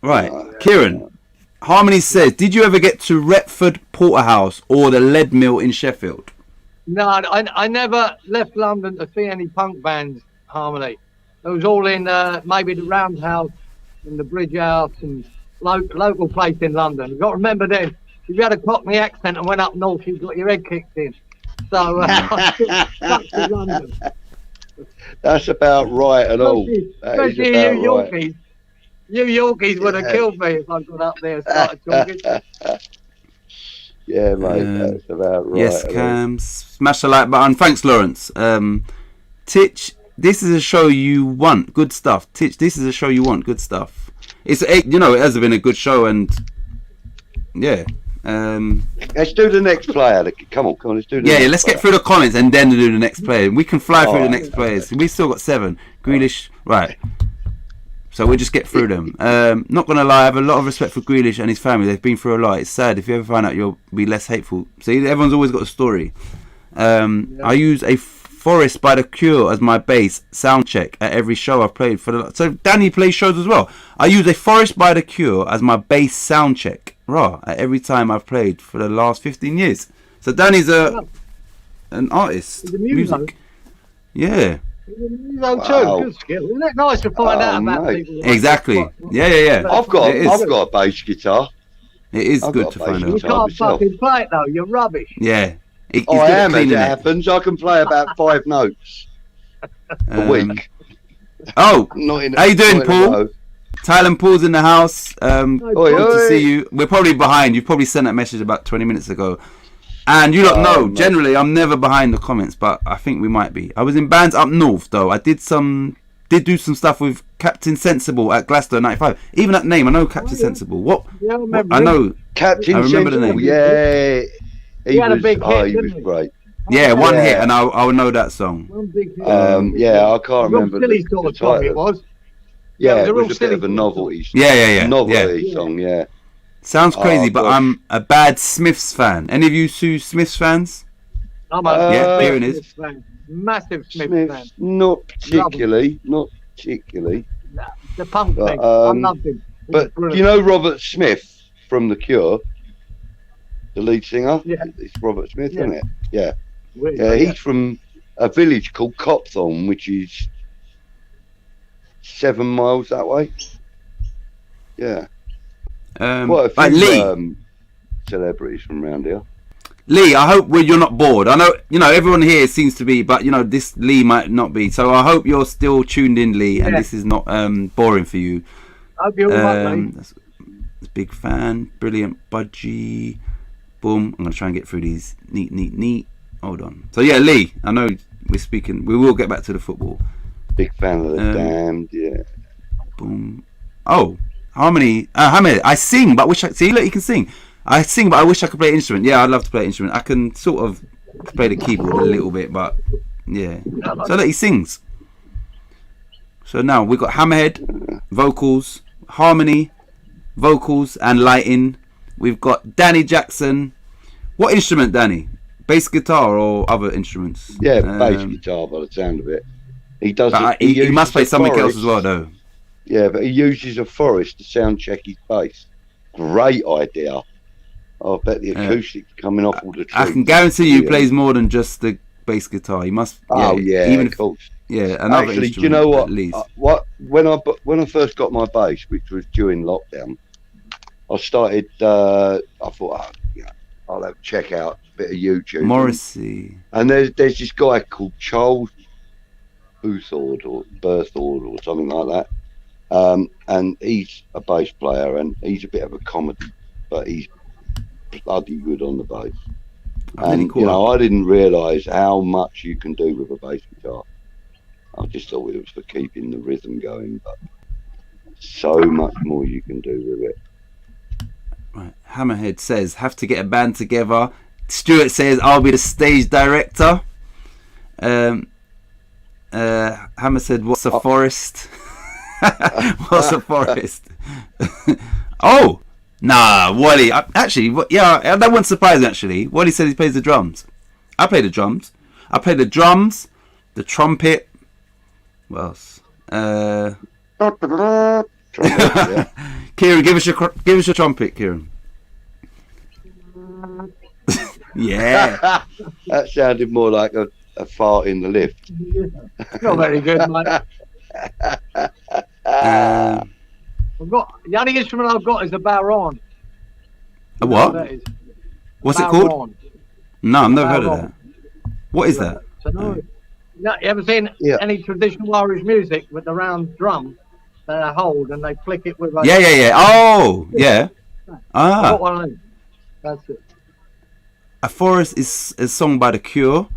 Right, Kieran. Harmony says, did you ever get to Retford Porterhouse or the Lead Mill in Sheffield? No, I never left London to see any punk bands, Harmony. It was all in maybe the Roundhouse and the Bridge House and local place in London. You've got to remember then, if you had a Cockney accent and went up north, you got your head kicked in. So I stuck to London. That's about right and all. Especially you Yorkies. Right. You Yorkies would have killed me if I got up there and started talking. Yeah, mate, that's about right. Yes, Cam. Smash the like button. Thanks, Lawrence. Titch, this is a show you want. Good stuff. Titch, this is a show you want. Good stuff. It has been a good show, and yeah. Let's do the next player. Come on, let's do the next let's get through the comments and then do the next player. We can fly through the next players. We've still got 7. Grealish, right. So we'll just get through them. Not going to lie, I have a lot of respect for Grealish and his family. They've been through a lot. It's sad. If you ever find out, you'll be less hateful. See, everyone's always got a story. I use a Forest by The Cure as my bass sound check at every show I've played for the. So Danny plays shows as well. I use a Forest by The Cure as my bass sound check, at every time I've played for the last 15 years. So Danny's an artist. He's a muso. Music. Yeah. He's a muso too. Good skill. Isn't it nice to find out about people? Exactly. Yeah. I've got a bass guitar. It is good to find out. You can't fucking play it though. You're rubbish. Yeah. I am, as it happens. I can play about 5 notes a week. Oh, Not in, how you doing, not in a Paul? row. Tyler Paul's in the house. Good Oi. to see you. We're probably behind. You probably sent that message about 20 minutes ago. And you don't know, generally I'm never behind the comments, but I think we might be. I was in bands up north though. I did do some stuff with Captain Sensible at Glasgow 95. Even that name, I know Captain Sensible. What? Yeah, I know. Captain I remember Sensible, the name. yeah. He had a was, big hit, he was didn't he? great. Yeah, one hit, and I'll know that song. One big hit. I can't remember Silly the sort of song it title. was. Yeah, it it was a was a real bit of a silly novelty. Yeah. Novelty song, yeah. Sounds crazy, but gosh. I'm a bad Smiths fan. Any of you Sue Smiths fans? I'm a Yeah, here it is. Smiths fan. Massive Smith fan. Smiths, not particularly. Nah, the punk But, thing. I loved him. But do you know Robert Smith from The Cure? The lead singer? Yeah. It's Robert Smith, Yeah. isn't it? Yeah. Really, Yeah, he's from a village called Copthorne, which is 7 miles that way. Yeah. Quite a Like few Lee. celebrities from around here. Lee, I hope you're not bored. I know, everyone here seems to be, but this Lee might not be. So I hope you're still tuned in, Lee, and this is not boring for you. Hope you're all right, mate. That's big fan, brilliant, budgie. Boom. I'm gonna try and get through these. Neat. Hold on. So yeah, Lee, I know we're speaking. We will get back to the football. Big fan of the Damned, yeah. Boom. Oh, Harmony. I sing, but I wish look, you can sing. I sing, but I wish I could play an instrument. Yeah, I'd love to play an instrument. I can sort of play the keyboard a little bit, but yeah. So look, he sings. So now we've got Hammerhead, vocals, harmony, vocals, and lighting. We've got Danny Jackson. What instrument, Danny? Bass guitar or other instruments? Yeah, bass guitar by the sound of it. He does. He must play uses a something else Forest. as well, though. Yeah, but he uses a Forest to sound check his bass. Great idea. I bet the acoustics coming off all the trees. I can guarantee you he plays more than just the bass guitar. He must. Even of course. Yeah, another Actually, instrument. do you know what? At least. When I first got my bass, which was during lockdown, I started. I thought, I'll have check out a bit of YouTube. Morrissey. And there's this guy called Charles Boothord or Berthord or something like that. And he's a bass player and he's a bit of a comedy, but he's bloody good on the bass. And cool. I didn't realise how much you can do with a bass guitar. I just thought it was for keeping the rhythm going, but so much more you can do with it. Right. Hammerhead says, have to get a band together. Stuart says, I'll be the stage director. Hammer said, what's a forest? What's a forest? Oh, nah, Wally. That wouldn't surprise me, actually. Wally said he plays the drums. I play the drums. I play the drums, the trumpet. What else? Kieran, give us your trumpet, Kieran. Yeah. That sounded more like a fart in the lift. Not very good, mate. The only instrument I've got is a baron. A what? What's it called? No, I've never heard of that. What is that? No, you ever seen any traditional Irish music with the round drum that they hold and they flick it with a... Yeah. Oh, yeah. I've got one of them. That's it. A Forest is a song by The Cure.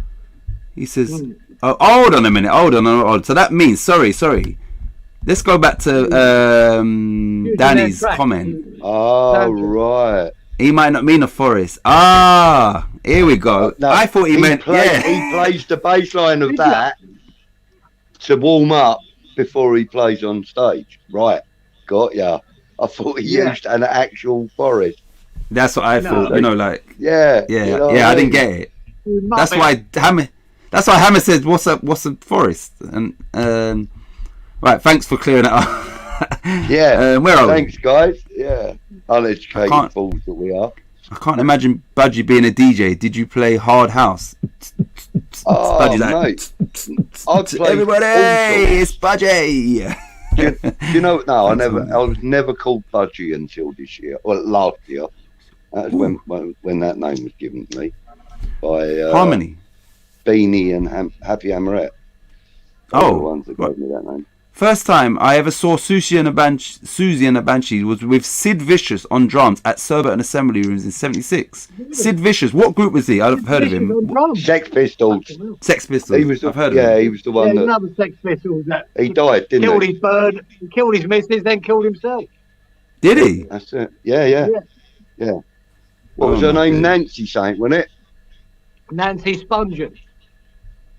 He says, oh, hold on a minute. Hold on. So that means, sorry. Let's go back to Danny's comment. Oh, right. He might not mean a forest. Here we go. No, I thought he meant, He plays the bass line of that to warm up before he plays on stage. Right. Got ya. I thought he used an actual forest. That's what I thought, Yeah. I didn't get it. That's That's why Hammer said, "What's a forest?" And right, thanks for clearing it up. Yeah. Where are Thanks, guys. Yeah. Uneducated fools that we are. I can't imagine Budgie being a DJ. Did you play hard house? Oh, Budgie's mate. I'd play everybody, it's Budgie. do you know? No, I was never called Budgie until this year. Well, last year. That was when that name was given to me by Harmony, Beanie, and Happy Amoret. The ones that gave me that name. First time I ever saw Susie and the Banshee was with Sid Vicious on drums at Surbiton Assembly Rooms in '76. Sid Vicious, what group was he? I've heard of him. Sex Pistols. Sex Pistols. I've heard of him. Yeah, he was the one that. Another Sex Pistols that he died, didn't killed he? His bird, killed his missus, then killed himself. Did he? That's it. Yeah. What was her name? Nancy Saint, wasn't it? Nancy Spungen.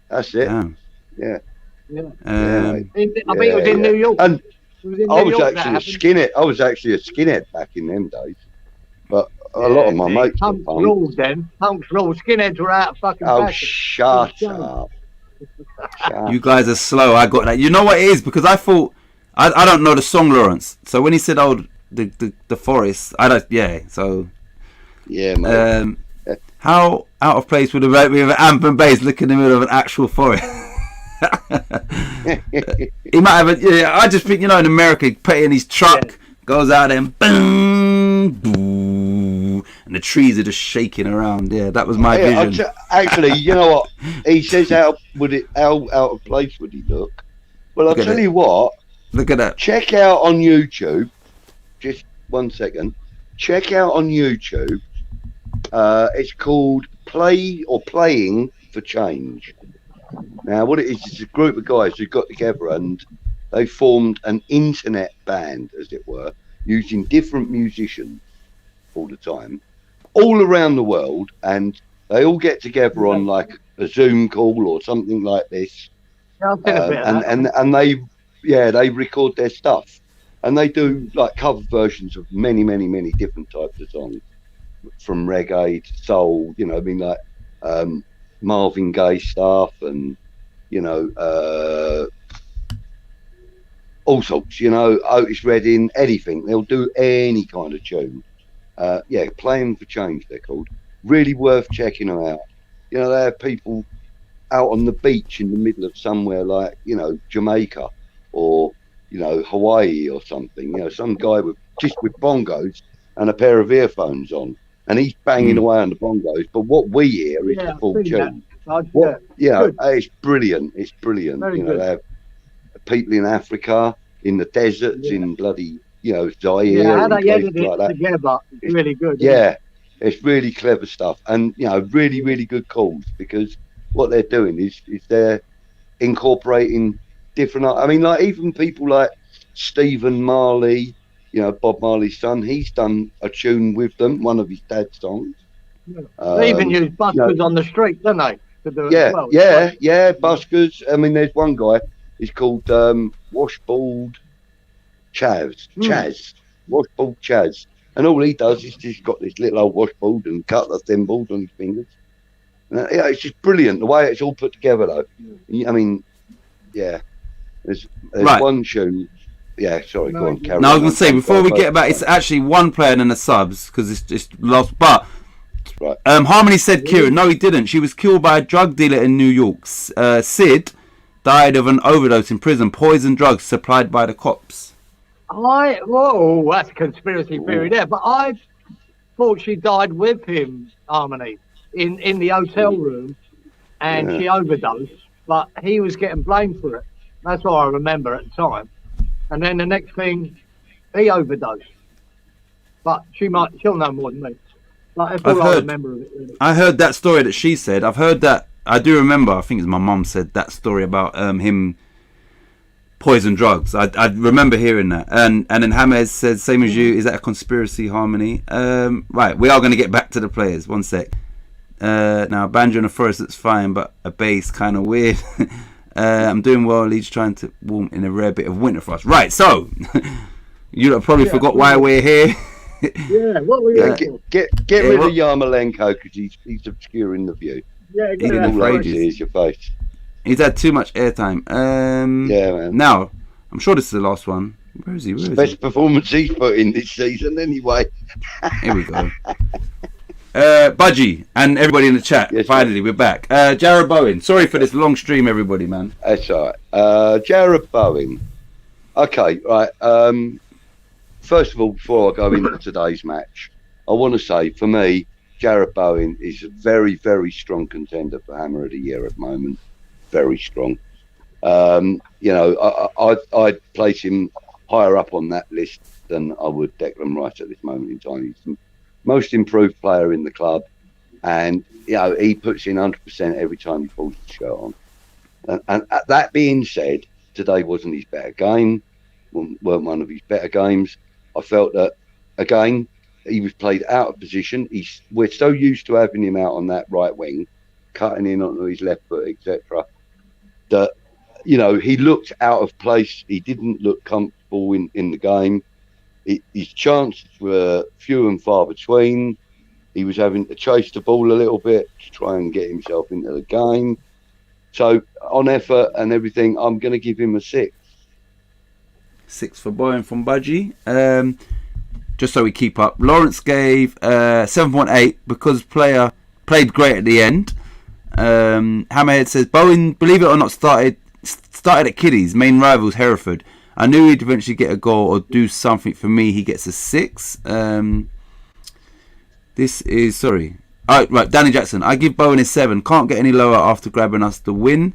That's it. Damn. Yeah. Yeah. Um, I think it was in New York. And I was York actually a skinhead. I was actually a skinhead back in them days. But a lot of my mates were Punks ruled then. Punks ruled. Skinheads were out of fucking Oh, fashion. shut up. You guys are slow. I got that. You know what it is? Because I thought I don't know the song, Lawrence. So when he said, "Oh, the forest," I don't. Yeah. So Yeah, mate. how out of place would it be with an amp and bass looking in the middle of an actual forest? He might have I just think, in America, he'd put it in his truck, goes out and boom, boom, and the trees are just shaking around. Yeah, that was my vision. Actually, you know what? He says, how out of place would he look? Well, I'll tell you what. Look at that. Check out on YouTube. Just 1 second. Check out on YouTube. It's called Playing for Change. Now, what it is, it's a group of guys who got together and they formed an internet band, as it were, using different musicians all the time, all around the world, and they all get together on like a Zoom call or something like this, and they record their stuff, and they do like cover versions of many different types of songs, from reggae to soul, Marvin Gaye stuff, and all sorts, Otis Redding, anything. They'll do any kind of tune. Playing for Change, they're called. Really worth checking them out. They have people out on the beach in the middle of somewhere like, Jamaica or, Hawaii or something. Some guy with bongos and a pair of earphones on, and he's banging away on the bongos. But what we hear is the full tune. It's brilliant. It's brilliant. They have people in Africa, in the deserts, in bloody, Zaire. Yeah, how and they edited places like that. together. It's really good. Yeah, it's really clever stuff, and really good calls, because what they're doing is they're incorporating different. I mean, like even people like Stephen Marley, Bob Marley's son. He's done a tune with them, one of his dad's songs. They even use buskers on the street, don't they? To do it as well. Buskers. I mean, there's one guy. He's called Washboard Chaz. Washboard Chaz. And all he does is he's got this little old washboard and cutler thimbles on his fingers. And, it's just brilliant the way it's all put together, though. I mean, there's right. one tune. Yeah, sorry, go on, carry on. No, I was going to say, before we get back, it's actually one player and the subs, because it's lost. But right. Harmony said Kieran. No, he didn't. She was killed by a drug dealer in New York. Sid died of an overdose in prison, poison drugs supplied by the cops. Whoa, that's a conspiracy theory there. But I thought she died with him, Harmony, in the hotel room, and she overdosed. But he was getting blamed for it. That's what I remember at the time. And then the next thing, he overdosed. But she'll know more than me. Like, that's all I remember of it, really. I heard that story that she said. I've heard that. I do remember. I think it's my mum said that story about him poison drugs. I remember hearing that. And then Hamez says, same as you. Is that a conspiracy, Harmony? Right. We are going to get back to the players. 1 sec. Now, banjo in a forest, that's fine, but a bass kind of weird. I'm doing well. Leeds trying to warm in a rare bit of winter for us. Right. So you probably forgot why we're here. What were you get rid of Yamalenko, because he's obscuring the view. Yeah, He didn't All for I ages. see is your face. He's had too much airtime. Yeah, man. Now, I'm sure this is the last one. Where is he? Best performance he's put in this season, anyway. Here we go. Budgie and everybody in the chat. Yes, Finally, we're back. Jared Bowen. Sorry for this long stream, everybody, man. That's all right. Jared Bowen. Okay, right. First of all, before I go into today's match, I want to say, for me, Jared Bowen is a very, very strong contender for Hammer of the Year at the moment. Very strong. I'd place him higher up on that list than I would Declan Rice at this moment in time. He's the most improved player in the club, and he puts in 100% every time he pulls the shirt on. And that being said, today wasn't his better game, weren't one of his better games. I felt that, again, he was played out of position. We're so used to having him out on that right wing, cutting in onto his left foot, etc., that, he looked out of place. He didn't look comfortable in the game. His chances were few and far between. He was having to chase the ball a little bit to try and get himself into the game. So, on effort and everything, I'm going to give him a 6. 6 for Bowen from Budgie. Just so we keep up. Lawrence gave 7.8 because player played great at the end. Hammerhead says Bowen, believe it or not, started at Kiddies, main rivals Hereford. I knew he'd eventually get a goal or do something. For me, he gets a 6. This is right, Danny Jackson. I give Bowen a 7. Can't get any lower after grabbing us the win.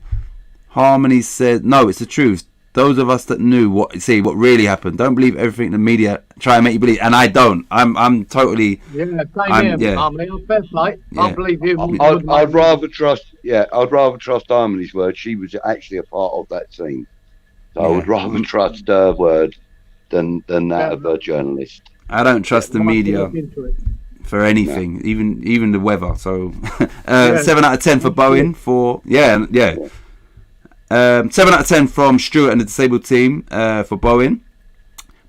Harmony said, no, it's the truth. Those of us that knew what really happened. Don't believe everything the media try and make you believe, and I don't. I'm totally. Yeah, same here. Harmony, fair play. Yeah. I believe you. I'd rather trust Harmony's word. She was actually a part of that scene, so I would rather trust her word than that of a journalist. I don't trust the media for anything, even the weather. So 7 out of 10 for Bowen. 7 out of 10 from Stuart and the disabled team for Bowen.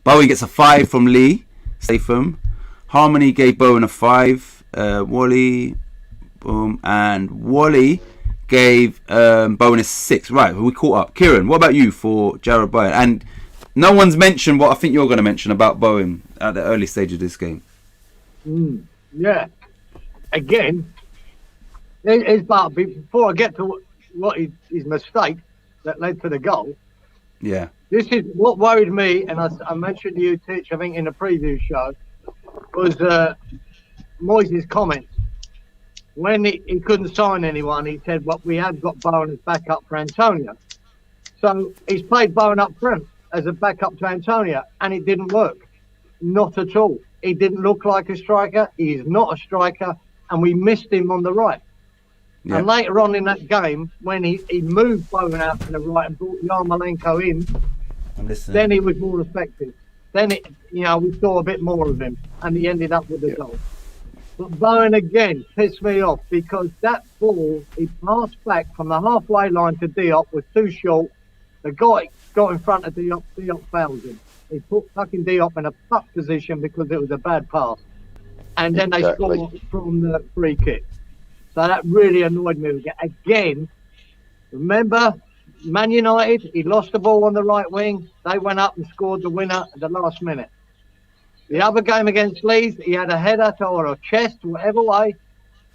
Bowen gets a 5 from Lee Statham. Harmony gave Bowen a 5. Wally gave Bowen a 6. Right, we caught up. Kieran, what about you for Jared Bowen? And no one's mentioned what I think you're going to mention about Bowen at the early stage of this game. Yeah. Again, before I get to what his mistake that led to the goal. Yeah. This is what worried me, and I mentioned to you, Titch, I think in the preview show, was Moyes' comments. When he couldn't sign anyone, he said, well, we have got Bowen as backup for Antonio. So he's played Bowen up front as a backup to Antonio, and it didn't work. Not at all. He didn't look like a striker. He is not a striker, and we missed him on the right. Yeah. And later on in that game, when he moved Bowen out to the right and brought Yamalenko in, then he was more effective. Then we saw a bit more of him, and he ended up with the goal. But Bowen again pissed me off because that ball he passed back from the halfway line to Diop was too short. The guy got in front of Diop. Diop fouled him. He put fucking Diop in a fuck position because it was a bad pass, and then they scored from the free kick. So that really annoyed me again. Remember, Man United, he lost the ball on the right wing. They went up and scored the winner at the last minute. The other game against Leeds, he had a header or a chest, whatever way,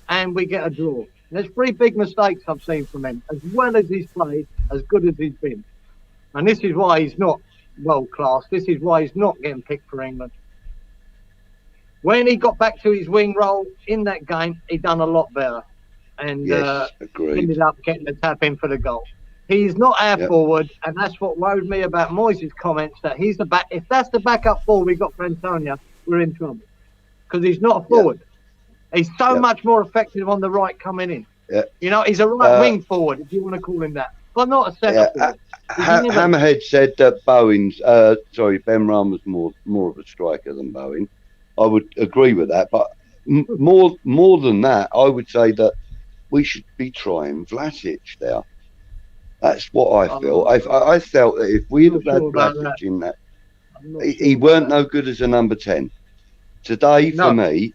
and we get a draw. There's 3 big mistakes I've seen from him, as well as he's played, as good as he's been. And this is why he's not world class. This is why he's not getting picked for England. When he got back to his wing role in that game, he done a lot better. And ended up getting the tap in for the goal. He's not our forward, and that's what worried me about Moyes' comments, that he's the back. If that's the backup forward we got for Antonio, we're in trouble. Because he's not a forward. He's so much more effective on the right coming in. He's a right wing forward, if you want to call him that. But not a centre forward. Hammerhead said that Ben Ram was more of a striker than Bowen. I would agree with that, but more than that, I would say that we should be trying Vlasic there. That's what I feel. I felt that if we'd have had Vlasic in that, he weren't no good as a number 10. Today, for me,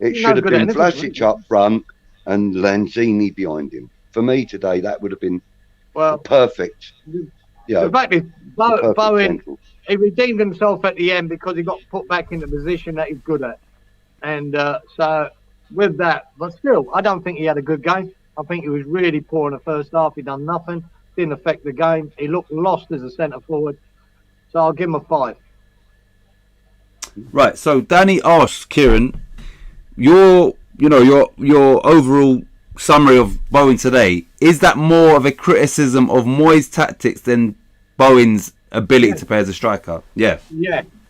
it should have been Vlasic up front, and Lanzini behind him. For me today, that would have been perfect. The fact is, Bowen, central. he redeemed himself at the end because he got put back in the position that he's good at. And so with that, but still, I don't think he had a good game. I think he was really poor in the first half. He done nothing, didn't affect the game. He looked lost as a centre forward. So I'll give him a 5. Right. So Danny asks Kieran, your overall summary of Bowen today, is that more of a criticism of Moyes' tactics than Bowen's ability to play as a striker? Yeah,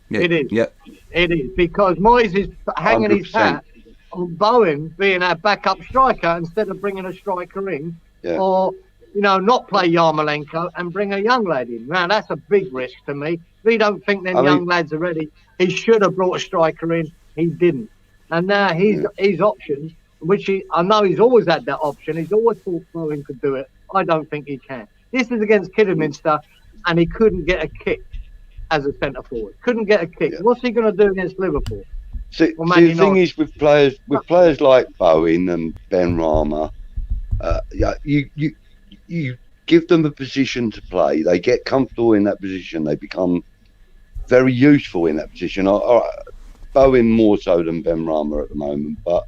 it is. Yeah, it is, because Moyes is hanging 100%. His hat on Bowen being our backup striker instead of bringing a striker in, or not play Yamalenko and bring a young lad in. Now that's a big risk to me. We don't think them young lads are ready. He should have brought a striker in. He didn't, and now his options, which I know he's always had that option. He's always thought Bowen could do it. I don't think he can. This is against Kidderminster, and he couldn't get a kick as a centre forward. Couldn't get a kick. What's he going to do against Liverpool? See, the thing is with players like Bowen and Ben Rama, you give them a position to play. They get comfortable in that position. They become very useful in that position. Bowen more so than Ben Rama at the moment, but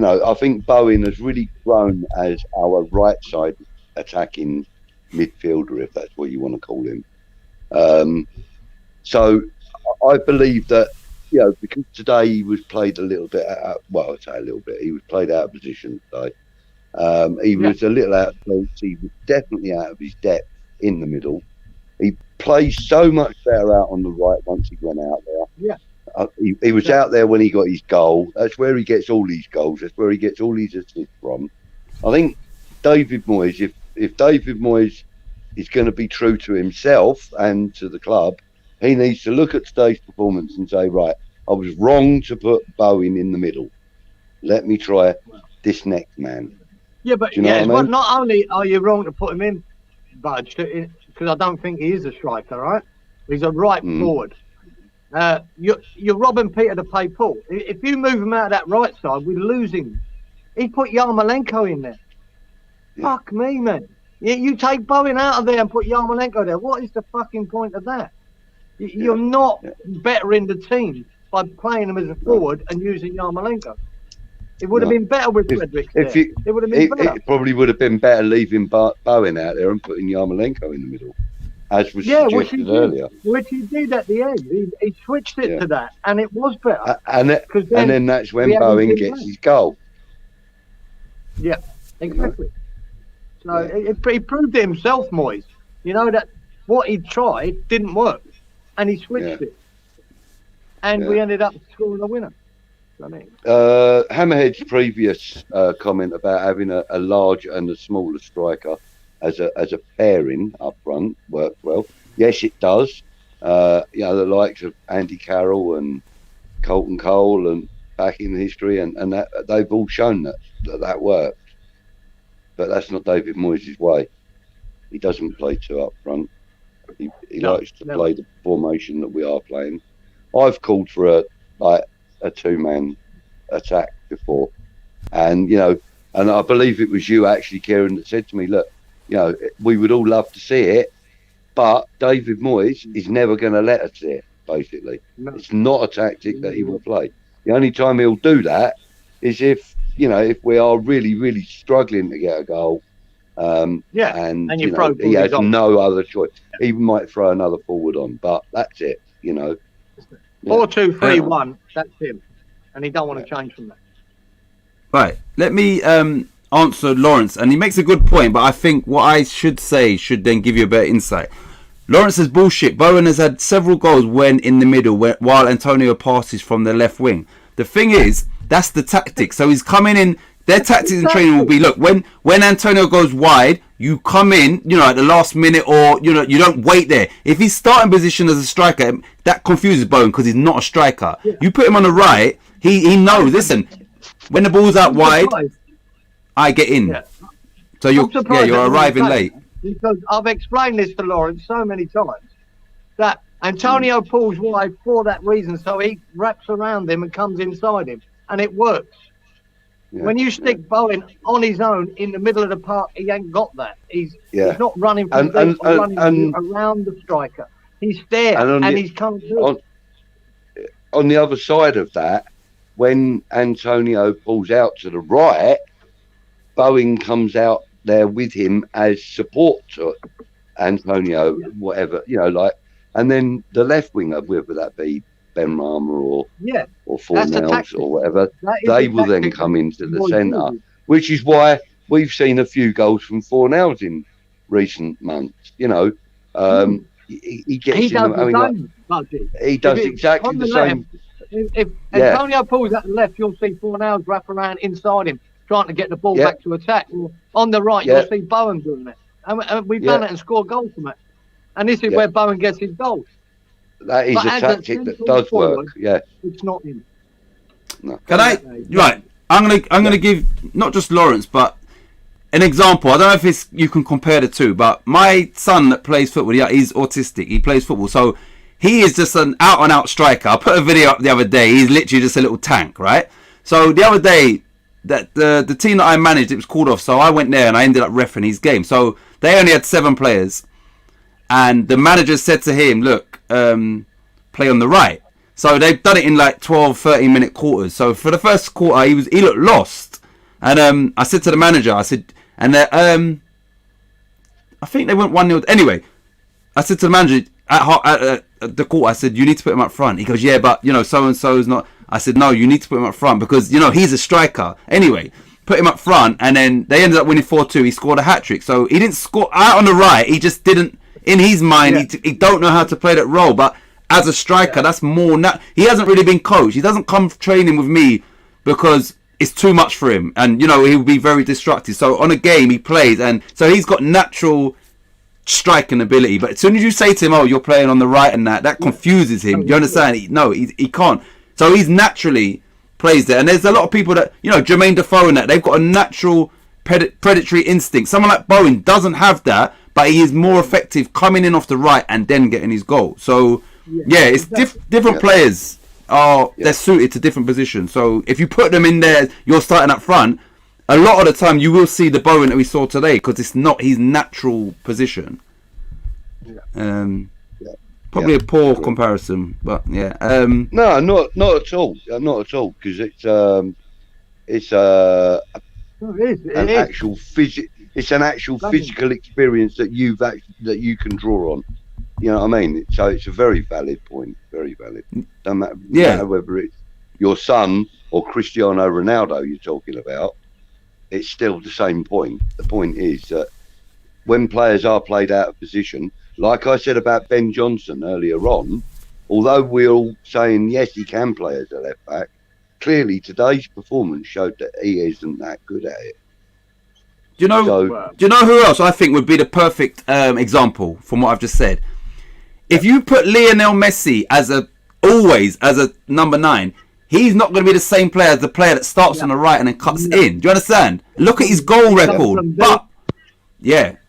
I think Bowen has really grown as our right side attacking midfielder, if that's what you want to call him. So I believe that, because today he was played a little bit out, well, I'd say a little bit, he was played out of position today. He was a little out of place. He was definitely out of his depth in the middle. He plays so much better out on the right once he went out there. He was out there when he got his goal. That's where he gets all these goals. That's where he gets all his assists from. I think David Moyes, if David Moyes is going to be true to himself and to the club, he needs to look at today's performance and say, right, I was wrong to put Bowen in the middle. Let me try this next man. Yeah, but but not only are you wrong to put him in, Budge, because I don't think he is a striker, right? He's a right forward. You're robbing Peter to pay Paul. If you move him out of that right side, we lose him. He put Yamalenko in there. Fuck me, man. You take Bowen out of there and put Yamalenko there. What is the fucking point of that? You're not bettering the team by playing him as a forward and using Yarmolenko. It would have been better with Fredericks there. It would have been better. It probably would have been better leaving Bowen out there and putting Yarmolenko in the middle, as was suggested earlier. Which he did at the end. He switched it to that, and it was better. And then that's when Bowen gets his goal. Yeah, exactly. So he proved it himself, Moyes. That what he tried didn't work, and he switched it. And we ended up scoring a winner. Hammerhead's previous comment about having a large and a smaller striker as a pairing up front worked well. Yes, it does. The likes of Andy Carroll and Colton Cole and back in history, and that they've all shown that worked. But that's not David Moyes' way. He doesn't play two up front. He likes to play the formation that we are playing. I've called for a two-man attack before, and I believe it was you actually, Kieran, that said to me, look, we would all love to see it, but David Moyes is never going to let us see it. Basically, it's not a tactic that he will play. The only time he'll do that is if we are really, really struggling to get a goal. And he has no other choice. He might throw another forward on, but that's it. 4-2-3-1. That's him, and he don't want to change from that. Right. Let me answer Lawrence, and he makes a good point. But I think what I should say should then give you a better insight. Lawrence says bullshit. Bowen has had several goals when in the middle, while Antonio passes from the left wing. The thing is, that's the tactic. So he's coming in. Their tactics in training will be, look, when Antonio goes wide, you come in, at the last minute, or you don't wait there. If he's starting position as a striker, that confuses Bowen because he's not a striker. Yeah. You put him on the right, he knows. Listen, when the ball's out wide, I get in. Yeah. So you're arriving late. Because I've explained this to Lawrence so many times that Antonio pulls wide for that reason, so he wraps around him and comes inside him, and it works. When you stick Bowen on his own in the middle of the park, he ain't got that. He's not running from running around the striker. He's there and he's come through. On the other side of that, when Antonio pulls out to the right, Bowen comes out there with him as support to Antonio, whatever, and then the left winger, whether that be Ben Rama or Fornells or whatever, they will then come into the centre, which is why we've seen a few goals from Fornells in recent months. He gets he does exactly the same. If Antonio pulls at the left, you'll see Fornells wrap around inside him, trying to get the ball back to attack. On the right, you'll see Bowen doing that. And we've done it and scored goals from it. And this is where Bowen gets his goals. That is a tactic that does work. It's not him. No. Can I? Right. I'm gonna give not just Lawrence, but an example. I don't know if you can compare the two, but my son that plays football, he's autistic. He plays football, so he is just an out-and-out striker. I put a video up the other day. He's literally just a little tank, right? So the other day, that the team that I managed, it was called off. So I went there and I ended up reffing his game. So they only had 7 players, and the manager said to him, "Look, play on the right." So they've done it in like 12, 13-minute quarters. So for the first quarter, he looked lost, and I said to the manager, I said, and I think they went 1-0. Anyway, I said to the manager at the quarter, I said, "You need to put him up front." He goes, "Yeah, but so and so is not." I said, "No, you need to put him up front because he's a striker." Anyway, put him up front, and then they ended up winning 4-2. He scored a hat-trick. So he didn't score out on the right. He just didn't. In his mind, he don't know how to play that role. But as a striker, that's more. He hasn't really been coached. He doesn't come training with me because it's too much for him, and he'll be very destructive. So on a game, he plays, and so he's got natural striking ability. But as soon as you say to him, "Oh, you're playing on the right," and that confuses him. You understand? He can't. So he's naturally plays there. And there's a lot of people that Jermaine Defoe and that they've got a natural predatory instinct. Someone like Bowen doesn't have that, but he is more effective coming in off the right and then getting his goal. So it's different players they're suited to different positions. So if you put them in there, you're starting up front. A lot of the time, you will see the Bowen that we saw today because it's not his natural position. Probably a poor comparison, but no, not at all, not at all, because it's an actual physical experience that you can draw on. You know what I mean? So it's a very valid point, very valid. Doesn't matter whether it's your son or Cristiano Ronaldo you're talking about. It's still the same point. The point is that when players are played out of position, like I said about Ben Johnson earlier on, although we're all saying, yes, he can play as a left back, clearly today's performance showed that he isn't that good at it. Do you know who else I think would be the perfect example from what I've just said? If you put Lionel Messi as a number 9, he's not going to be the same player as the player that starts on the right and then cuts in. Do you understand? Look at his goal record. But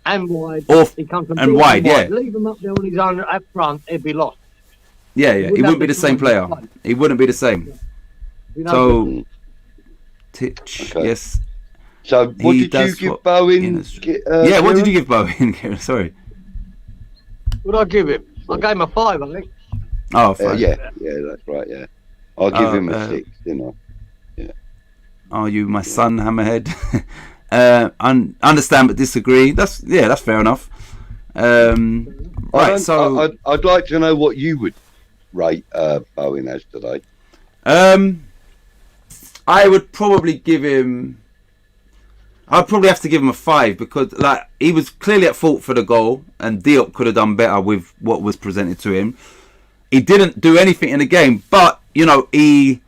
and wide. He comes from wide. Leave him up there on his own up front, he'd be lost. He wouldn't be the same player. He wouldn't be the same. So, yes. So, what did you give Bowen? What did you give Bowen? Sorry. What did I give him? I gave him a 5, I think. Oh, 5. That's right. Yeah, I'll give him a 6, didn't I? Yeah. Are you my son, Hammerhead? Understand but disagree. That's fair enough. Right, so I'd like to know what you would rate Bowen as today. I would probably give him. I'd probably have to give him a 5 because he was clearly at fault for the goal, and Diop could have done better with what was presented to him. He didn't do anything in the game, but he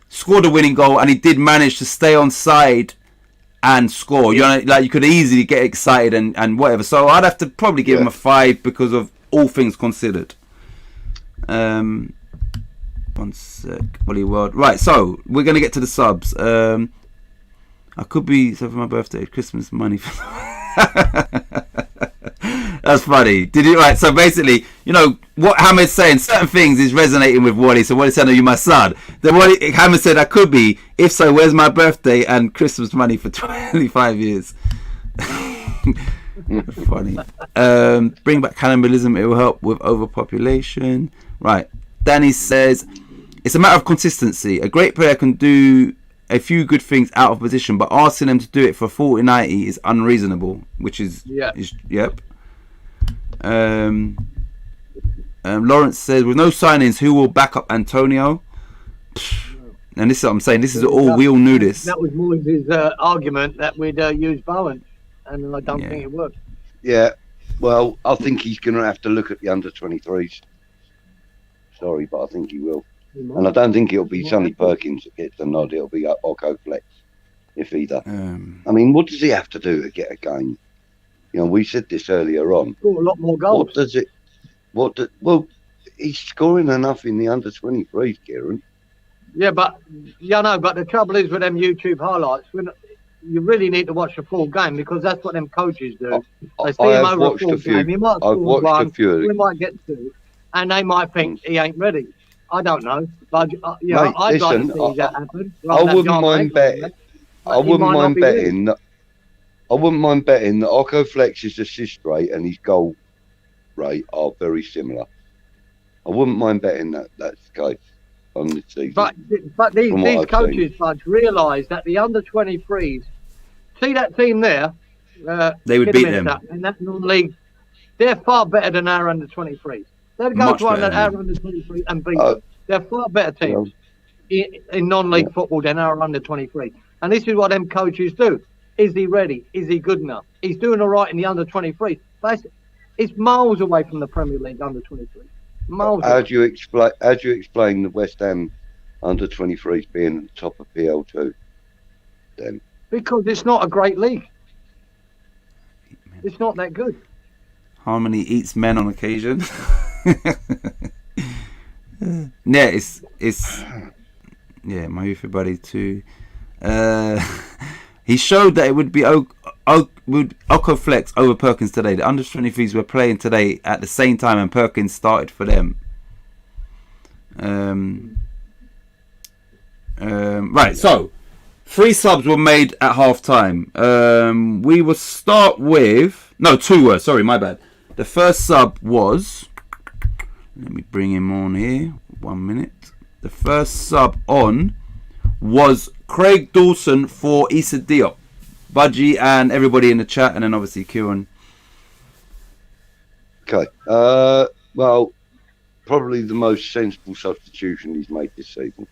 scored a winning goal, and he did manage to stay on side and score. You could easily get excited and whatever. So I'd have to probably give him a 5 because of all things considered. 1 sec, Wally World. Right, so we're gonna get to the subs. I could be for my birthday, Christmas money. That's funny. Did you right? So basically, what Hamid's saying, certain things is resonating with Wally. So Wally said, "Are you my son?" Then Hamid said, "I could be. If so, where's my birthday and Christmas money for 25 years?" Funny. Bring back cannibalism. It will help with overpopulation. Right. Danny says, "It's a matter of consistency. A great player can do a few good things out of position, but asking them to do it for 40-90 is unreasonable." Which is, yep. Lawrence says, "With no signings, who will back up Antonio?" And this is what I'm saying. This is all, we all knew this. That was Moyes' argument that we'd use Bowen, and I don't think it worked. Yeah, well, I think he's going to have to look at the under-23s. Sorry, but I think he will. And I don't think it'll be Sonny Perkins that gets the nod. It'll be Occo Flex, if either. I mean, what does he have to do to get a game? You know, we said this earlier on. Score a lot more goals. What does it? Well, he's scoring enough in the under-23s, Kieran. Yeah, but the trouble is with them YouTube highlights, you really need to watch the full game, because that's what them coaches do. They see him over a full game. He might score one, we might get two, and they might think he ain't ready. I don't know, but Mate, I'd like to see that happen. I wouldn't mind betting. I wouldn't mind betting that. I wouldn't mind betting that Occo Flex's assist rate and his goal rate are very similar. I wouldn't mind betting that that's the case on this season. But these coaches, Budge, realise that the under-23s, see that team there, they would beat them in that non-league. They're far better than our under-23s. They'd go to our under-23 and beat them. They're far better teams in non-league football than our under-23. And this is what them coaches do. Is he ready? Is he good enough? He's doing all right in the under-23. But it's miles away from the Premier League under-23. Miles away. How do you explain the West Ham under-23s being at the top of PL2 then? Because it's not a great league. It's not that good. Harmony eats men on occasion. Yeah, it's my youth buddy too. He showed that it would be Occo Flex over Perkins today. The under-23s were playing today at the same time, and Perkins started for them. Right, so 3 subs were made at half time. We will start with 2 were. Sorry, my bad. The first sub was. Let me bring him on here. 1 minute. The first sub on was Craig Dawson for Issa Diop. Budgie and everybody in the chat, and then obviously Kieran. Okay. Well, probably the most sensible substitution he's made this season.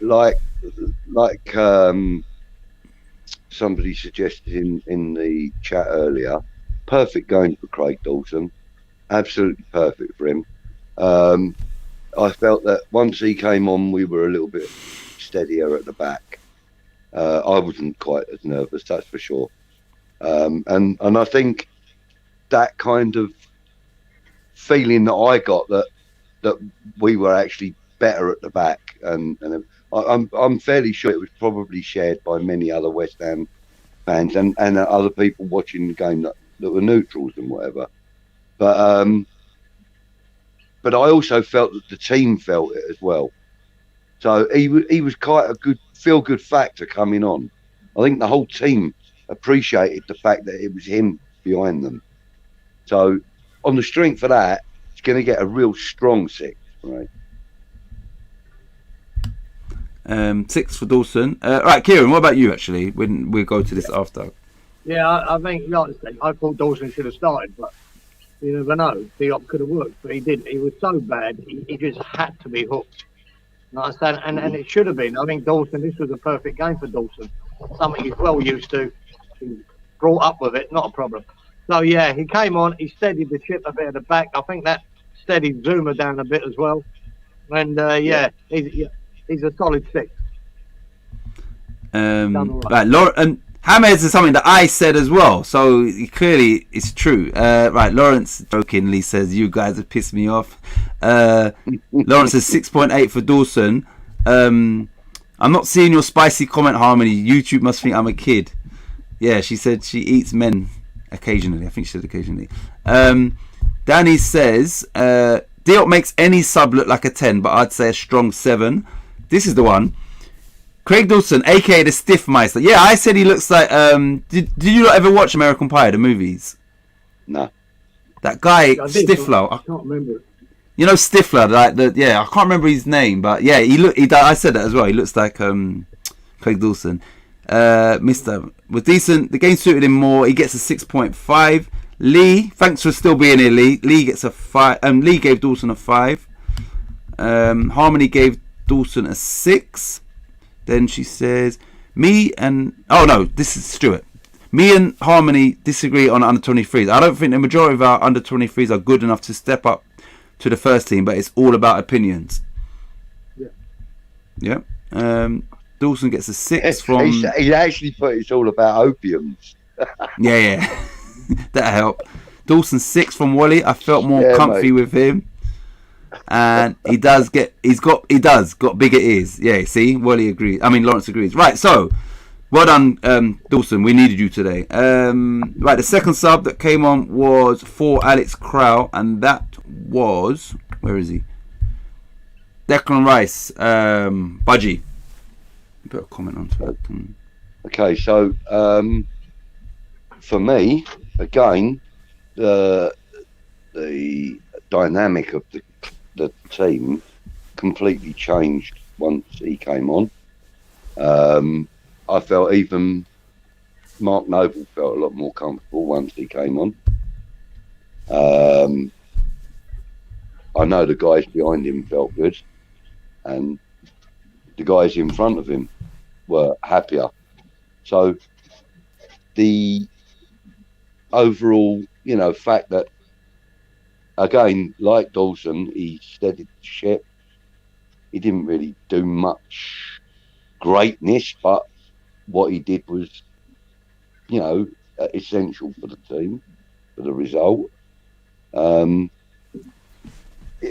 Like somebody suggested in the chat earlier, perfect game for Craig Dawson. Absolutely perfect for him. I felt that once he came on, we were a little bit steadier at the back. I wasn't quite as nervous, that's for sure. And I think that kind of feeling that I got that we were actually better at the back, and I'm fairly sure it was probably shared by many other West Ham fans and other people watching the game that were neutrals and whatever. But I also felt that the team felt it as well. So he was quite a good feel-good factor coming on. I think the whole team appreciated the fact that it was him behind them. So on the strength of that, it's going to get a real strong 6, right? 6 for Dawson. Right, Kieran, what about you actually? When we go to this after. Yeah, I think, like I said, I thought Dawson should have started, but you never know. Diop could have worked, but he didn't. He was so bad, he just had to be hooked. Like I said, and it should have been. I think Dawson, this was a perfect game for Dawson. Something he's well used to. He brought up with it, not a problem. So, yeah, he came on, he steadied the ship a bit at the back. I think that steadied Zuma down a bit as well. And, he's a solid 6. Right, Laura, and Hammers is something that I said as well, so clearly it's true. Right, Lawrence jokingly says, "You guys have pissed me off." Lawrence says 6.8 for Dawson. I'm not seeing your spicy comment, Harmony. YouTube must think I'm a kid. Yeah, she said she eats men occasionally. I think she said occasionally. Danny says, Diop makes any sub look like a 10, but I'd say a strong 7. This is the one. Craig Dawson, aka the Stiff Meister. Yeah, I said he looks like. Did you not ever watch American Pie, the movies? No. That guy, I did, Stifler. I can't remember. You know Stifler, like I can't remember his name, but yeah, I said that as well. He looks like Craig Dawson. Mr. was decent. The game suited him more. He gets a 6.5. Lee, thanks for still being here, Lee. Lee gets a 5. Lee gave Dawson a 5. Harmony gave Dawson a 6. Then she says, this is Stuart. Me and Harmony disagree on under 23s. I don't think the majority of our under 23s are good enough to step up to the first team, but it's all about opinions. Yeah. Dawson gets a 6 from. He actually put it's all about opiums. Yeah. That helped. Dawson 6 from Wally. I felt more comfy with him. And he got bigger ears. Yeah, see, Wally agrees. Lawrence agrees. Right, so well done, Dawson. We needed you today. Right, the second sub that came on was for Alex Crow, and that was, where is he? Declan Rice, Budgie. Put a comment on to it. Okay, so for me, again, the dynamic of the team completely changed once he came on. I felt even Mark Noble felt a lot more comfortable once he came on. I know the guys behind him felt good, and the guys in front of him were happier. So the overall, fact that, again, like Dawson, he steadied the ship. He didn't really do much greatness, but what he did was, essential for the team, for the result.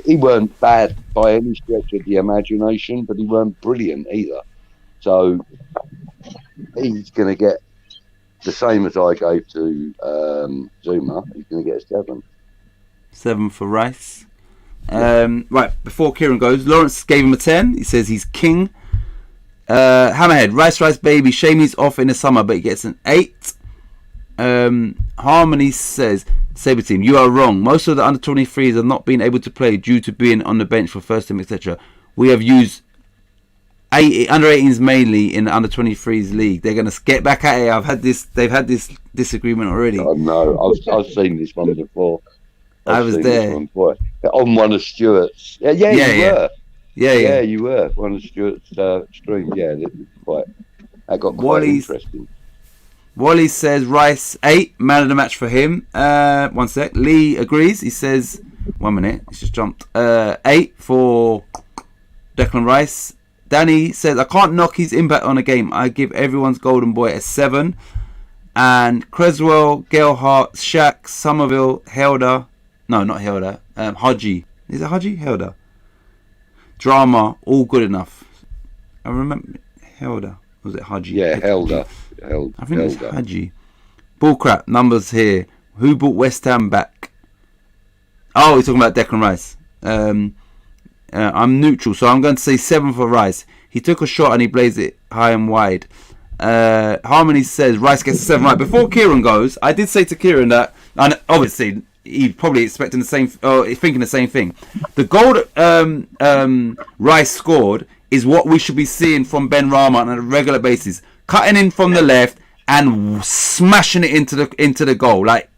He weren't bad by any stretch of the imagination, but he weren't brilliant either. So he's going to get the same as I gave to Zuma. He's going to get a 7. 7 for Rice. Right, before Kieran goes, Lawrence gave him a 10. He says he's king. Hammerhead, Rice baby. Shame he's off in the summer, but he gets an 8. Harmony says, Sabre team, you are wrong. Most of the under 23s have not been able to play due to being on the bench for first team, etc. We have used under 18s mainly in the under 23s league. They're going to get back at it. They've had this disagreement already. Oh no, I've seen this one before. I was there on one of Stuart's. Yeah, you were one of Stuart's streams. Yeah, that got quite interesting. Wally says Rice 8, man of the match for him. 1 sec. Lee agrees. He says 1 minute. He's just jumped. 8 for Declan Rice. Danny says I can't knock his impact on a game. I give everyone's golden boy a 7. And Creswell, Gelhart, Shaq, Somerville, Helder. No, not Helder. Haji. Is it Haji? Helder. Drama, all good enough. I remember Helder. Was it Haji? Yeah, Helder. I think it's Haji. Bullcrap, numbers here. Who brought West Ham back? Oh, we're talking about Declan Rice. I'm neutral, so I'm going to say 7 for Rice. He took a shot and he blazed it high and wide. Harmony says Rice gets a 7. Right, before Kieran goes, I did say to Kieran that, and obviously he's probably expecting the same, or thinking the same thing. The goal that Rice scored is what we should be seeing from Ben Rama on a regular basis, cutting in from the left and smashing it into the goal. Like,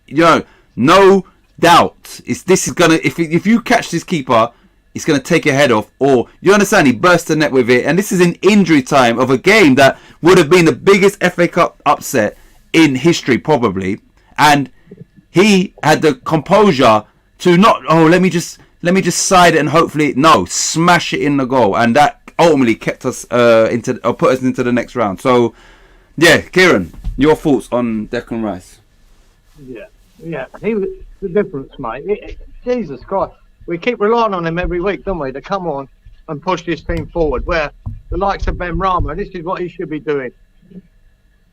no doubt. This is gonna, if you catch this keeper, it's gonna take your head off. Or you understand, he burst the net with it, and this is in injury time of a game that would have been the biggest FA Cup upset in history probably, and he had the composure to not, let me just side it and hopefully smash it in the goal, and that ultimately kept us put us into the next round. So yeah, Kieran, your thoughts on Declan Rice? Yeah, he was the difference, mate. Jesus Christ, we keep relying on him every week, don't we, to come on and push this team forward, where the likes of Ben Rama, this is what he should be doing,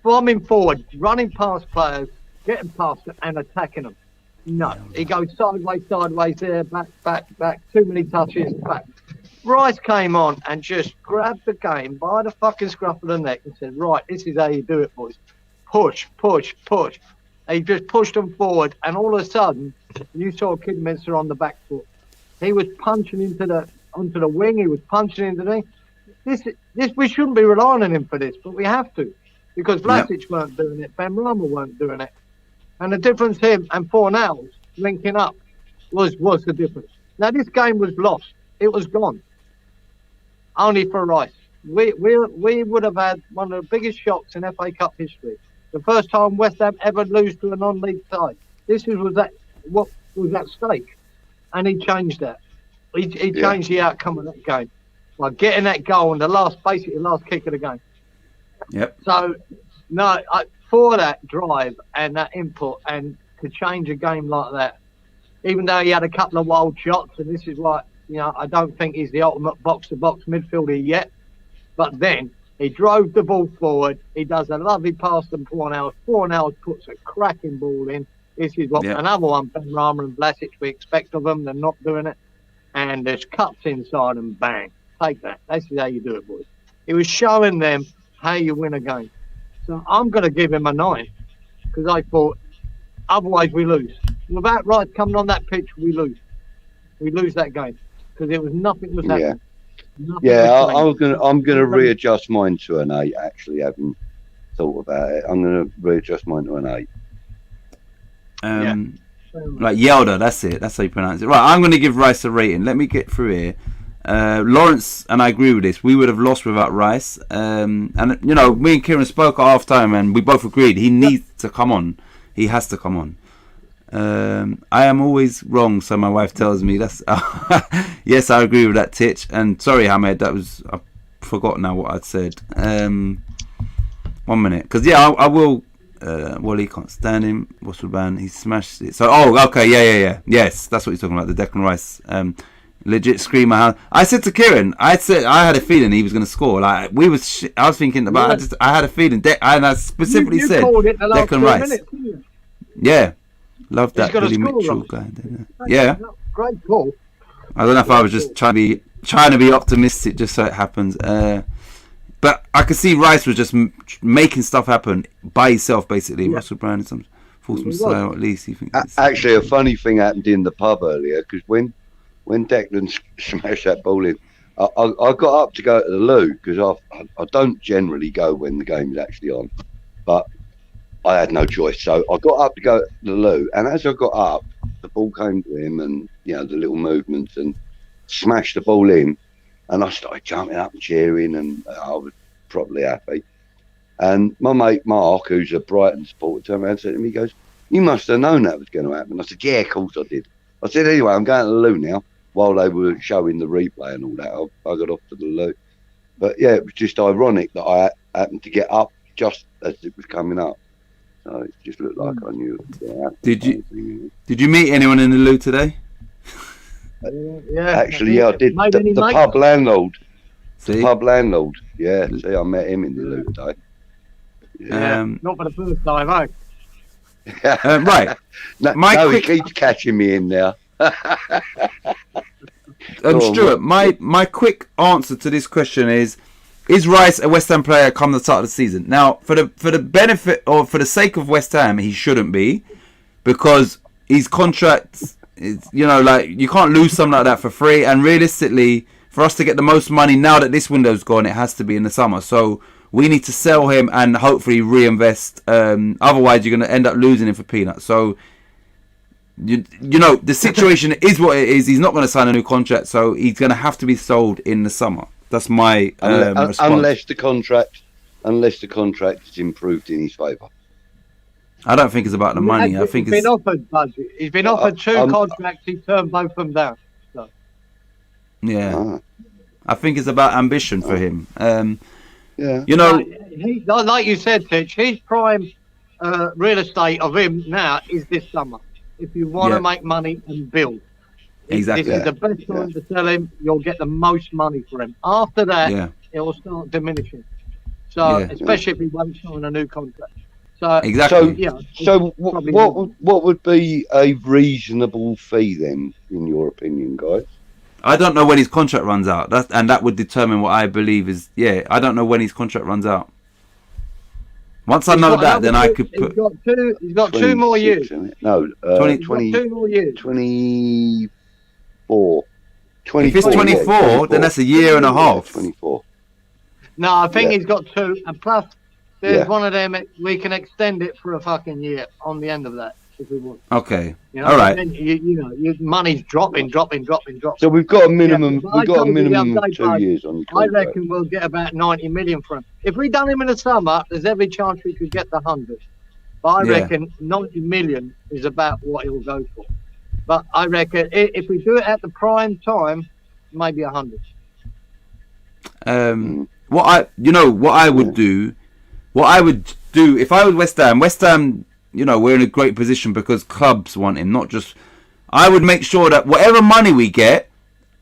bombing forward, running past players, getting past them and attacking them. No, he goes sideways there, back. Too many touches, back. Rice came on and just grabbed the game by the fucking scruff of the neck and said, right, this is how you do it, boys. Push. He just pushed them forward, and all of a sudden, you saw Kidderminster on the back foot. He was punching onto the wing. He was punching into the this. We shouldn't be relying on him for this, but we have to, because Vlasic weren't doing it, Ben Rama weren't doing it, and the difference him and Fornals linking up was the difference. Now this game was lost. It was gone. Only for Rice. We would have had one of the biggest shocks in FA Cup history. The first time West Ham ever lose to a non-league side. What was at stake, and he changed that. He changed the outcome of that game by getting that goal on the last kick of the game. Yep. So, no, for that drive and that input, and to change a game like that, even though he had a couple of wild shots, and this is why, I don't think he's the ultimate box-to-box midfielder yet, but then he drove the ball forward. He does a lovely pass to Fornals. Fornals puts a cracking ball in. This is what another one, Ben Rama and Vlasic, we expect of them. They're not doing it. And there's cuts inside and bang. Take that. That's how you do it, boys. He was showing them how you win a game. So I'm going to give him a 9, because I thought otherwise we lose. Without Rice coming on that pitch, we lose. We lose that game because there was nothing was happening. I'm gonna readjust mine to an 8. Actually, having thought about it, I'm gonna readjust mine to an 8. Like Yelda, that's it. That's how you pronounce it. Right, I'm going to give Rice a rating. Let me get through here. Lawrence and I agree with this. We would have lost without Rice. And me and Kieran spoke at half time, and we both agreed he needs to come on. He has to come on. I am always wrong, so my wife tells me. That's yes, I agree with that, Titch. And sorry, Hamed, I forgot now what I'd said. 1 minute, because I will. Wally can't stand him. What's the ban? He smashed it. So, okay, yeah. Yes, that's what he's talking about. The Declan Rice, legit screamer. I said to Kieran, I had a feeling he was going to score. Like I was thinking about. I had a feeling, and I specifically said Declan Rice. Minutes, yeah, love that Billy Mitchell guy. Yeah, great call. I don't know if I was just trying to be optimistic, just so it happens. But I could see Rice was just making stuff happen by himself, basically. Yeah. Russell Brown and some style, at least. He thinks actually, a funny thing happened in the pub earlier, because when Declan smashed that ball in, I got up to go to the loo, because I don't generally go when the game is actually on, but I had no choice. So I got up to go to the loo, and as I got up, the ball came to him, and the little movements, and smashed the ball in. And I started jumping up and cheering, and I was properly happy. And my mate Mark, who's a Brighton supporter, turned around and said to me, he goes, "You must have known that was going to happen." I said, "Yeah, of course I did." I said, "Anyway, I'm going to the loo now." While they were showing the replay and all that, I got off to the loo. But yeah, it was just ironic that I happened to get up just as it was coming up. So it just looked like I knew it was going to happen. Did you meet anyone in the loo today? Actually, I did. The pub landlord. See? The pub landlord. Yeah, see, I met him in the loo today. Yeah. Not for the first time, eh? Right. He keeps catching me in there. Stuart, my quick answer to this question is Rice a West Ham player come the start of the season? Now, for the benefit or for the sake of West Ham, he shouldn't be, because his contract is, you can't lose something like that for free. And realistically, for us to get the most money now that this window's gone, it has to be in the summer. So we need to sell him and hopefully reinvest. Otherwise, you're going to end up losing him for peanuts. So the situation is what it is. He's not going to sign a new contract, so he's going to have to be sold in the summer. That's my response. Unless the contract is improved in his favour. I don't think it's about the money. I think he's been offered budget. He's been offered 2 contracts. He turned both of them down. So. Yeah, I think it's about ambition for him. Like you said, Titch, his prime real estate of him now is this summer. If you want to make money and build, exactly, this is the best time to sell him. You'll get the most money for him. After that, it will start diminishing. So, especially if he won't sign a new contract. So Exactly. yeah. So probably what would be a reasonable fee then, in your opinion, guys? I don't know when his contract runs out. That would determine what I believe is. Yeah, I don't know when his contract runs out. Once I know that, then I could put. He's got 2 more years. No, 20 2 more years. 24. 24. If it's 24, then that's a year and a half. 24. No, I think Yeah. he's got 2, and plus there's Yeah. one of them. We can extend it for a fucking year on the end of that if we want. Okay. You know, All right. then your money's dropping. So we've got a minimum. but I We've got a told you the minimum other of day, 2 bud, years on the I contract. reckon we'll get about 90 million for him. If we done him in the summer, there's every chance we could get the 100. But I Yeah. reckon 90 million is about what he'll go for. But I reckon if we do it at the prime time, maybe 100. What I would do if I was West Ham, we're in a great position because clubs want him, not just. I would make sure that whatever money we get,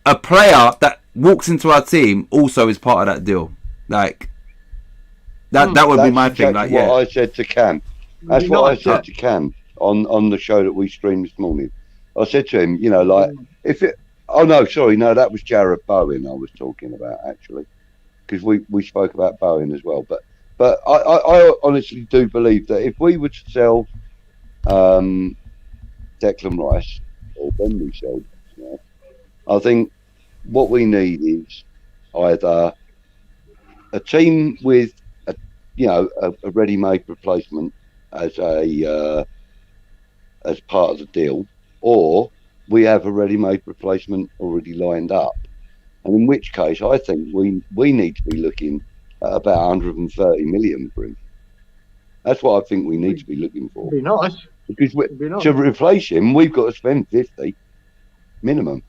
a player that walks into our team also is part of that deal. Like that would be my thing. Like, what yeah, I said to Cam. That's what I said to Cam on the show that we streamed this morning. I said to him, if it. Oh no, sorry, no, that was Jared Bowen I was talking about actually, because we spoke about Bowen as well. But I honestly do believe that if we were to sell Declan Rice, or when we sell, I think what we need is either a team with a ready-made replacement as part of the deal, or we have a ready-made replacement already lined up, and in which case I think we need to be looking at about 130 million for him. That's what I think we need to be looking for. Be nice. Because to replace him, we've got to spend 50 minimum.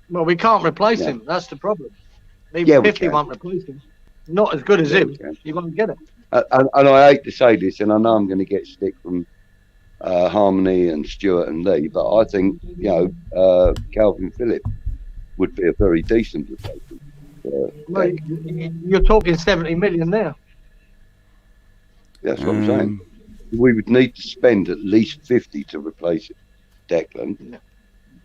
Well, we can't replace him. That's the problem. Even 50 won't replace him. Not as good as him. You won't get it. And I hate to say this, and I know I'm going to get stick from Harmony and Stuart and Lee, but I think Calvin Phillips would be a very decent replacement. Well, you're talking 70 million now. That's what I'm saying. We would need to spend at least 50 to replace Declan. Yeah.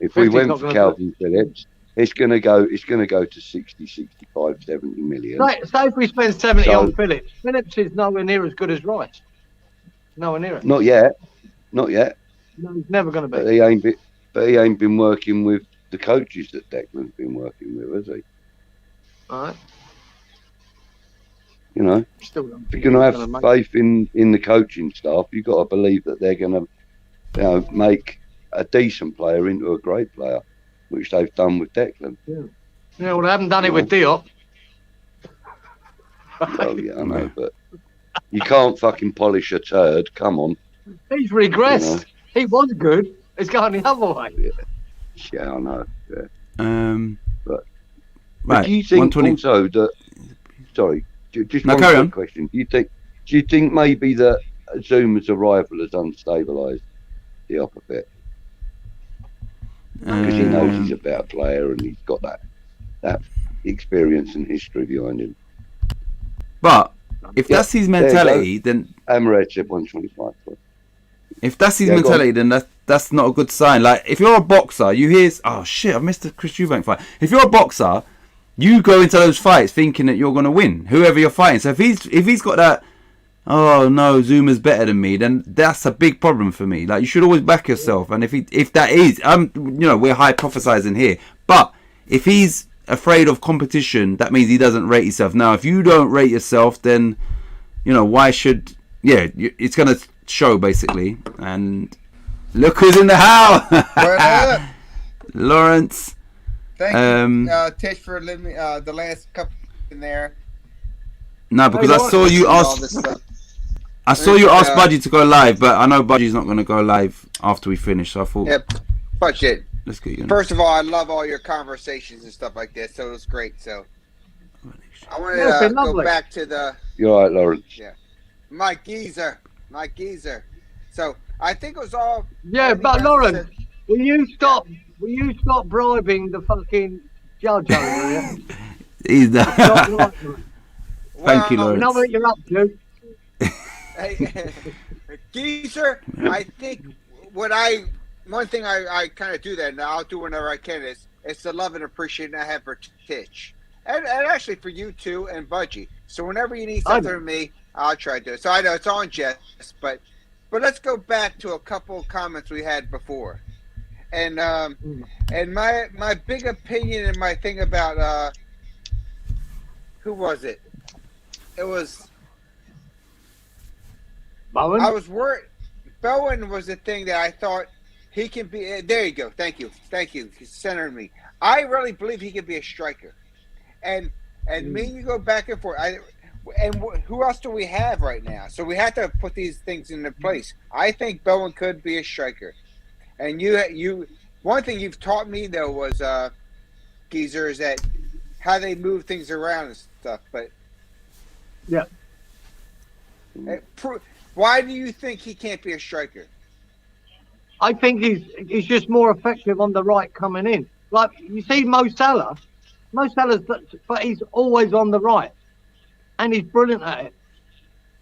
If we went for Calvin Phillips, it's going to go to 60, 65, 70 million. Say if we spend 70 on Phillips. Phillips is nowhere near as good as Rice. Nowhere near it. Not yet. No, he's never going to be. But he ain't been working with the coaches that Declan's been working with, has he? All right. Still don't if you're going to have faith in the coaching staff, you've got to believe that they're going to make a decent player into a great player, which they've done with Declan. Yeah, well, they haven't done it with Diop. Well, yeah, I know, but you can't fucking polish a turd. Come on. He's regressed. He was good. It's gone the other way. Yeah, I know. Yeah. But right. Do you think also that? Sorry, just one quick question. Do you think maybe that Zuma's arrival has unstabilised Diop a bit? Because he knows he's a better player and he's got that experience and history behind him. But if that's his mentality, then Amaret said 125. If that's his mentality, then that's not a good sign. Like, if you're a boxer, you hear, oh shit, I've missed the Chris Eubank fight. If you're a boxer, you go into those fights thinking that you're going to win, whoever you're fighting. So if he's got that, oh no, Zuma's better than me, then that's a big problem for me. Like, you should always back yourself. And if that is, we're hypothesizing here, but if he's afraid of competition, that means he doesn't rate himself. Now, if you don't rate yourself, then why should? Yeah, it's going to show basically. And look who's in the house. What up? Lawrence. Thank you, Tish, for letting me the last couple in there. No, because I saw you ask. I saw you ask Budgie to go live, but I know Budgie's not going to go live after we finish. So I thought. Yep. Fuck it. Let's get you. First of all, I love all your conversations and stuff like this, so it was great. So I wanted to go back to the. You're all right, Lawrence. Yeah. Mike Geezer. So I think it was all. Yeah, but Lawrence, will you stop bribing the fucking judge over here? He's the. Thank you, Lawrence. I know what you're up to. Hey, Geezer, I think one thing I kind of do that, and I'll do whenever I can, is it's the love and appreciation I have for Titch. And actually for you too, and Budgie. So whenever you need something from me, I'll try to do it. So I know it's on Jess, but let's go back to a couple of comments we had before. And my big opinion and my thing about who was it? It was Bowen? I was worried. Bowen was the thing that I thought he can be. There you go. Thank you. He's centering me. I really believe he can be a striker. And me and you go back and forth. Who else do we have right now? So we have to put these things into place. I think Bowen could be a striker. And you one thing you've taught me though was Geezer, is that how they move things around and stuff. But yeah, why do you think he can't be a striker? I think he's just more effective on the right coming in. Like you see Mo Salah's, but he's always on the right, and he's brilliant at it.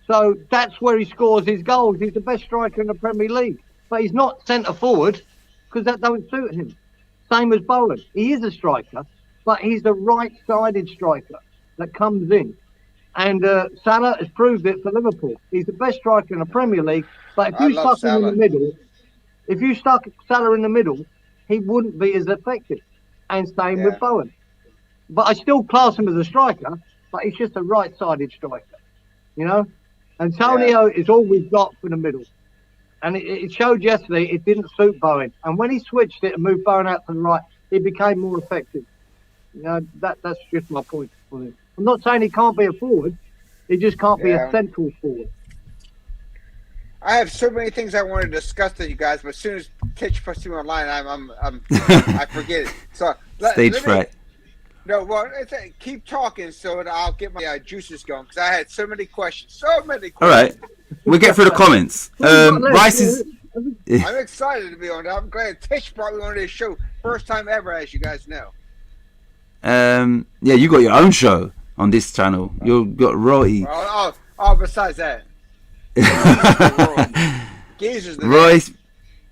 So that's where he scores his goals. He's the best striker in the Premier League, but he's not centre forward because that don't suit him. Same as Bowen. He is a striker, but he's the right-sided striker that comes in. And Salah has proved it for Liverpool. He's the best striker in the Premier League. But if you stuck him in the middle, if you stuck Salah in the middle, he wouldn't be as effective. And same with Bowen. But I still class him as a striker, but he's just a right-sided striker, you know? Antonio is all we've got for the middle. And it showed yesterday it didn't suit Bowen. And when he switched it and moved Bowen out to the right, he became more effective. You know, that's just my point on him. I'm not saying he can't be a forward. He just can't be a central forward. I have so many things I want to discuss with you guys, but as soon as Titch puts me online, I forget it. So stage fright. No, well, keep talking so that I'll get my juices going, because I had so many questions. All right, we'll get through the comments. Rice is. I'm excited to be on it. I'm glad Titch brought me on this show, first time ever, as you guys know. Yeah, you got your own show on this channel. You've got Roy. Besides that,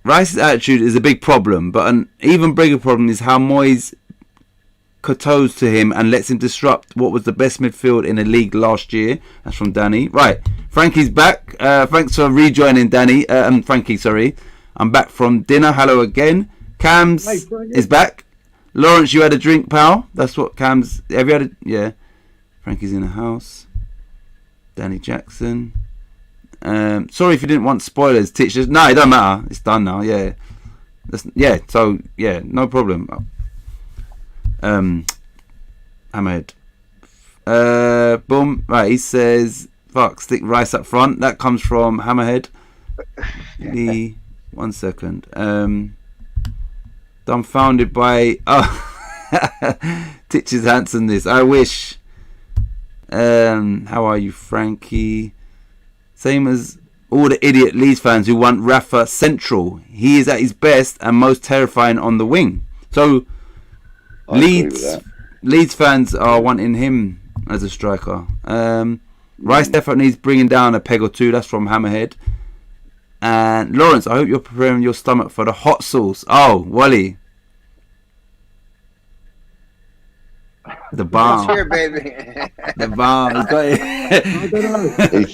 Rice's attitude is a big problem, but an even bigger problem is how Moyes kowtows to him and lets him disrupt what was the best midfield in the league last year. That's from Danny. Right, Frankie's back. Thanks for rejoining, Danny. Frankie, sorry. I'm back from dinner. Hello again. Cams is back. Lawrence, you had a drink, pal? That's what Cams... Have you had a... Yeah. Frankie's in the house. Danny Jackson. Sorry if you didn't want spoilers, teachers. No, it don't matter. It's done now, yeah. No problem. Ahmed. Boom. Right, he says, fuck, stick Rice up front. That comes from Hammerhead. 1 second. Dumbfounded by Titch's handsomeness. I wish. How are you, Frankie? Same as all the idiot Leeds fans who want Rafa central. He is at his best and most terrifying on the wing. So Leeds fans are wanting him as a striker. Rice definitely needs bringing down a peg or two. That's from Hammerhead. And Lawrence, I hope you're preparing your stomach for the hot sauce. Oh, Wally. The bomb. Here, baby. The bomb. He's got it. I don't know.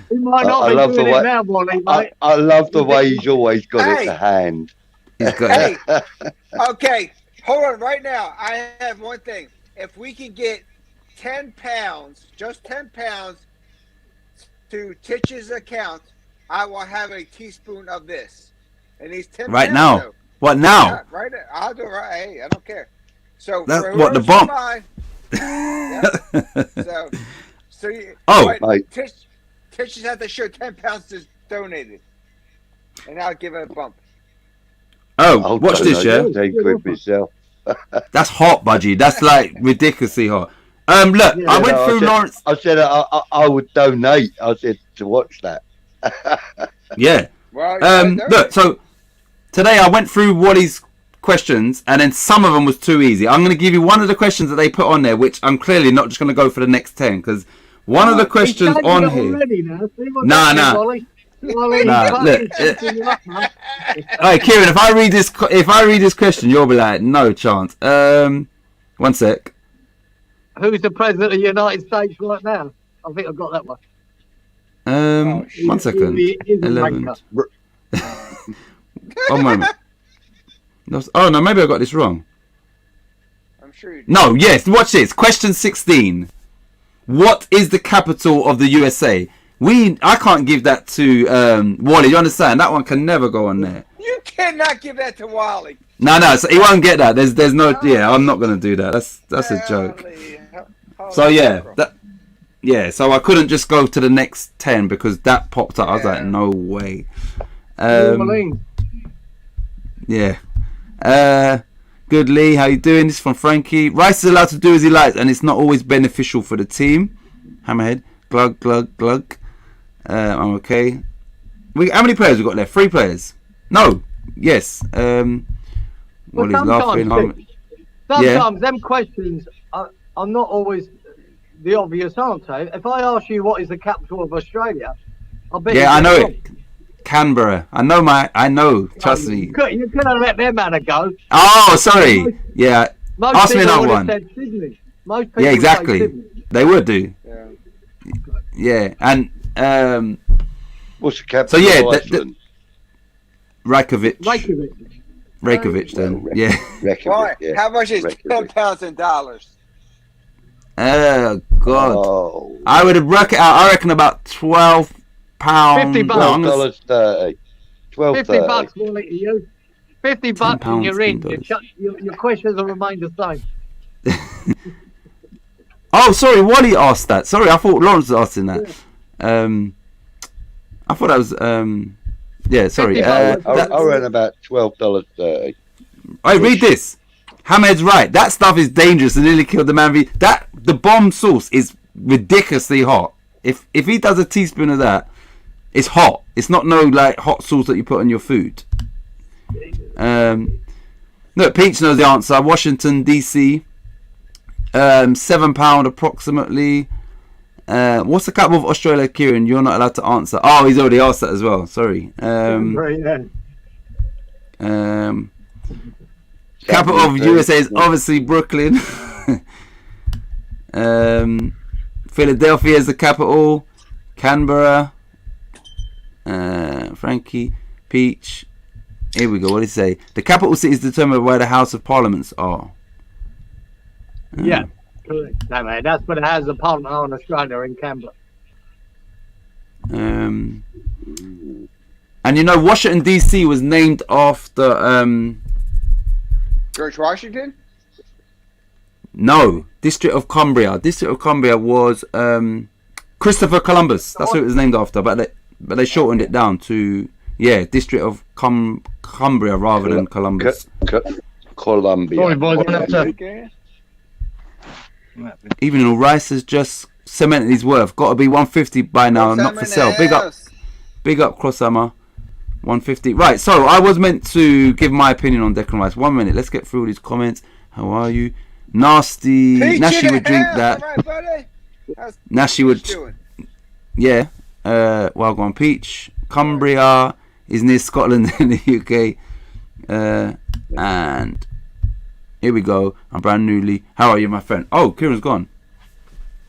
He might not be doing it now, Wally, mate. I love the way he's always got it to hand. He's got it. Okay, hold on right now. I have one thing. If we can get £10, just £10 to Titch's account, I will have a teaspoon of this. And he's 10 right now. Though. What now? Yeah, right now. I'll do it right. Hey, I don't care. So that's what the bump. So you, right. Titch just had to show £10 to donate it, and I'll give it a bump. Oh, watch this, yeah. Myself. That's hot, Budgie. That's like ridiculously hot. Look, I went through Lawrence. I said I would donate. I said to watch that. Yeah. Well, look, so today I went through Wally's questions, and then some of them was too easy. I'm going to give you one of the questions that they put on there, which I'm clearly not just going to go for the next 10, because One of the questions on here. Nah. Look. Alright, Kieran, if I read this question, you'll be like, no chance. 1 sec. Who's the president of the United States right now? I think I've got that one. 1 second. 11. 1 moment. Oh no, maybe I got this wrong. I'm sure you did. No, yes. Watch this. Question 16. What is the capital of the USA? I can't give that to Wally. You understand? That one can never go on there. You cannot give that to Wally. No, so he won't get that. There's no. Yeah, I'm not gonna do that. That's a joke. So yeah, so I couldn't just go to the next 10 because that popped up. I was like, no way. Yeah. Good, Lee. How you doing? This is from Frankie. Rice is allowed to do as he likes, and it's not always beneficial for the team. Hammerhead. Glug, glug, glug. I'm okay. How many players we got left? 3 players. No. Yes. Well, sometimes them questions are not always the obvious answer. If I ask you what is the capital of Australia, I'll bet. Yeah, I know it. Canberra. I know. Trust me. You could have let them man a go. Oh, sorry. Yeah. Ask me another one. Said Sydney. Most people exactly. say Sydney. They would do. Yeah. And what's the capital? So yeah, of Iceland? Reykjavik. Then. Yeah. Why? Yeah. How much is $10,000? Oh God. Oh. I would have worked it out. I reckon about £12. $50. $12.30. $50 will it you? $50 and you're in. $10. Your questions will remain the same. Oh, sorry, Wally asked that. Sorry, I thought Lawrence was asking that. I thought that was yeah, sorry. I ran about $12.30. Hey, read this. Hamed's right. That stuff is dangerous and nearly killed the man. The bomb sauce is ridiculously hot. If he does a teaspoon of that, it's hot. It's not no like hot sauce that you put on your food. Look, Peach knows the answer. Washington DC. £7 approximately. What's the capital of Australia, Kieran? You're not allowed to answer. Oh, he's already asked that as well. Sorry. Capital of USA is obviously Brooklyn. Philadelphia is the capital. Canberra. Frankie. Peach. Here we go. What did he say? The capital city is determined by where the House of Parliaments are. Yeah, correct. No, man, that's what it has a parliament on Australia in Canberra. And you know, Washington DC was named after George Washington? No, District of Cumbria. District of Cumbria was Christopher Columbus. That's what it was named after, but they shortened it down to District of Cumbria rather than Columbus. Columbia. Sorry, boys, Even though Rice has just cemented his worth, got to be 150 by now, not for sale. Big up, Crosshammer. 150. Right, so I was meant to give my opinion on Declan Rice. 1 minute, let's get through these comments. How are you? Nasty. Nashi would drink that. Right, Nashi would. Yeah. Well, go on. Peach. Cumbria is near Scotland in the UK. And here we go. I'm brand newly. How are you, my friend? Oh, Kieran's gone.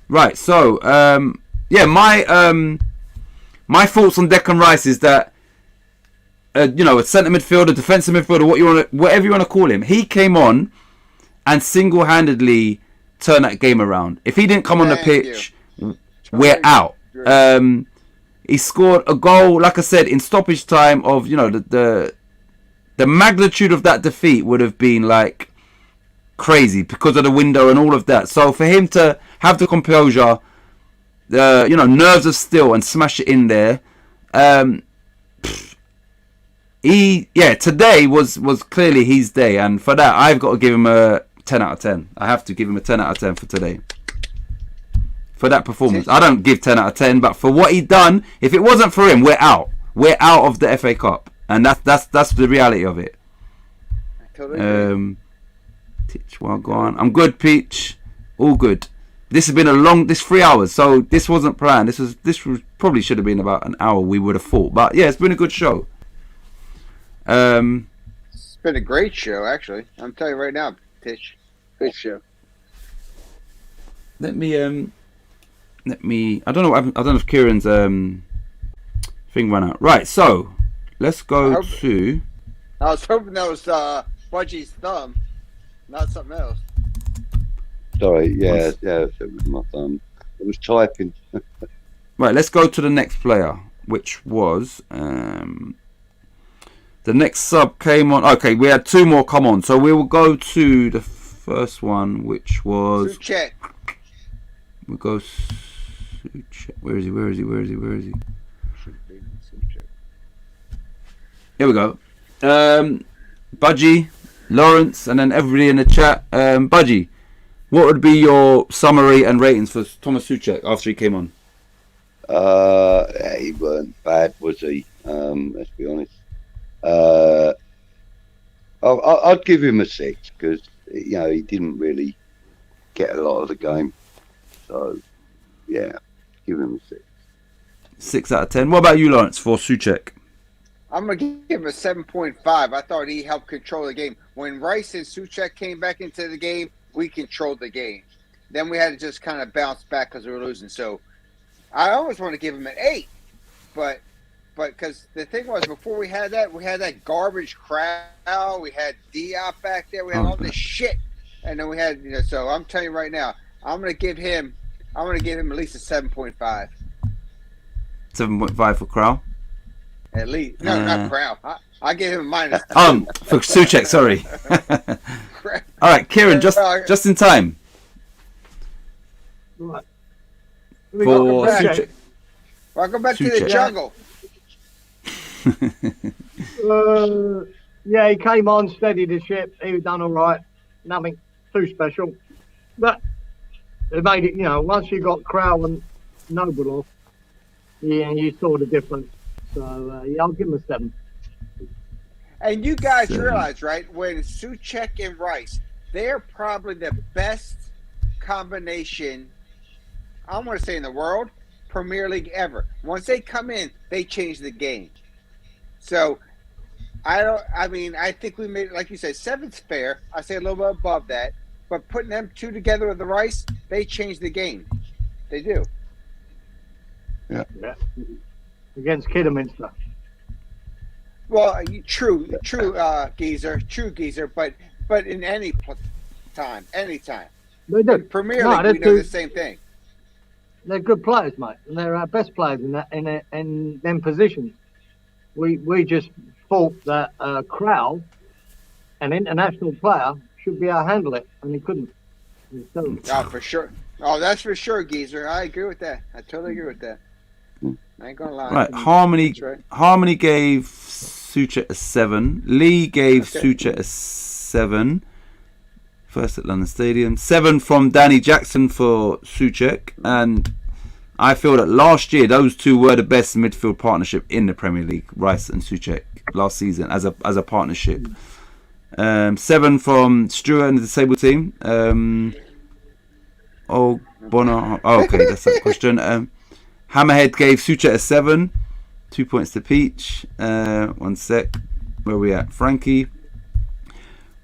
Right. So, my thoughts on Declan Rice is that, a centre midfielder, defensive midfielder, whatever you want to call him, he came on and single-handedly turned that game around. If he didn't come on the pitch, we're out. He scored a goal, like I said, in stoppage time of, the magnitude of that defeat would have been like crazy because of the window and all of that. So for him to have the composure, nerves of steel and smash it in there, today was clearly his day, and for that I've got to give him a 10 out of 10. I have to give him a 10 out of 10 for today. For that performance. I don't give 10 out of 10, but for what he done, if it wasn't for him, we're out. We're out of the FA Cup. And that's the reality of it. Totally Titch, well, go on. I'm good, Peach. All good. This has been a long. This 3 hours, so this wasn't planned. This was probably should have been about an hour. We would have thought, but yeah, it's been a good show. It's been a great show, actually. I'm telling you right now, Tish. Good show. Let me. I don't know. I don't know if Kieran's thing ran out. Right, so let's go to. I was hoping that was Budgie's thumb, not something else. Sorry, yeah, it was my thumb. I was typing. Right, let's go to the next player, which was the next sub came on. Okay, we had 2 more come on, so we will go to the first one, which was. Suchek. We'll go. Suchek. Where is he? Here we go. Budgie, Lawrence, and then everybody in the chat. Budgie, what would be your summary and ratings for Thomas Suchek after he came on? He weren't bad, was he? Let's be honest. I'd give him a 6 because he didn't really get a lot of the game. So yeah, give him a 6. 6 out of 10. What about you, Lawrence, for Suchek? I'm going to give him a 7.5. I thought he helped control the game. When Rice and Suchek came back into the game, we controlled the game. Then we had to just kind of bounce back because we were losing. So I always want to give him an 8. But because the thing was, before we had that garbage crowd. We had Diop back there. We had all this shit. And then we had, so I'm telling you right now, I'm going to give him at least a 7.5. 7.5 for Crow. At least. No, not Crow. I give him a minus. For Suchek, sorry. All right, Kieran, just in time. Right. For Suchek. Welcome back to the jungle. Yeah, he came on, steadied the ship. He done all right. Nothing too special. But it made it, once you got Crow and Noble off, you saw the difference. So, I'll give him a 7. And you guys realize, right, when Suchek and Rice, they're probably the best combination, I want to say in the world, Premier League ever. Once they come in, they change the game. So, I think we made, like you said, 7's fair. I say a little bit above that. But putting them 2 together with the Rice, they change the game. They do. Yeah. Against Kidderminster. Well, true, Geezer. But in any time. They do. Premier League, we do the same thing. They're good players, mate, and they're our best players in them positions. We just thought that Crow, an international player, should be able to handle it, and he couldn't. Oh, for sure. Oh, that's for sure, Geezer. I agree with that. I totally agree with that. I ain't gonna lie. Right, Harmony gave Suchek a 7. Lee gave Suchek a 7. First at London Stadium. 7 from Danny Jackson for Suchek, and I feel that last year those 2 were the best midfield partnership in the Premier League, Rice and Suchek, last season as a partnership. 7 from Stewart and the disabled team. Okay, that's a question. Hammerhead gave Suchek a 7. 2 points to Peach. 1 sec. Where are we at? Frankie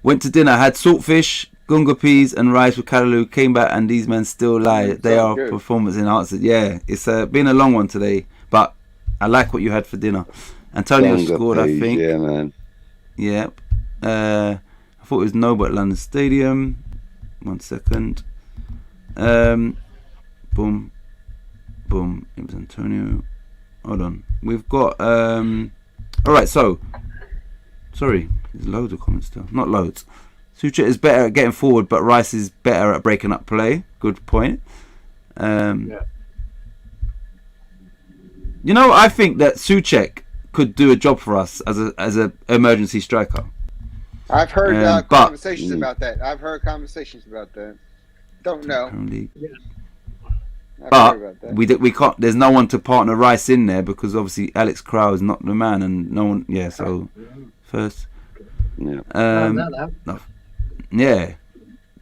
went to dinner, had saltfish, gunga peas and rice with callaloo, came back and these men still lie. They are good. Performance enhancers. Yeah, it's been a long one today, but I like what you had for dinner. Antonio scored, I think. Yeah, man. Yep. I thought it was Noble at London Stadium. 1 second. Boom. Boom. It was Antonio. Hold on. We've got alright, so sorry, there's loads of comments still. Not loads. Suchek is better at getting forward, but Rice is better at breaking up play. Good point. I think that Suchek could do a job for us as a emergency striker. I've heard conversations about that. Don't know. But we can't. There's no one to partner Rice in there because obviously Alex Crow is not the man, and no one. Yeah. So first. Yeah. Yeah.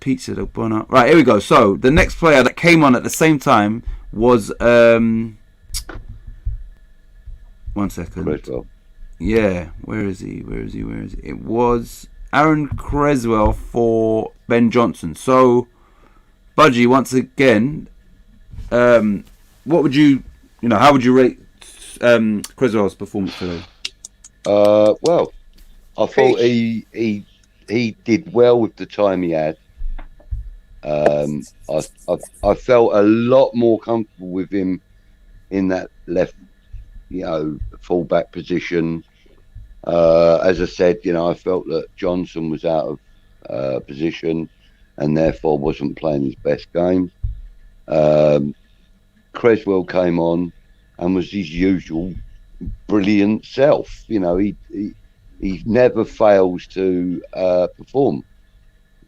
Pizza del Bono. Right, here we go. So the next player that came on at the same time was 1 second. Creswell. Yeah, where is he? It was Aaron Creswell for Ben Johnson. So, Budgie, once again, what would you how would you rate Creswell's performance today? Well, I thought he did well with the time he had. I felt a lot more comfortable with him in that left, fullback position. As I said, I felt that Johnson was out of position and therefore wasn't playing his best game. Creswell came on and was his usual brilliant self. He never fails to perform.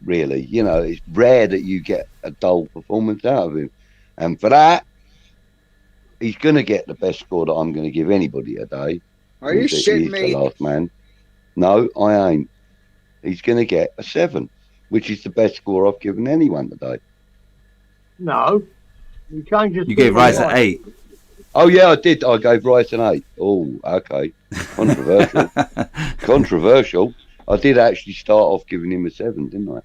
Really, it's rare that you get a dull performance out of him, and for that, he's going to get the best score that I'm going to give anybody a day. Are you shitting me? The last man. No, I ain't. He's going to get a 7, which is the best score I've given anyone today. No, you changed it. You gave Rice an 8. Oh yeah, I did. I gave Rice an 8. Oh, okay. Controversial. Controversial. I did actually start off giving him a 7, didn't I?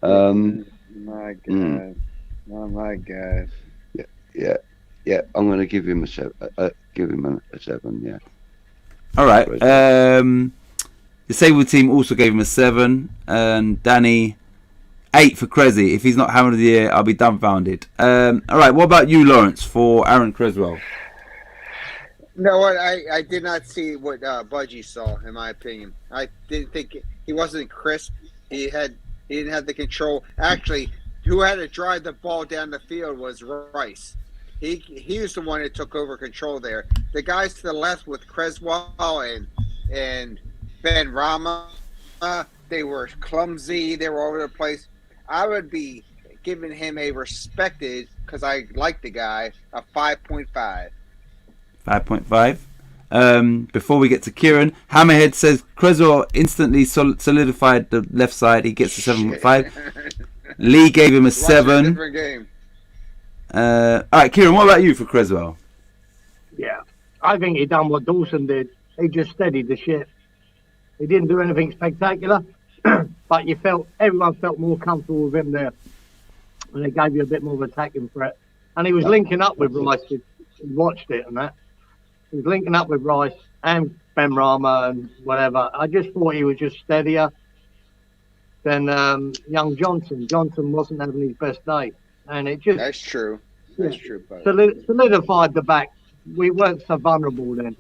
My God. Oh my God. Yeah. I'm going to give him a 7. Give him a 7. Yeah. All right. The Sable team also gave him a 7, and Danny 8 for Cressy. If he's not Hammer of the Year, I'll be dumbfounded. All right. What about you, Lawrence, for Aaron Creswell? No, what I did not see what Budgie saw. In my opinion, I didn't think he wasn't crisp. He didn't have the control. Actually, who had to drive the ball down the field was Rice. He was the one that took over control there. The guys to the left with Creswell and Ben Rama, they were clumsy. They were all over the place. I would be giving him a respected, because I like the guy, a 5.5. 5.5. Before we get to Kieran, Hammerhead says Creswell instantly solidified the left side. He gets a 7.5. Lee gave him a 7. Different game. All right, Kieran, what about you for Creswell? Yeah, I think he done what Dawson did. He just steadied the ship. He didn't do anything spectacular, but everyone felt more comfortable with him there, and they gave you a bit more of an attacking threat. And he was linking up with Rice. He watched it and that. He was linking up with Rice and Ben Rama and whatever. I just thought he was just steadier than young Johnson. Johnson wasn't having his best day, and it just That's true. That's true. solidified the back. We weren't so vulnerable then.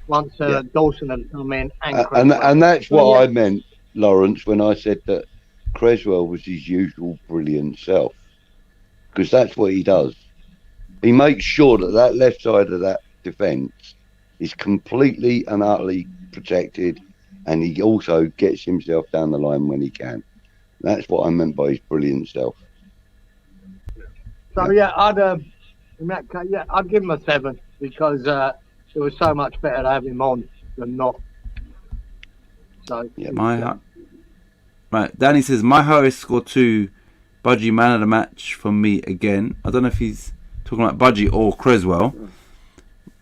Once Dawson had come in and that's what I meant, Lawrence, when I said that Creswell was his usual brilliant self, because that's what he does. He makes sure that left side of that defence is completely and utterly protected, and he also gets himself down the line when he can. That's what I meant by his brilliant self. So I'd give him a 7 because it was so much better to have him on than not. So right. Danny says my highest score 2, Budgie man of the match for me again. I don't know if he's talking about Budgie or Creswell.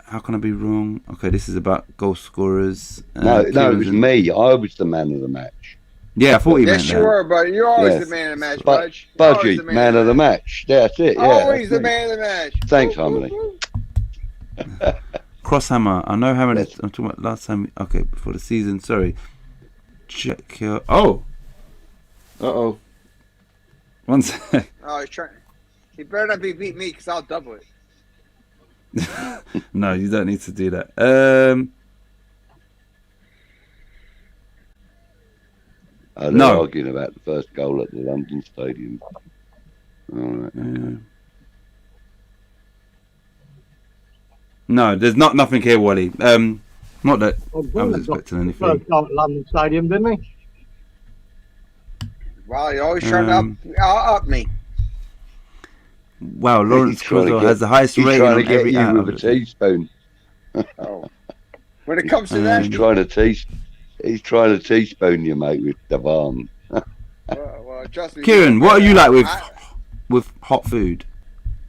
How can I be wrong? Okay, this is about goal scorers. No, it was me. I was the man of the match. Yeah, I thought you meant that. Yes, you were, but you're always the man of the match, Budge. Budgie, man of the match. That's it. Yeah, always the man of the match. Thanks, Harmony. Crosshammer. I know Hammer. I'm talking about last time. Okay, before the season. Sorry. Check your. Oh. Uh-oh. One sec. Oh, he's trying. He better not beat me because I'll double it. No, you don't need to do that. They're arguing about the first goal at the London Stadium. All right. No, there's nothing here, Wally. Not that I was expecting anything. First goal at London Stadium, didn't he? Wow, you're always trying to up me. Wow, Lawrence Creswell has the highest rating on every you with a teaspoon. When it comes to that, he's trying to teaspoon you, mate, with Davan. well, trust me. Kieran, what are you like with hot food?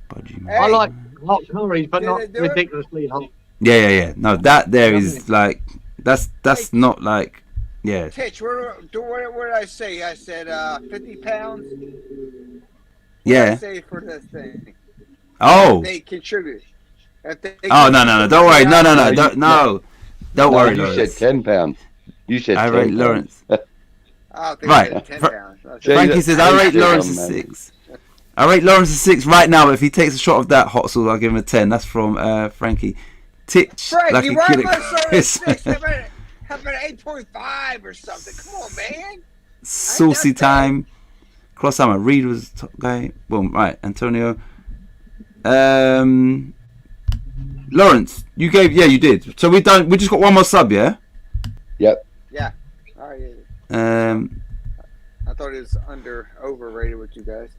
Budgie, man. I like hot curries, but Did not they do it? ridiculously hot. Yeah. No, that there is like that's not like yeah. Titch, what did I say? I said 50 pounds. What did I Yeah. say for this thing? Oh. They contribute. Oh no! Don't worry. No. Don't worry, You Lawrence. said £10. You said I 10 rate pounds. Lawrence. Oh, Right. 10 pounds. See, Frankie says I rate Lawrence a man. 6. I rate Lawrence a 6 right now. But if he takes a shot of that hot sauce, I'll give him a 10. That's from Frankie. Titch Frankie, like a why kid am I at so Christmas. How about an 8.5 or something? Come on, man. Saucy time. Crosshammer. Reed was top guy. Boom. Right, Antonio. Lawrence, you gave. Yeah, you did. So we just got one more sub, yeah. Yep. Yeah. All right. I thought it was overrated with you guys.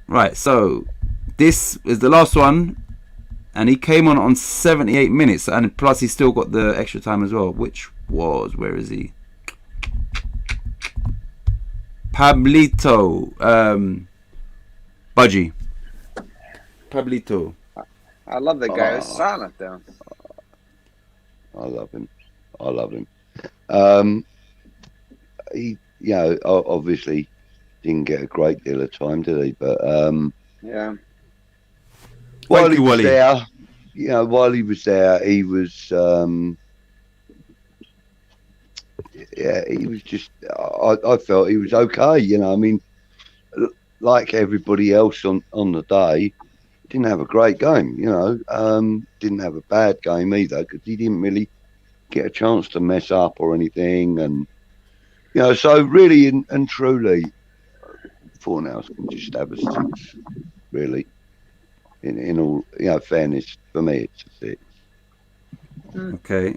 Right. So this is the last one, and he came on 78 minutes, and plus he still got the extra time as well, which was where is he? Pablito. Budgie. Pablito. I love the guy. It's silent though. I love him. He, obviously didn't get a great deal of time, did he? But yeah. While he was there, he was. He was just. I felt he was okay. I mean, like everybody else on the day. Didn't have a great game, didn't have a bad game either because he didn't really get a chance to mess up or anything. And, so really and truly, Fornals can just have a 6, really. In all, fairness, for me, it's a 6. Okay.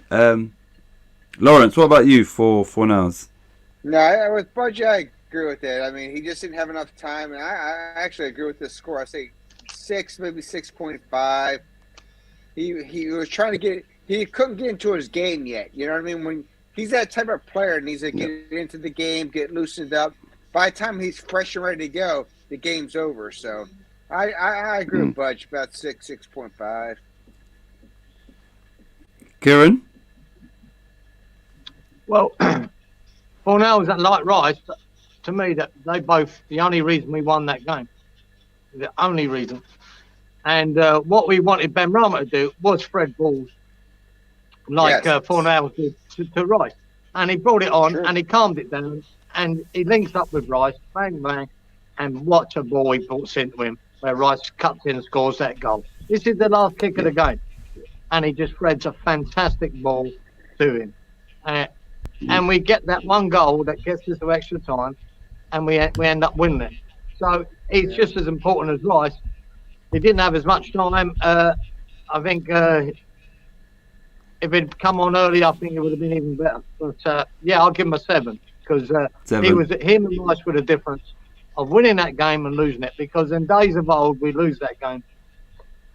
Lawrence, what about you for Fornals? No, with Budgie, I agree with that. I mean, he just didn't have enough time. And I actually agree with this score. I say 6, maybe 6.5. He was trying to get. He couldn't get into his game yet. You know what I mean? When he's that type of player and he's to get into the game, get loosened up. By the time he's fresh and ready to go, the game's over. So I agree with Budge about 6.5. Kieran? Well, Fornals and like Rice, to me, that they both the only reason we won that game. The only reason. And what we wanted Ben Rama to do was spread balls like Fornals did to Rice. And he brought it on and he calmed it down and he links up with Rice, bang, bang, and what a ball he puts into him where Rice cuts in and scores that goal. This is the last kick of the game. And he just threads a fantastic ball to him. And we get that one goal that gets us to extra time and we end up winning it. So it's just as important as Rice. He didn't have as much time. I think if he'd come on early, I think it would have been even better. But I'll give him a 7 because him and Rice were the difference of winning that game and losing it. Because in days of old, we lose that game,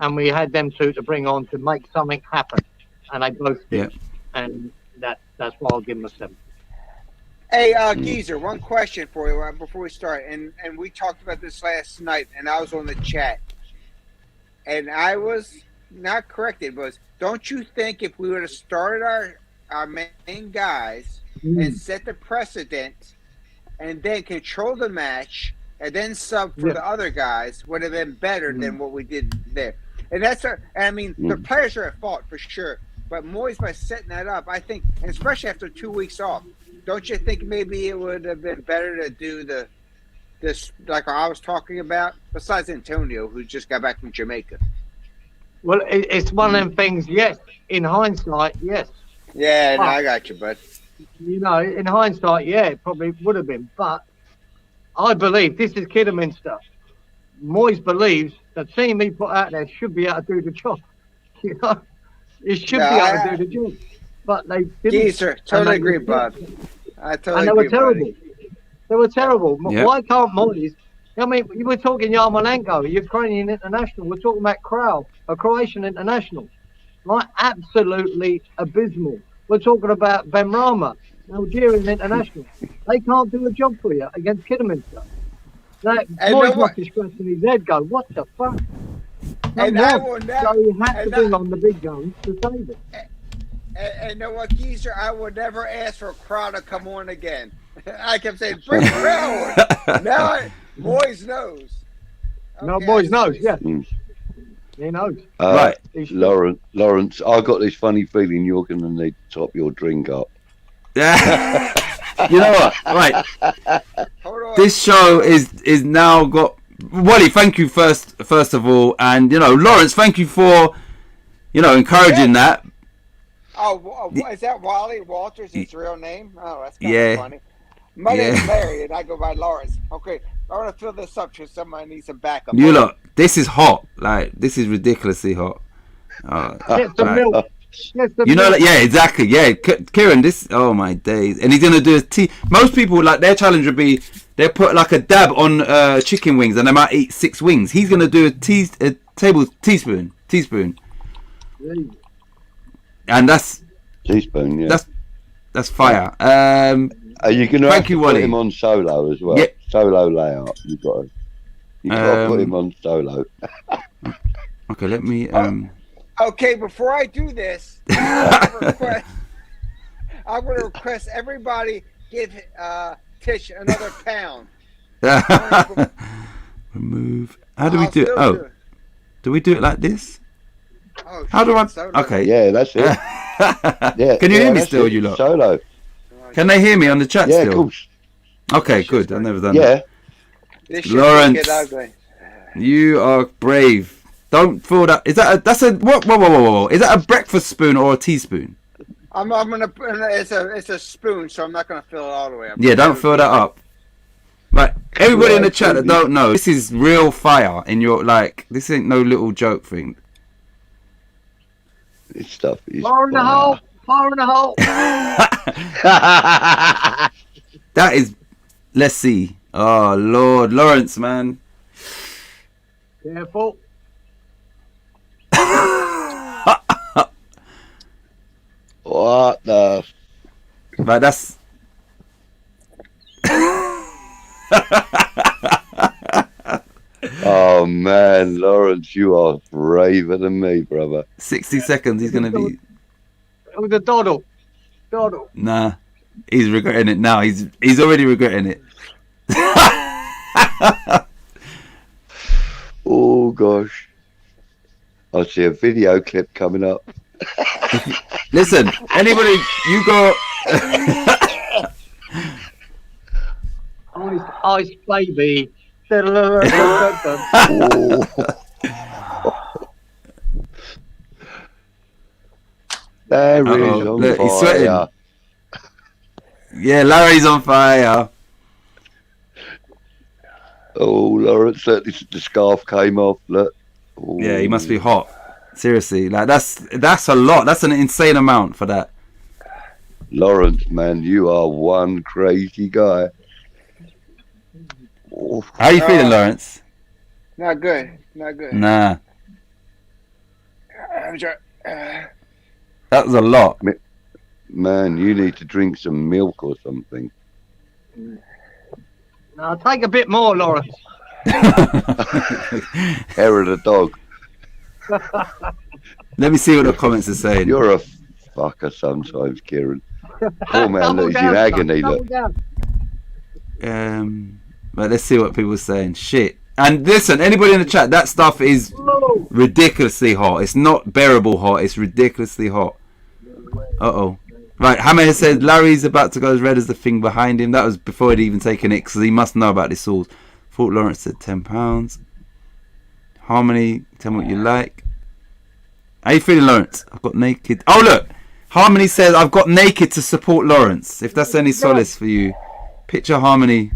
and we had them two to bring on to make something happen, and they both did. Yeah. And that's why I'll give him a 7. Hey, Geezer, one question for you before we start. And we talked about this last night, and I was on the chat. And I was not corrected, but don't you think if we would have started our main guys and set the precedent and then control the match and then sub for the other guys would have been better than what we did there? And the players are at fault for sure. But Moyes, by setting that up, I think, and especially after 2 weeks off, don't you think maybe it would have been better to do this like I was talking about, besides Antonio, who just got back from Jamaica? Well, it's one of them things, yes. In hindsight, yes. Yeah, no, I got you, bud. In hindsight, yeah, it probably would have been. But I believe, this is Kidderminster. Moyes believes the team he put out there should be able to do the job. It should be able to do the job. But they didn't. Geezer, totally agree, Bob. I totally agree. And they were terrible. They were terrible. Yep. Why can't Moyes? I mean, you were talking Yamalenko, Ukrainian international. We're talking about Kral, a Croatian international. Like, absolutely abysmal. We're talking about Ben Rama. Algerian international. They can't do a job for you against Kidderminster. That And boy's know what? must be scratching his head going, what the fuck? And I will never. So you have to and bring on the big guns to save it. And know what, Geezer? I would never ask for a crowd to come on again. I kept saying, bring the crowd on. Now, boys knows. No, Okay, boys knows, yeah. Mm. He knows. Right. Lawrence, I got this funny feeling you're going to need to top your drink up. Yeah. You know what? Right. Hold on. This show is now got. Wally, thank you first of all, and Lawrence, thank you for encouraging that. Oh, is that Wally Walters? His real name? Oh, that's kind Yeah. of funny. My name's Larry, and I go by Lawrence. Okay, I want to fill this up because somebody needs some backup. You look, this is hot. Like, this is ridiculously hot. Get some milk. Get some milk. Yeah, exactly. Yeah, Kieran, this. Oh my days! And he's gonna do a tea. Most people their challenge would be they put like a dab on chicken wings, and they might eat 6 wings. He's gonna do a teaspoon, and that's Teaspoon, yeah. that's fire. Are you going to have to put Wally. him on solo as well? Yeah. Solo layout. You got to put him on solo. Okay, let me. Okay, before I do this, I'm going to request everybody give Tish another pound. Remove. How do we do it? Oh, do we do it like this? Oh, How do I? so Okay. Yeah, that's it. Yeah. Can you hear me that's still, it. you lot? Solo. Can they hear me on the chat Yeah, still? of course. Okay, good. I've never done Yeah. that. This Lawrence. shit get ugly. You are brave. Don't feel that. Is that that's a what? Whoa. Is that a breakfast spoon or a teaspoon? I'm gonna. It's a spoon, so I'm not gonna fill it all the way up. Yeah, don't fill that up. Right, everybody in the chat that don't know, this is real fire. In your this ain't no little joke thing. This stuff is Fire in the hole. Fire in the hole. That is. Let's see. Oh Lord, Lawrence, man. Careful. What the? Right, that's. Oh man, Lawrence, you are braver than me, brother. 60 seconds. He's gonna be. It was a doddle. Doddle. Nah, he's regretting it now. He's already regretting it. Oh gosh, I see a video clip coming up. Listen, anybody, you go. Ice baby. Oh. There he is on Look, fire. he's sweating. Yeah, Larry's on fire. Oh, Lawrence, look, the scarf came off. Look. Oh. Yeah, he must be hot. Seriously, that's a lot. That's an insane amount for that. Lawrence, man, you are one crazy guy. Oh. How you feeling, Lawrence? Not good. Not good. Nah, I'm trying. that was a lot. Man, you need to drink some milk or something. Now take a bit more, Lawrence. Hair of the dog. Let me see what the comments are saying. You're a fucker sometimes, Kieran. Poor man, Double look, he's down, in agony. double Look. down. But let's see what people are saying. Shit. And listen, anybody in the chat, that stuff is Whoa. ridiculously hot. It's not bearable hot. It's ridiculously hot. Uh-oh. Right, Hammer has said Larry's about to go as red as the thing behind him. That was before he'd even taken it, because he must know about this sauce. Thought Lawrence said £10. Harmony, tell me what you like. How you feeling, Lawrence? I've got naked. Oh, look. Harmony says I've got naked to support Lawrence. If that's any solace for you. Picture Harmony.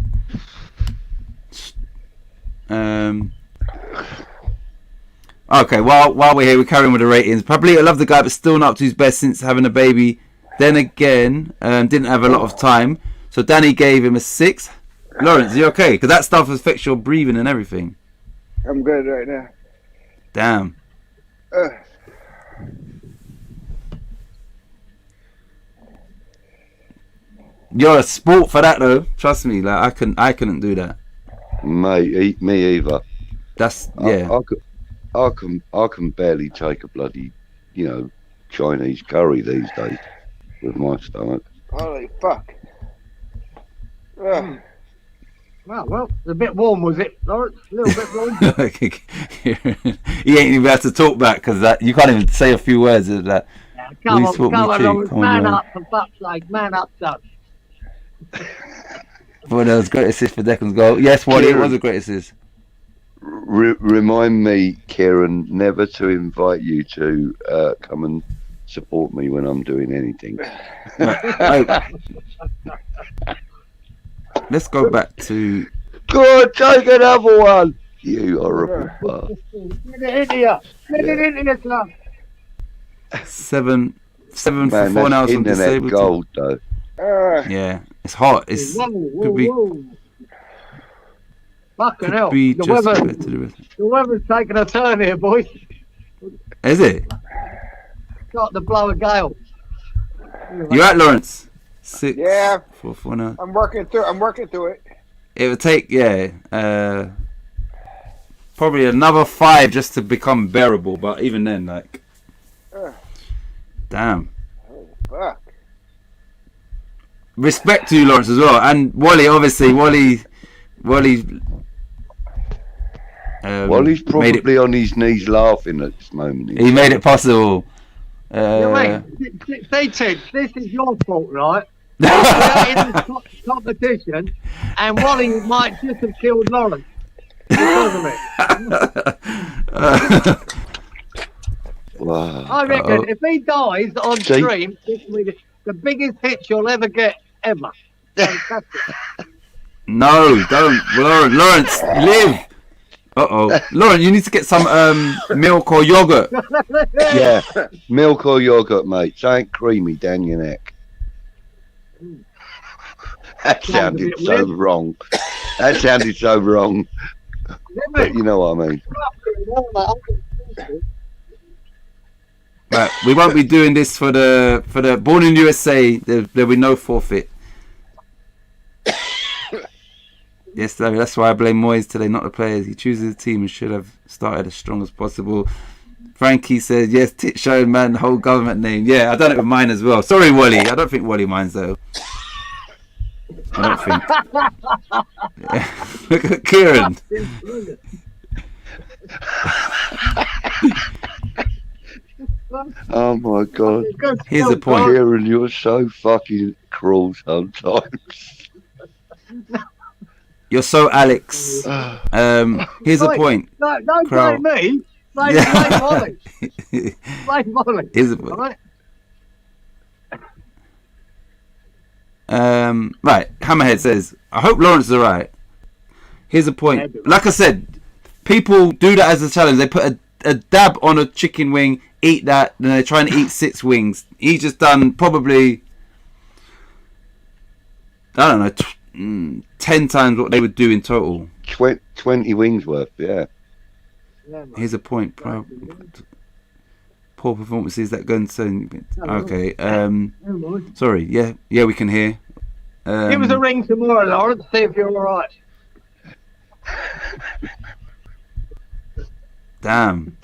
Okay, while we're here, we're carrying with the ratings. Probably I love the guy, but still not up to his best since having a baby. Then again, didn't have a lot of time. So Danny gave him a 6. Lawrence, you okay? Because that stuff affects your breathing and everything. I'm good right now. Damn. You're a sport for that though. Trust me. Like I couldn't do that. Mate, me either. That's yeah. I can barely take a bloody, Chinese curry these days with my stomach. Holy fuck. Ugh. Well, it's a bit warm, was it, Lawrence? A little bit warm. You ain't even able to talk back because you can't even say a few words of that. Yeah, come on, Lawrence. Man up, for fuck's sake. Man up, son. Well, that was great assist for Declan's goal. Yes, Wally, it was a great assist. Remind me, Kieran, never to invite you to come and support me when I'm doing anything. Right. Let's go back to. Good, take another one. You horrible bastard. Get it into you. Get it into you, son. 7 Man, for 4 now from disabled. Gold though. Yeah, it's hot. It's could be. Fucking hell. Be The just weather's taking a turn here, boys. Is it? Start to blow a gale. Anyway. You right, Lawrence? 6. Yeah. 4 now. I'm working through it. It would take probably another 5 just to become bearable. But even then, like, damn. Oh, fuck. Respect to you, Lawrence, as well, and Wally. Obviously, Wally's probably on his knees laughing at this moment. He made it possible. Mate, this is your fault, right? We're in this competition, and Wally might just have killed Lawrence because of it. Wow. I reckon if he dies on stream, this will be the biggest hit you'll ever get, ever. Fantastic. No, don't, Lawrence, live. Lauren, you need to get some milk or yogurt. Yeah, milk or yogurt, mate. Something creamy down your neck. That sounded so wrong. That sounded so wrong. But you know what I mean. Right, we won't be doing this for the Born in USA. There'll be no forfeit. Yes, that's why I blame Moyes today, not the players. He chooses a team and should have started as strong as possible. Frankie says, yes, tit showing man, the whole government name. Yeah, I done it with mine as well. Sorry, Wally. I don't think Wally minds though. I don't think. Yeah. Look at Kieran. Oh my God. Here's the point. Kieran, you're so fucking cruel sometimes. You're so Alex. Here's the point. No, don't blame me. Blame Molly. Blame Molly. Here's the point. Right? Right, Hammerhead says, I hope Lawrence is alright. Here's the point. Like I said, people do that as a challenge. They put a dab on a chicken wing, eat that, then they're trying to eat 6 wings. He's just done probably, I don't know, 10 times what they would do in total. 20 wings worth, yeah. Here's a point. Poor performances that gun so okay. Sorry, yeah, we can hear. Give us a ring tomorrow, Lawrence, see if you're alright. Damn.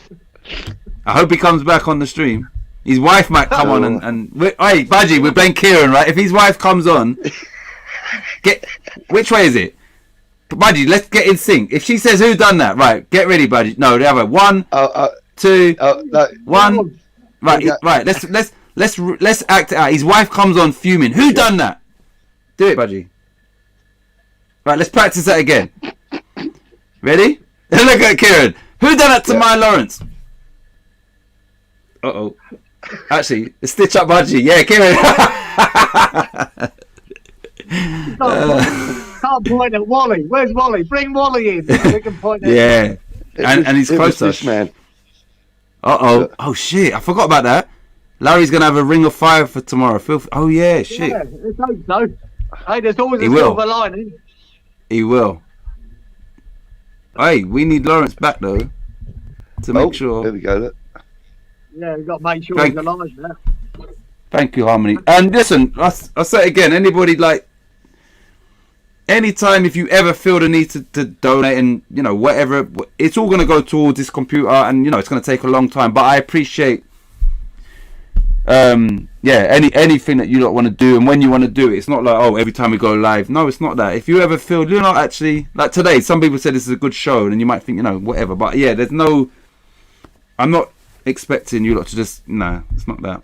I hope he comes back on the stream. His wife might come on and hey, Budgie, we're playing Kieran, right? If his wife comes on, which way is it? Budgie, let's get in sync. If she says who done that, right? Get ready, Budgie. No, the other 1, 2, 1. Right, right. Let's act it out. His wife comes on fuming. Who done that? Do it, Budgie. Right, let's practice that again. Ready? Look at Kieran. Who done that to my Lawrence? Uh-oh. Actually, stitch up Budgie. Yeah, Kieran. Can't point at Wally. Where's Wally? Bring Wally in. We can point at yeah. And he's close to us. Man. Uh-oh. Oh, shit. I forgot about that. Larry's going to have a ring of fire for tomorrow. Oh, yeah. Shit. Yeah, let's hope so. Hey, there's always a silver lining. He will. Hey, we need Lawrence back, though. To make sure. There we go. Look. Yeah, we've got to make sure he's alive now. Thank you, Harmony. And listen, I'll say it again. Anybody like, anytime if you ever feel the need to donate and whatever, it's all gonna go towards this computer, and it's gonna take a long time. But I appreciate, anything that you don't want to do, and when you want to do it, it's not like every time we go live. No, it's not that. If you ever feel you're not actually like today, some people said this is a good show, and you might think whatever. But yeah, there's no. I'm not expecting you lot to just it's not that.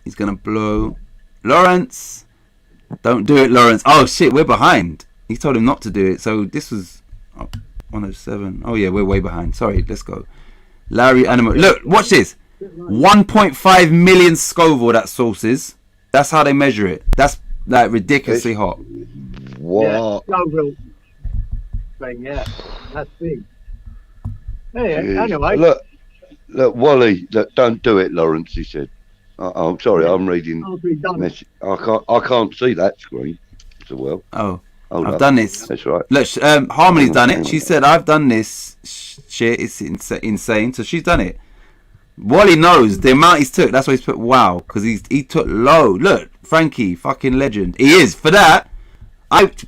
He's gonna blow. Lawrence, don't do it, Lawrence. Oh shit, we're behind. He told him not to do it. So this was 107. Oh yeah, we're way behind. Sorry, let's go. Larry Animal. Look, watch this. 1.5 million Scoville. That sauce is. That's how they measure it. That's like ridiculously hot. What? Yeah, Scoville thing. Yeah, that's big. Hey, anyway. Look, Wally. Look, don't do it, Lawrence. He said. I'm sorry. I'm reading. Message. I can't see that screen so well. Oh, I've done this. That's right. Look, Harmony's done it. She said I've done this shit. It's insane. So she's done it. Wally knows the amount he's took. That's why he's put wow, because he took low. Look, Frankie, fucking legend. He is for that.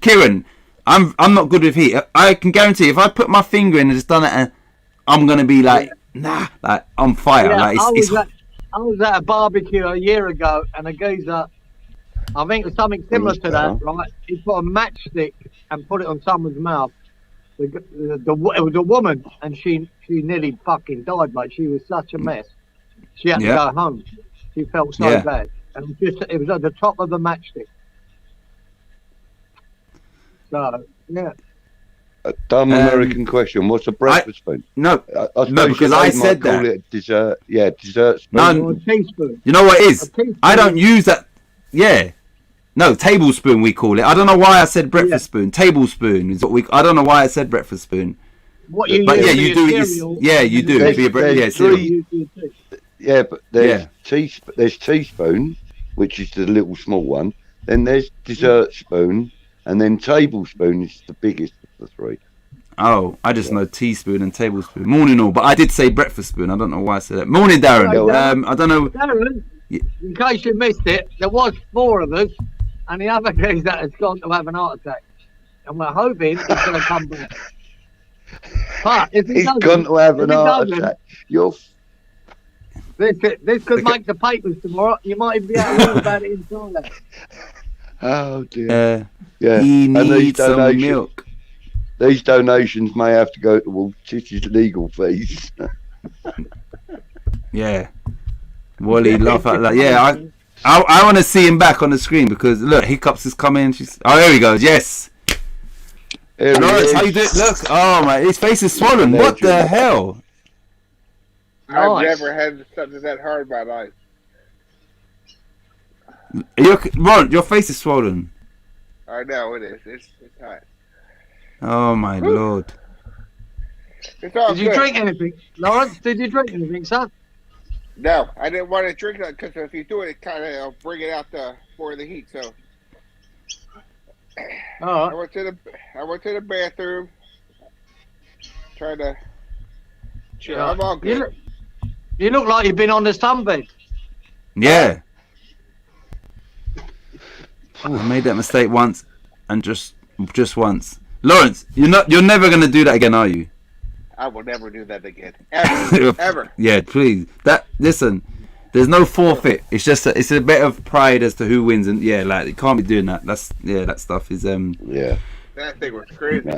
Kieran, I'm not good with heat. I can guarantee if I put my finger in and just done it, and I'm gonna be like like on fire. Yeah, like I was at a barbecue a year ago, and a geezer, I think it was something similar to that, right? He put a matchstick and put it on someone's mouth. It was a woman, and she nearly fucking died, mate. She was such a mess. She had to go home. She felt so bad. And it was at the top of the matchstick. So, yeah. A dumb American question. What's a breakfast spoon? No, because I said that. Call it dessert. Yeah, dessert spoon. No, teaspoon. You know what it is? I don't use that. Yeah. No, tablespoon we call it. I don't know why I said breakfast spoon. Tablespoon is what we. I don't know why I said breakfast spoon. What you but use yeah, you do it. Yeah, you do. Yeah, but there's there's teaspoon, which is the little small one. Then there's dessert spoon, and then tablespoon is the biggest of the three. Oh, I just know teaspoon and tablespoon. Morning all, but I did say breakfast spoon. I don't know why I said that. Morning, Darren. I don't know. Darren, in case you missed it, there was 4 of us. And the other guy that has gone to have an heart attack, and we're hoping he's going to come back. But if he's gone to have an heart attack, this could make the papers tomorrow. You might even be able to read about it in Thailand. Oh dear. He needs some milk. These donations may have to go towards Titty's legal fees. Yeah. Wally laugh at that. Yeah, I want to see him back on the screen because look, Hiccups is coming. There he goes. Yes. Lawrence, how you doing? Look, oh my, his face is swollen. What the hell? I've never had something that hard in my life. Ron, your face is swollen. I know it is. It's hot. Oh my lord. It's all Did you drink anything, Lawrence? Did you drink anything, son? No, I didn't want to drink that because if you do it, kind of bring it out for the heat. So I went to the bathroom, trying to chill. I'm all good. You look like you've been on the sunbed. Yeah. I made that mistake once, and just once. Lawrence, you're never gonna do that again, are you? I will never do that again. Ever. Yeah, please. Listen, there's no forfeit. It's just it's a bit of pride as to who wins, and you can't be doing that. That stuff is That thing was crazy.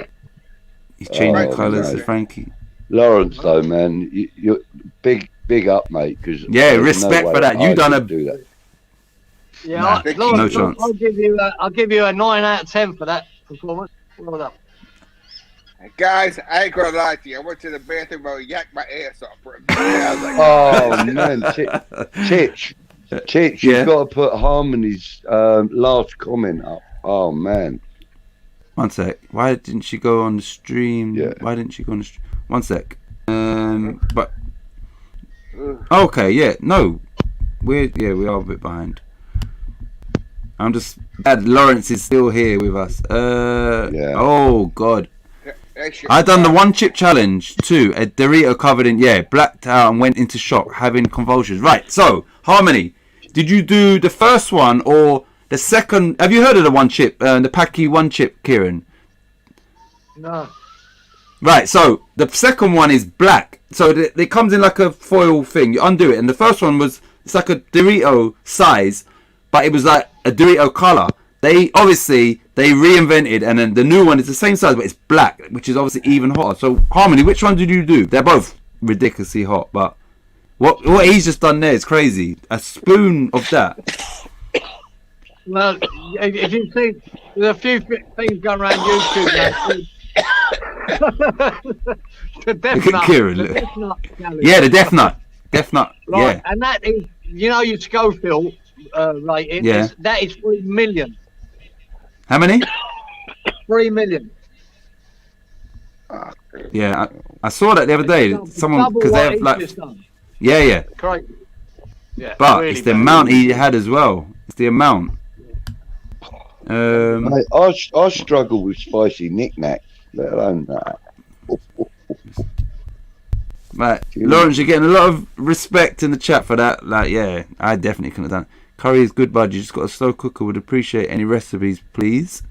He's changing colours to Frankie. Lawrence, though, man, you're big up, mate. Because respect for that. You done do that. Yeah, Lawrence, no chance. I'll give you a 9 out of 10 for that performance. Well done. Guys, I ain't gonna lie to you. I went to the bathroom and yacked my ass off for a minute. I was like, oh man, Titch, you've got to put Harmony's last comment up. Oh man. One sec. Why didn't she go on the stream? Yeah. Why didn't she go on the stream? One sec. But okay, yeah, no, we are a bit behind. I'm just glad Lawrence is still here with us. Oh God. I done the one chip challenge too. A Dorito covered in blacked out and went into shock, having convulsions. Right. So Harmony, did you do the first one or the second? Have you heard of the one chip, the Paki one chip, Kieran? No. Right. So the second one is black. So it comes in like a foil thing. You undo it, and the first one it's like a Dorito size, but it was like a Dorito color. They reinvented, and then the new one is the same size, but it's black, which is obviously even hotter. So Harmony, which one did you do? They're both ridiculously hot, but what he's just done there is crazy. A spoon of that. Well, if you see, there's a few things going around YouTube. The death Look at nut. Kieran. The death nut challenge. Yeah, the death nut. Death nut. Right, Yeah. and that is, your Schofield rating. Yeah. That is 3 million. How many? 3 million. Yeah, I saw that the other day. Someone, because they have like, yeah. Correct. Yeah, But really it's the bad. amount he had as well. It's the amount. Mate, I struggle with spicy knickknacks, let alone that. Right, Lawrence, you're getting a lot of respect in the chat for that. Like, yeah, I definitely couldn't have done it. Curry is good, bud. You just got a slow cooker. Would appreciate any recipes, please.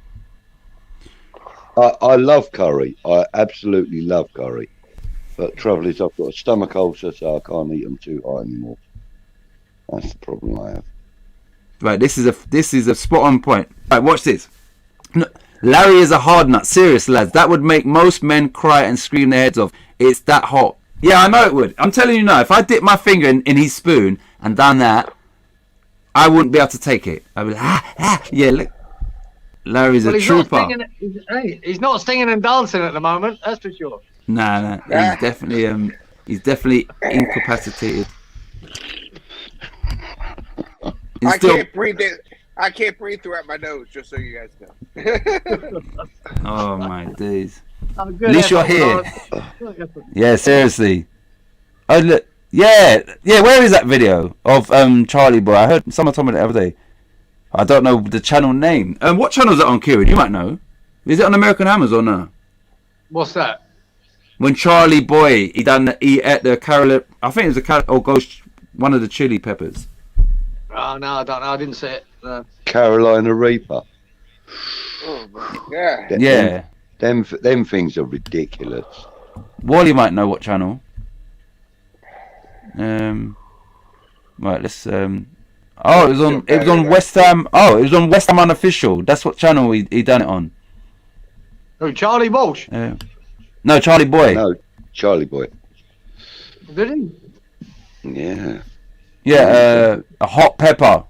I love curry. I absolutely love curry. But the trouble is, I've got a stomach ulcer, so I can't eat them too high anymore. That's the problem I have. Right, this is a spot on point. Right, watch this. No, Larry is a hard nut. Serious, lads. That would make most men cry and scream their heads off. It's that hot. Yeah, I know it would. I'm telling you now, if I dip my finger in his spoon and done that, I wouldn't be able to take it. I'd be like, yeah, look. Larry's a trooper. He's not singing and dancing at the moment, that's for sure. Nah. He's definitely incapacitated. I can't breathe throughout my nose, just so you guys know. Oh my days. Oh, At least you're here. Yeah, seriously. Oh look, yeah. Where is that video of Charlie Boy? I heard someone told me the other day. I don't know the channel name. What channel is that on, Kieran? You might know. Is it on American Hammers or no? What's that? When Charlie Boy he ate the Carolina. I think it was one of the chili peppers. Oh no, I don't know. I didn't see it. No. Carolina Reaper. Oh my god. Yeah. Them things are ridiculous. Wally might know what channel. Right, let's oh, it was on West Ham. Oh, it was on West Ham Unofficial. That's what channel he done it on. Oh, Charlie Walsh. No, Charlie Boy. No, Charlie Boy. Did he? Yeah. Yeah, a hot pepper.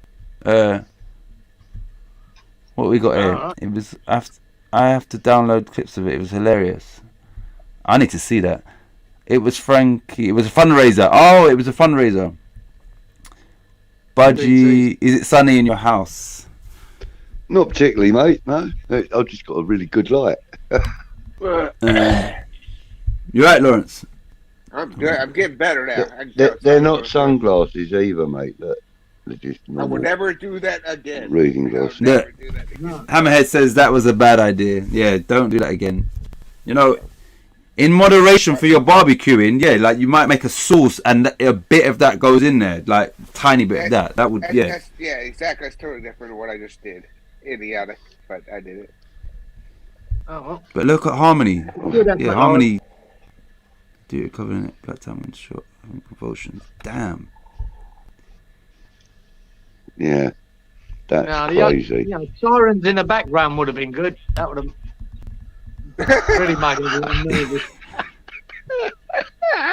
What we got here? Alright. It was I have to download clips of it. It was hilarious. I need to see that. It was Frankie. It was a fundraiser. Oh, it was a fundraiser. Budgie, is it sunny in your house? Not particularly, mate. No, I've just got a really good light. You're right, Lawrence. I'm good. I'm getting better now. They're not sunglasses either, mate. They're just I will never do that again. reading glasses. Never do that again. Hammerhead says that was a bad idea. Yeah, don't do that again. You know, in moderation for your barbecuing, yeah, like you might make a sauce and a bit of that goes in there, like tiny bit of that. That would, yeah. Yeah, exactly. That's totally different than what I just did in the attic, but I did it. Oh, well. But look at Harmony. Yeah, Yeah, Harmony. Dude, covering it. Black time and short convulsions. Damn. Yeah, that's No, crazy. sirens in the background would have been good. That would have really made it a little nervous.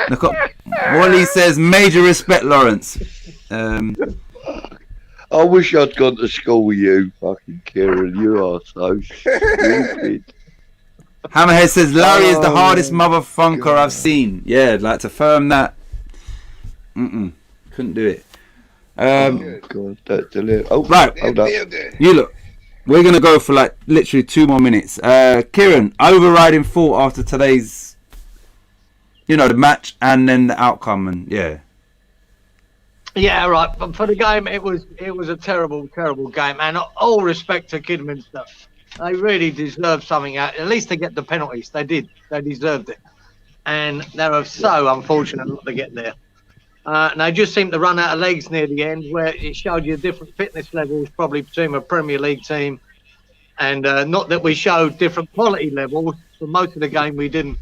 Look up. Wally says major respect, Lawrence. I wish I'd gone to school with you, fucking Kieran. You are so stupid. Hammerhead says Larry is the hardest motherfunker I've seen. Yeah, I'd like to affirm that. Couldn't do it. God, that's a little. Oh, Right. hold up. You look. We're gonna go for like literally 2 more minutes. Kieran, overriding thought after today's, the match and then the outcome, and yeah. Yeah, right. But for the game, it was a terrible, terrible game. And all respect to Kidderminster. They really deserved something out. At least they get the penalties. They did. They deserved it. And they were so unfortunate not to get there. And they just seemed to run out of legs near the end, where it showed you different fitness levels, probably between a Premier League team. And not that we showed different quality levels. For most of the game, we didn't.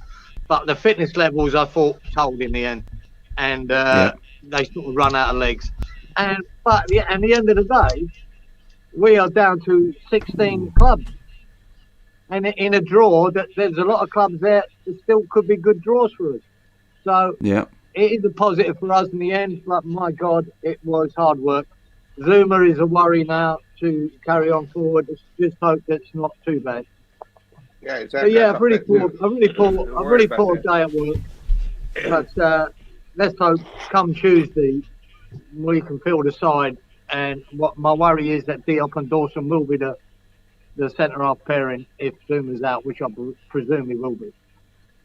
But the fitness levels, I thought, told in the end. And they sort of run out of legs. But at the end of the day, we are down to 16 clubs. And in a draw, there's a lot of clubs there that still could be good draws for us. So it is a positive for us in the end, but my God, it was hard work. Zuma is a worry now to carry on forward. Let's just hope that's not too bad. Yeah, exactly. So, a really poor day at work. But let's hope come Tuesday we can fill the side. And what my worry is that Diop and Dawson will be the centre-half pairing if Zuma's out, which I presume he will be.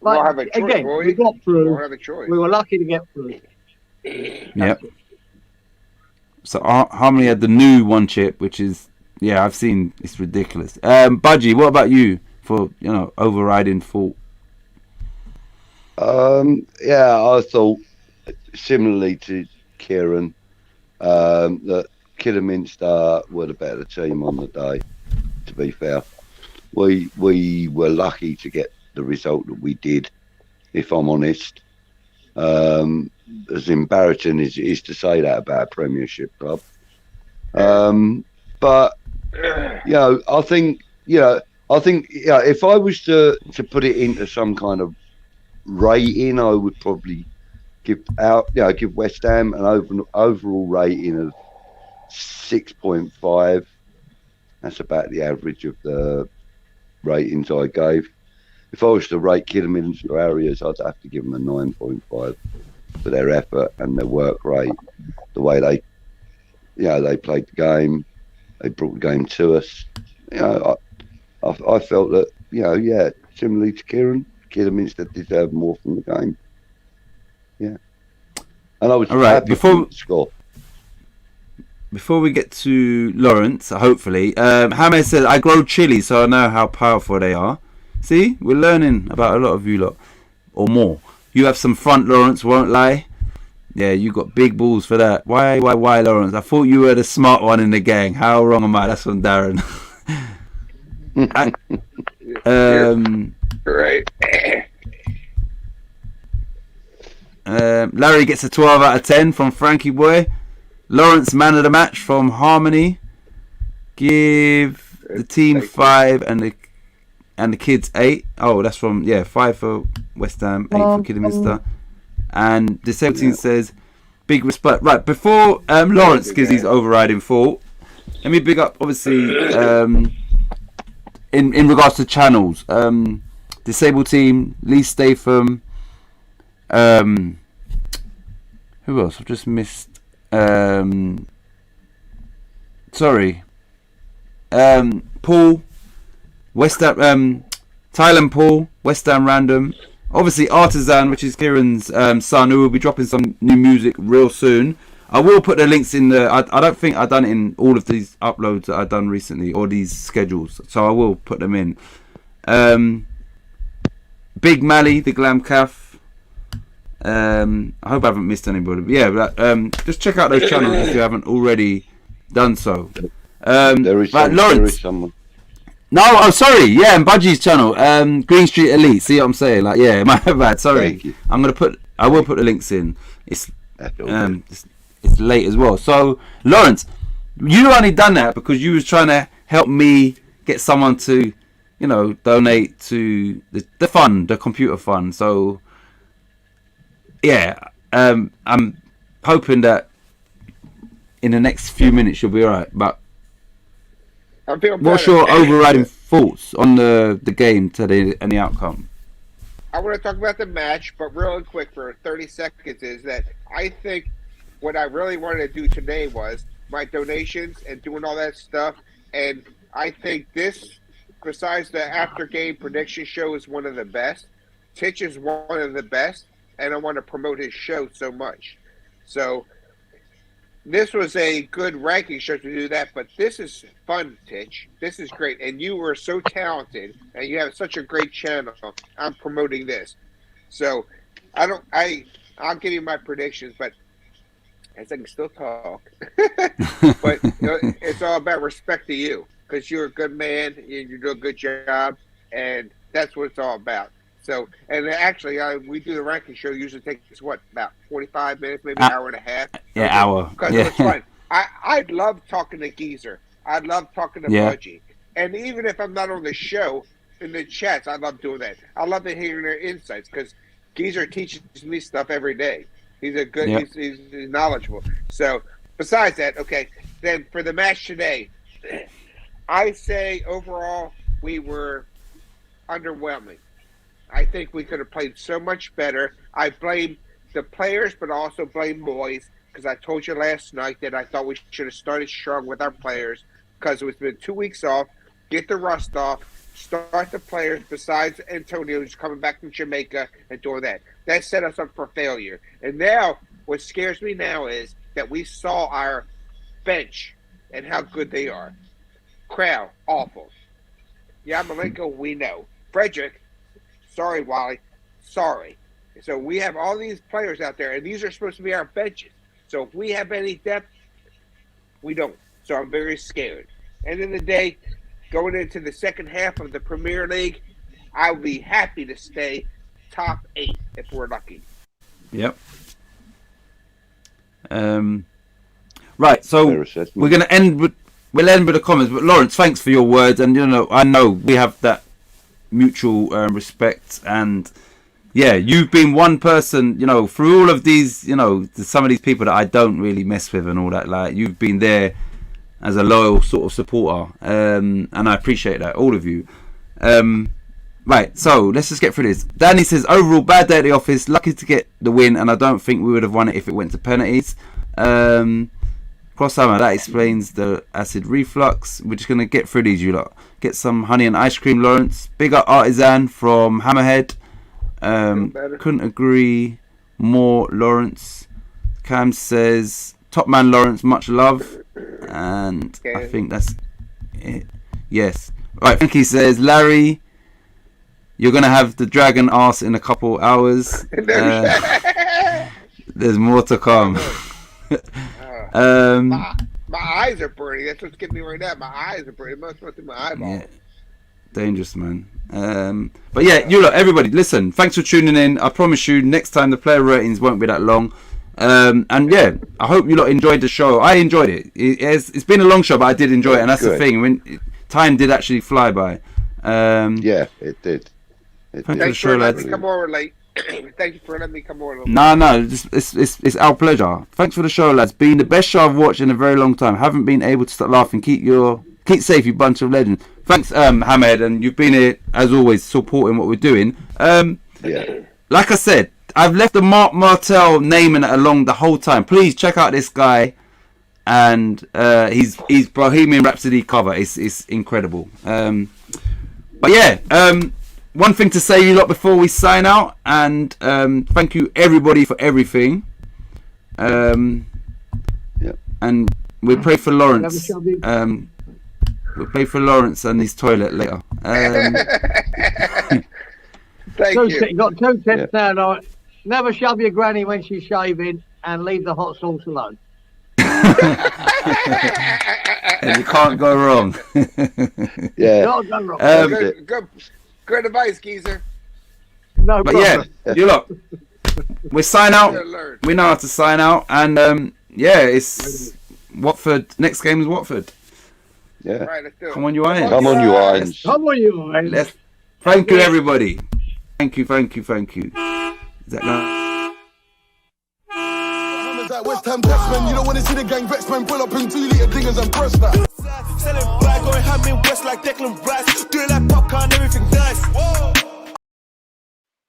But we'll have a choice, again, we got through. We'll have a choice. We were lucky to get through. Yep. So Harmony had the new one chip, which is I've seen. It's ridiculous. Budgie, what about you for overriding fault? I thought similarly to Kieran that Kidderminster were the better team on the day. To be fair, we were lucky to get the result that we did. If I'm honest, as embarrassing as it is to say that about a Premiership club, but I think if I was to put it into some kind of rating, I would probably give West Ham an overall rating of 6.5. That's about the average of the ratings I gave. If I was to rate Kidderminster areas, I'd have to give them a 9.5 for their effort and their work rate, the way they played the game, they brought the game to us. I felt that similarly to Kieran, Kidderminster deserved more from the game. Yeah, and I was happy before the score. Before we get to Lawrence, hopefully, Jaime said, I grow chili, so I know how powerful they are. See, we're learning about a lot of you lot, or more. You have some front, Lawrence, won't lie. Yeah, you got big balls for that. Why, Lawrence? I thought you were the smart one in the gang. How wrong am I? That's from Darren. Right. Larry gets a 12 out of 10 from Frankie Boy. Lawrence, man of the match from Harmony. Give the team 5 and the kids 8. Oh, that's from 5 for West Ham, 8 for Kidderminster. And the 17 says big respect. Right, before Lawrence gives his overriding fault, let me big up obviously in regards to channels. Disabled team, Lee Statham. Who else? I've just missed. Paul, West Ham, Thailand Paul, West Ham Random, obviously Artisan, which is Kieran's son, who will be dropping some new music real soon. I will put the links in the. I don't think I've done it in all of these uploads that I've done recently or these schedules, so I will put them in. Big Mally, the Glam Calf. I hope I haven't missed anybody. But just check out those channels if you haven't already done so. There is someone. No, oh sorry, and Budgie's channel, Green Street Elite. See what I'm saying? My bad. Sorry. I will put the links in. It's late as well. So Lawrence, you only done that because you was trying to help me get someone to, donate to the fund, the computer fund. So. I'm hoping that in the next few minutes you'll be alright. But what's your overriding thoughts on the game today and the outcome? I want to talk about the match, but real quick for 30 seconds is that I think what I really wanted to do today was my donations and doing all that stuff. And I think this, besides the after-game prediction show, is one of the best. Titch is one of the best. And I want to promote his show so much. So this was a good ranking show to do that, but this is fun, Titch. This is great, and you were so talented, and you have such a great channel. I'm promoting this, so I'll give you my predictions, but as I can still talk, but it's all about respect to you because you're a good man, and you do a good job, and that's what it's all about. So, and actually, we do the ranking show. Usually takes about 45 minutes, maybe an hour and a half. Yeah, hour. Because it's fun. I love talking to Geezer. I love talking to Budgie. And even if I'm not on the show, in the chats, I love doing that. I love to hear their insights because Geezer teaches me stuff every day. He's a good. He's knowledgeable. So, besides that, okay. Then for the match today, I say overall we were underwhelming. I think we could have played so much better. I blame the players, but also blame boys, because I told you last night that I thought we should have started strong with our players, because it's been 2 weeks off, get the rust off, start the players besides Antonio, who's coming back from Jamaica, and doing that. That set us up for failure. And now, what scares me now is that we saw our bench and how good they are. Crowd, awful. Yamalenko, we know. Frederick, sorry, Wally. Sorry. So we have all these players out there, and these are supposed to be our benches. So if we have any depth, we don't. So I'm very scared. End of the day, going into the second half of the Premier League, I'll be happy to stay top 8 if we're lucky. Yep. Right, so we're going to end with the comments. But Lawrence, thanks for your words, and I know we have that mutual respect, and you've been one person, through all of these, some of these people that I don't really mess with and all that. Like, you've been there as a loyal sort of supporter, and I appreciate that, all of you. Right, so let's just get through this. Danny says, overall bad day at the office, lucky to get the win, and I don't think we would have won it if it went to penalties. Crosshammer, that explains the acid reflux. We're just going to get through these, you lot. Get some honey and ice cream, Lawrence. Big up Artisan from Hammerhead. Couldn't agree more, Lawrence. Cam says, top man Lawrence, much love. And I think that's it. Yes. Right, Frankie says, Larry, you're going to have the dragon arse in a couple hours. There's more to come. My eyes are burning. That's what's getting me right now. My eyes are burning. It must run through my eyeball. Yeah. Dangerous, man. But yeah, you lot, everybody, listen, thanks for tuning in. I promise you, next time the player ratings won't be that long. And yeah, I hope you lot enjoyed the show. I enjoyed it. It's been a long show, but I did enjoy it, and that's good. The thing. Time did actually fly by. Yeah, it did. Thanks for letting me come over late. Thank you for letting me come over. No, it's our pleasure. Thanks for the show, lads. Been the best show I've watched in a very long time. Haven't been able to stop laughing. Keep safe, you bunch of legends. Thanks, Hammerhead, and you've been here as always, supporting what we're doing. Like I said, I've left the Mark Martel name in it along the whole time. Please check out this guy, and his Bohemian Rhapsody cover. It's incredible. But yeah, one thing to say, you lot, before we sign out, and thank you everybody for everything. And we'll pray for Lawrence. We'll pray for Lawrence and his toilet later. Thank you. You got 2 tips there, Lawrence. Never shove your granny when she's shaving, and leave the hot sauce alone. And you can't go wrong. Not go wrong. Good advice, Geezer. No but problem. Yeah, you lot, we sign out. We know how to sign out, and it's Watford. Next game is Watford. Yeah. Right, let's do it. Come on, you Irons. Come on, you Irons. Come on, you Irons. Thank you, everybody. Thank you. Is that Like West Ham Dutchman, you don't want to see the gang vex, man. Pull up in 2-litre dingers and press that. Selling black, going ham in West like Declan Rice. Doing like popcorn, everything nice. Whoa.